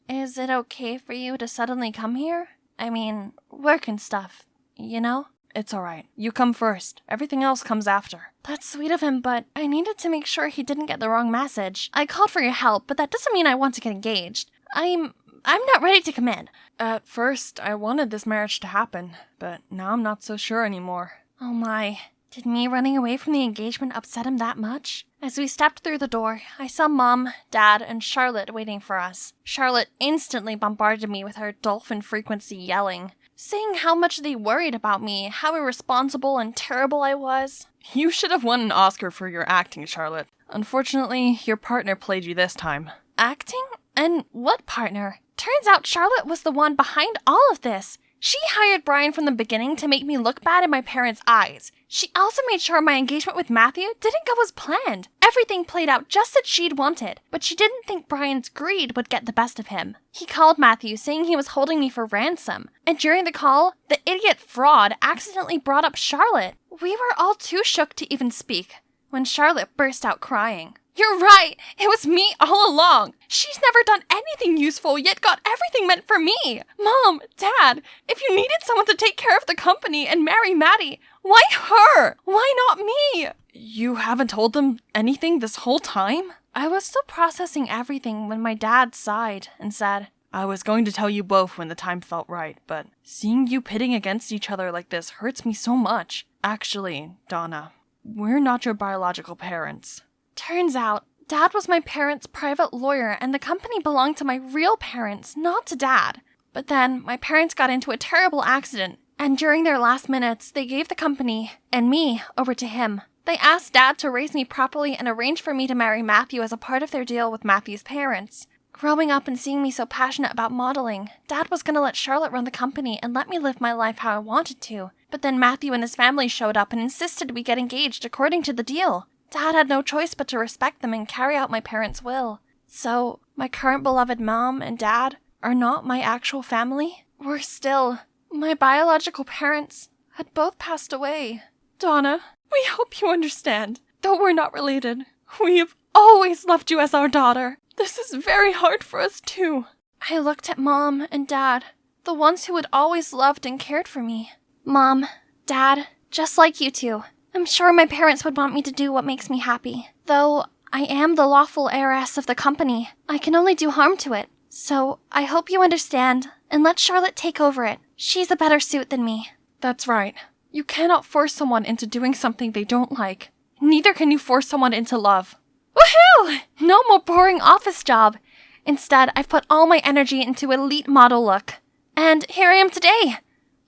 is it okay for you to suddenly come here? I mean, work and stuff, you know? It's alright. You come first. Everything else comes after. That's sweet of him, but I needed to make sure he didn't get the wrong message. I called for your help, but that doesn't mean I want to get engaged. I'm not ready to commit. At first, I wanted this marriage to happen, but now I'm not so sure anymore. Oh my. Did me running away from the engagement upset him that much? As we stepped through the door, I saw Mom, Dad, and Charlotte waiting for us. Charlotte instantly bombarded me with her dolphin frequency yelling, saying how much they worried about me, how irresponsible and terrible I was. You should have won an Oscar for your acting, Charlotte. Unfortunately, your partner played you this time. Acting? And what partner? Turns out Charlotte was the one behind all of this. She hired Brian from the beginning to make me look bad in my parents' eyes. She also made sure my engagement with Matthew didn't go as planned. Everything played out just as she'd wanted, but she didn't think Brian's greed would get the best of him. He called Matthew saying he was holding me for ransom, and during the call, the idiot fraud accidentally brought up Charlotte. We were all too shook to even speak, when Charlotte burst out crying. You're right! It was me all along! She's never done anything useful, yet got everything meant for me! Mom, Dad, if you needed someone to take care of the company and marry Maddie, why her? Why not me? You haven't told them anything this whole time? I was still processing everything when my dad sighed and said, I was going to tell you both when the time felt right, but seeing you pitting against each other like this hurts me so much. Actually, Donna, we're not your biological parents. Turns out, Dad was my parents' private lawyer and the company belonged to my real parents, not to Dad. But then, my parents got into a terrible accident, and during their last minutes, they gave the company, and me, over to him. They asked Dad to raise me properly and arrange for me to marry Matthew as a part of their deal with Matthew's parents. Growing up and seeing me so passionate about modeling, Dad was going to let Charlotte run the company and let me live my life how I wanted to. But then Matthew and his family showed up and insisted we get engaged according to the deal. Dad had no choice but to respect them and carry out my parents' will. So, my current beloved mom and dad are not my actual family. Worse still, my biological parents had both passed away. Donna, we hope you understand. Though we're not related, we have always loved you as our daughter. This is very hard for us too. I looked at Mom and Dad, the ones who had always loved and cared for me. Mom, Dad, just like you two, I'm sure my parents would want me to do what makes me happy. Though I am the lawful heiress of the company, I can only do harm to it. So I hope you understand, and let Charlotte take over it. She's a better suit than me. That's right. You cannot force someone into doing something they don't like. Neither can you force someone into love. Woohoo! No more boring office job. Instead, I've put all my energy into elite model look. And here I am today.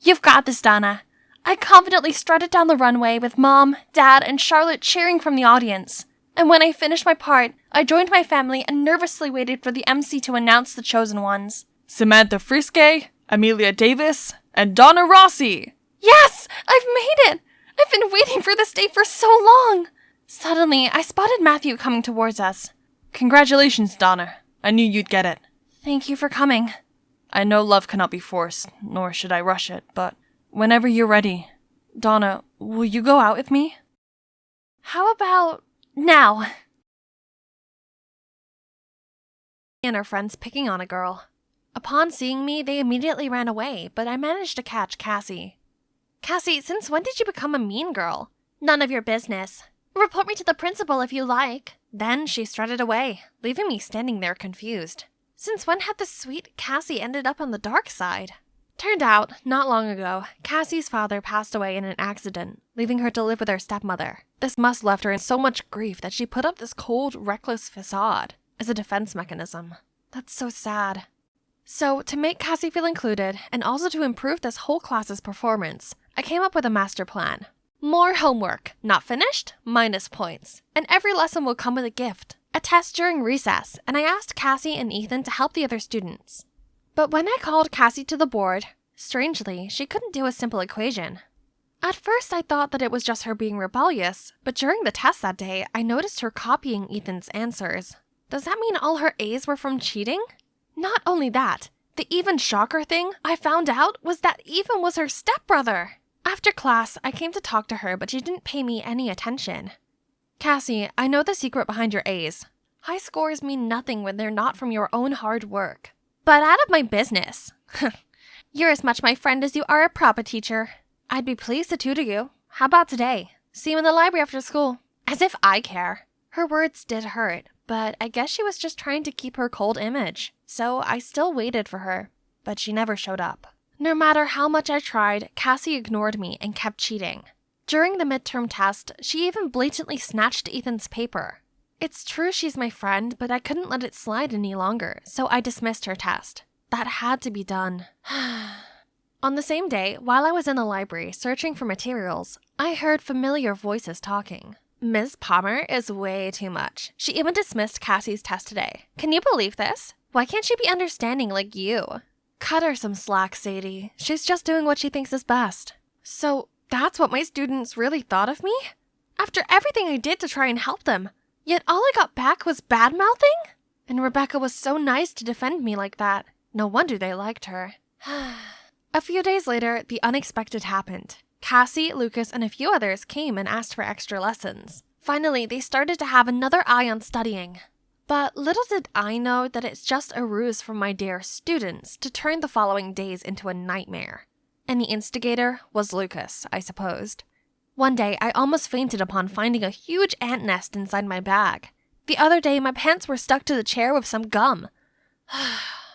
You've got this, Donna. I confidently strutted down the runway with Mom, Dad, and Charlotte cheering from the audience. And when I finished my part, I joined my family and nervously waited for the MC to announce the chosen ones. Samantha Friske, Amelia Davis, and Donna Rosie! Yes! I've made it! I've been waiting for this day for so long! Suddenly, I spotted Matthew coming towards us. Congratulations, Donna. I knew you'd get it. Thank you for coming. I know love cannot be forced, nor should I rush it, but whenever you're ready. Donna, will you go out with me? How about now? And her friends picking on a girl. Upon seeing me, they immediately ran away, but I managed to catch Cassie. Cassie, since when did you become a mean girl? None of your business. Report me to the principal if you like. Then she strutted away, leaving me standing there confused. Since when had the sweet Cassie ended up on the dark side? Turned out, not long ago, Cassie's father passed away in an accident, leaving her to live with her stepmother. This must left her in so much grief that she put up this cold, reckless facade as a defense mechanism. That's so sad. So, to make Cassie feel included, and also to improve this whole class's performance, I came up with a master plan. More homework, not finished, minus points. And every lesson will come with a gift. A test during recess, and I asked Cassie and Ethan to help the other students. But when I called Cassie to the board, strangely, she couldn't do a simple equation. At first I thought that it was just her being rebellious, but during the test that day, I noticed her copying Ethan's answers. Does that mean all her A's were from cheating? Not only that, the even shocker thing I found out was that Ethan was her stepbrother. After class, I came to talk to her, but she didn't pay me any attention. Cassie, I know the secret behind your A's. High scores mean nothing when they're not from your own hard work. But out of my business. You're as much my friend as you are a proper teacher. I'd be pleased to tutor you. How about today? See you in the library after school. As if I care. Her words did hurt, but I guess she was just trying to keep her cold image. So I still waited for her, but she never showed up. No matter how much I tried, Cassie ignored me and kept cheating. During the midterm test, she even blatantly snatched Ethan's paper. It's true she's my friend, but I couldn't let it slide any longer, so I dismissed her test. That had to be done. On the same day, while I was in the library searching for materials, I heard familiar voices talking. Ms. Palmer is way too much. She even dismissed Cassie's test today. Can you believe this? Why can't she be understanding like you? Cut her some slack, Sadie. She's just doing what she thinks is best. So, that's what my students really thought of me? After everything I did to try and help them, yet all I got back was bad-mouthing? And Rebecca was so nice to defend me like that. No wonder they liked her. A few days later, the unexpected happened. Cassie, Lucas, and a few others came and asked for extra lessons. Finally, they started to have another eye on studying. But little did I know that it's just a ruse from my dear students to turn the following days into a nightmare. And the instigator was Lucas, I supposed. One day, I almost fainted upon finding a huge ant nest inside my bag. The other day, my pants were stuck to the chair with some gum.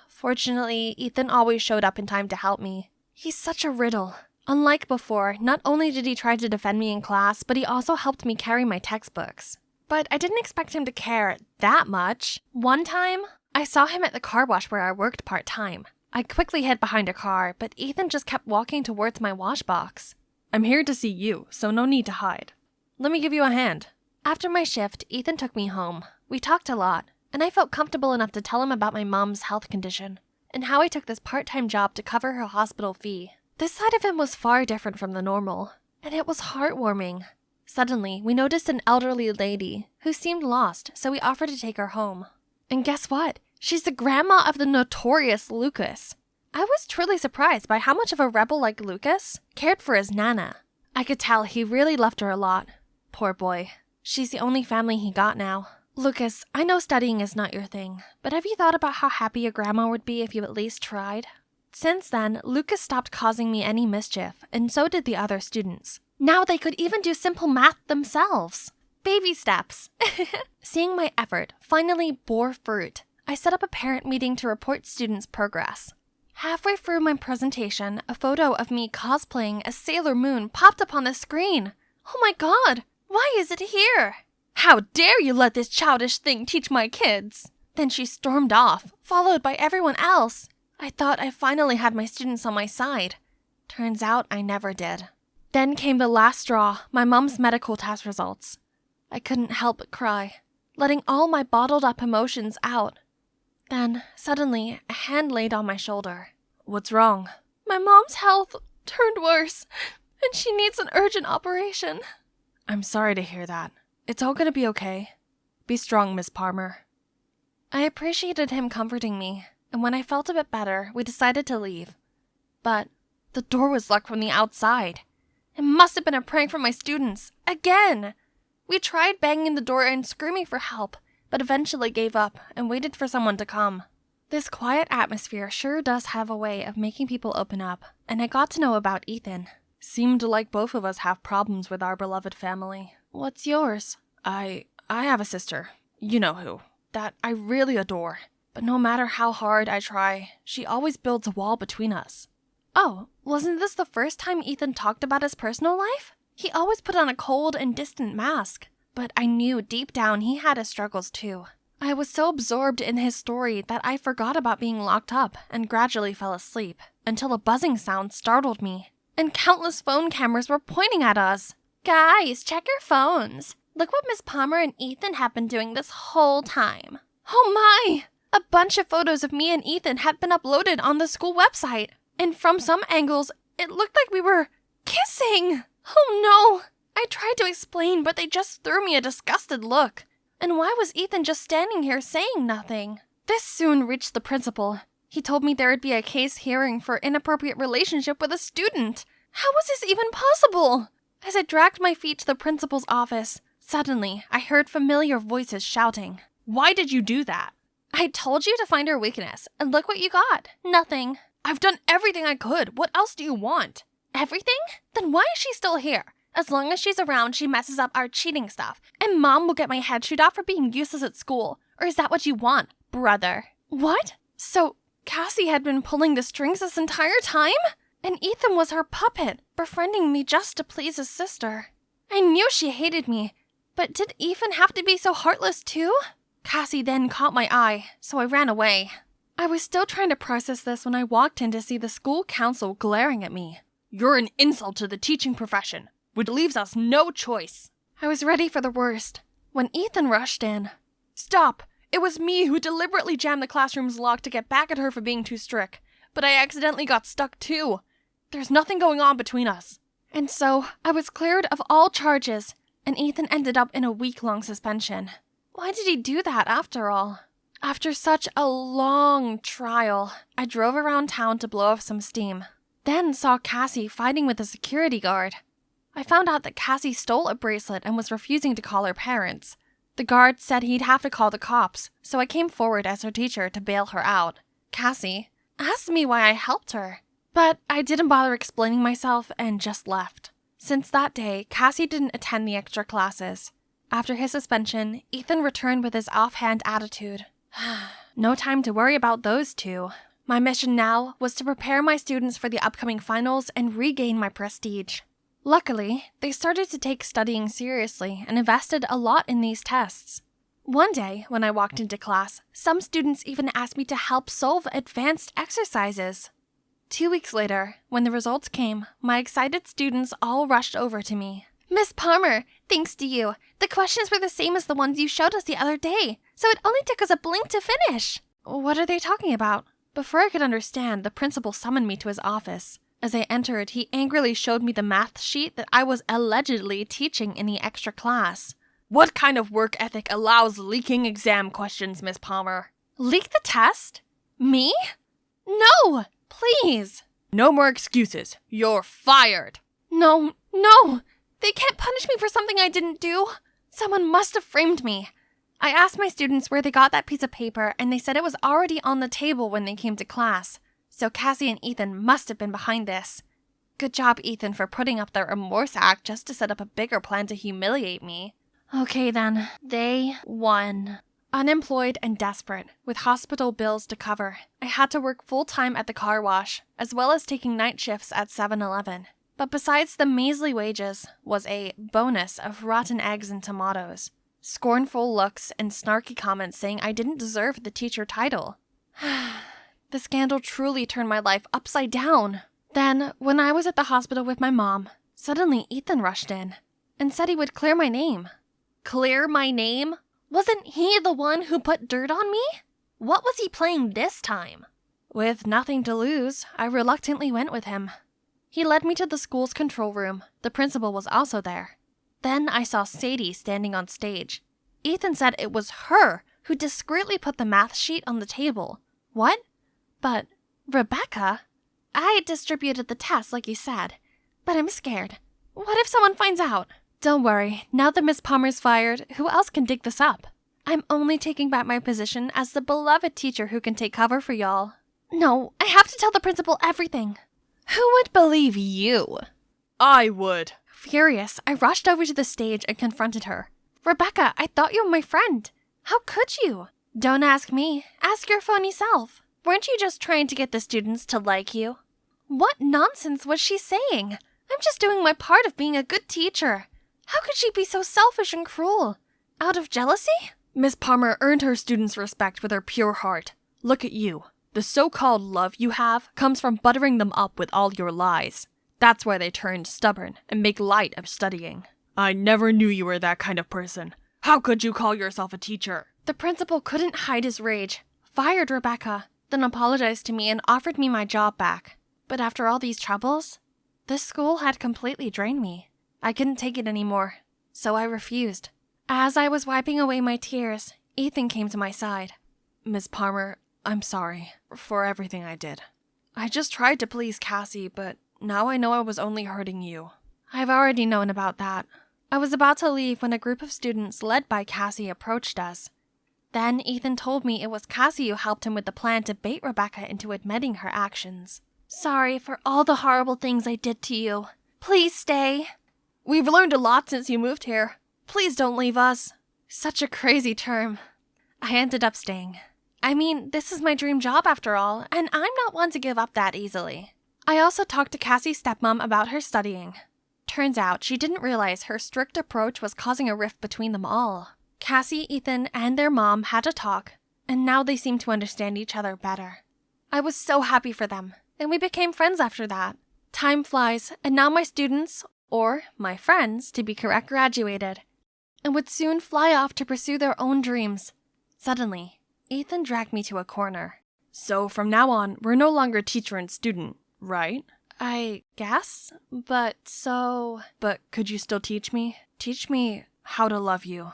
Fortunately, Ethan always showed up in time to help me. He's such a riddle. Unlike before, not only did he try to defend me in class, but he also helped me carry my textbooks. But I didn't expect him to care that much. One time, I saw him at the car wash where I worked part-time. I quickly hid behind a car, but Ethan just kept walking towards my wash box. I'm here to see you, so no need to hide. Let me give you a hand. After my shift, Ethan took me home. We talked a lot, and I felt comfortable enough to tell him about my mom's health condition, and how I took this part-time job to cover her hospital fee. This side of him was far different from the normal, and it was heartwarming. Suddenly, we noticed an elderly lady who seemed lost, so we offered to take her home. And guess what? She's the grandma of the notorious Lucas. I was truly surprised by how much of a rebel like Lucas cared for his Nana. I could tell he really loved her a lot. Poor boy. She's the only family he got now. Lucas, I know studying is not your thing, but have you thought about how happy your grandma would be if you at least tried? Since then, Lucas stopped causing me any mischief, and so did the other students. Now they could even do simple math themselves. Baby steps. Seeing my effort finally bore fruit, I set up a parent meeting to report students' progress. Halfway through my presentation, a photo of me cosplaying as Sailor Moon popped up on the screen. Oh my god, why is it here? How dare you let this childish thing teach my kids? Then she stormed off, followed by everyone else. I thought I finally had my students on my side. Turns out I never did. Then came the last straw, my mom's medical test results. I couldn't help but cry, letting all my bottled up emotions out. Then, suddenly, a hand laid on my shoulder. What's wrong? My mom's health turned worse, and she needs an urgent operation. I'm sorry to hear that. It's all gonna be okay. Be strong, Miss Palmer. I appreciated him comforting me, and when I felt a bit better, we decided to leave. But the door was locked from the outside. It must have been a prank from my students. Again! We tried banging the door and screaming for help, but eventually gave up and waited for someone to come. This quiet atmosphere sure does have a way of making people open up, and I got to know about Ethan. Seemed like both of us have problems with our beloved family. What's yours? I have a sister. You know who. That I really adore. But no matter how hard I try, she always builds a wall between us. Oh, wasn't this the first time Ethan talked about his personal life? He always put on a cold and distant mask, but I knew deep down he had his struggles too. I was so absorbed in his story that I forgot about being locked up and gradually fell asleep, until a buzzing sound startled me, and countless phone cameras were pointing at us. Guys, check your phones. Look what Miss Palmer and Ethan have been doing this whole time. Oh my! A bunch of photos of me and Ethan had been uploaded on the school website, and from some angles, it looked like we were kissing. Oh no! I tried to explain, but they just threw me a disgusted look. And why was Ethan just standing here saying nothing? This soon reached the principal. He told me there would be a case hearing for inappropriate relationship with a student. How was this even possible? As I dragged my feet to the principal's office, suddenly I heard familiar voices shouting. Why did you do that? I told you to find her weakness, and look what you got. Nothing. I've done everything I could. What else do you want? Everything? Then why is she still here? As long as she's around, she messes up our cheating stuff, and Mom will get my head chewed off for being useless at school. Or is that what you want, brother? What? So, Cassie had been pulling the strings this entire time? And Ethan was her puppet, befriending me just to please his sister. I knew she hated me, but did Ethan have to be so heartless too? Cassie then caught my eye, so I ran away. I was still trying to process this when I walked in to see the school council glaring at me. You're an insult to the teaching profession, which leaves us no choice. I was ready for the worst when Ethan rushed in. Stop! It was me who deliberately jammed the classroom's lock to get back at her for being too strict, but I accidentally got stuck too. There's nothing going on between us. And so, I was cleared of all charges, and Ethan ended up in a week-long suspension. Why did he do that after all? After such a long trial, I drove around town to blow off some steam. Then saw Cassie fighting with a security guard. I found out that Cassie stole a bracelet and was refusing to call her parents. The guard said he'd have to call the cops, so I came forward as her teacher to bail her out. Cassie asked me why I helped her, but I didn't bother explaining myself and just left. Since that day, Cassie didn't attend the extra classes. After his suspension, Ethan returned with his offhand attitude. No time to worry about those two. My mission now was to prepare my students for the upcoming finals and regain my prestige. Luckily, they started to take studying seriously and invested a lot in these tests. One day, when I walked into class, some students even asked me to help solve advanced exercises. 2 weeks later, when the results came, my excited students all rushed over to me. Miss Palmer, thanks to you, the questions were the same as the ones you showed us the other day, so it only took us a blink to finish. What are they talking about? Before I could understand, the principal summoned me to his office. As I entered, he angrily showed me the math sheet that I was allegedly teaching in the extra class. What kind of work ethic allows leaking exam questions, Miss Palmer? Leak the test? Me? No! Please! No more excuses. You're fired. No! They can't punish me for something I didn't do. Someone must have framed me. I asked my students where they got that piece of paper, and they said it was already on the table when they came to class. So Cassie and Ethan must have been behind this. Good job, Ethan, for putting up their remorse act just to set up a bigger plan to humiliate me. Okay then, they won. Unemployed and desperate, with hospital bills to cover, I had to work full-time at the car wash, as well as taking night shifts at 7-Eleven. But besides the measly wages was a bonus of rotten eggs and tomatoes. Scornful looks and snarky comments saying I didn't deserve the teacher title. The scandal truly turned my life upside down. Then, when I was at the hospital with my mom, suddenly Ethan rushed in and said he would clear my name. Clear my name? Wasn't he the one who put dirt on me? What was he playing this time? With nothing to lose, I reluctantly went with him. He led me to the school's control room. The principal was also there. Then I saw Sadie standing on stage. Ethan said it was her who discreetly put the math sheet on the table. What? But, Rebecca? I distributed the test like you said, but I'm scared. What if someone finds out? Don't worry, now that Miss Palmer's fired, who else can dig this up? I'm only taking back my position as the beloved teacher who can take cover for y'all. No, I have to tell the principal everything. Who would believe you? I would. Furious, I rushed over to the stage and confronted her. Rebecca, I thought you were my friend. How could you? Don't ask me. Ask your phony self. Weren't you just trying to get the students to like you? What nonsense was she saying? I'm just doing my part of being a good teacher. How could she be so selfish and cruel? Out of jealousy? Miss Palmer earned her students' respect with her pure heart. Look at you. The so-called love you have comes from buttering them up with all your lies. That's why they turn stubborn and make light of studying. I never knew you were that kind of person. How could you call yourself a teacher? The principal couldn't hide his rage, fired Rebecca, then apologized to me and offered me my job back. But after all these troubles, this school had completely drained me. I couldn't take it anymore, so I refused. As I was wiping away my tears, Ethan came to my side. Miss Palmer, I'm sorry for everything I did. I just tried to please Cassie, but now I know I was only hurting you. I've already known about that. I was about to leave when a group of students led by Cassie approached us. Then Ethan told me it was Cassie who helped him with the plan to bait Rebecca into admitting her actions. Sorry for all the horrible things I did to you. Please stay. We've learned a lot since you moved here. Please don't leave us. Such a crazy term. I ended up staying. I mean, this is my dream job after all, and I'm not one to give up that easily. I also talked to Cassie's stepmom about her studying. Turns out she didn't realize her strict approach was causing a rift between them all. Cassie, Ethan, and their mom had a talk, and now they seem to understand each other better. I was so happy for them, and we became friends after that. Time flies, and now my students, or my friends, to be correct, graduated, and would soon fly off to pursue their own dreams. Suddenly, Ethan dragged me to a corner. So from now on, we're no longer teacher and student, right? I guess, but But could you still teach me? Teach me how to love you.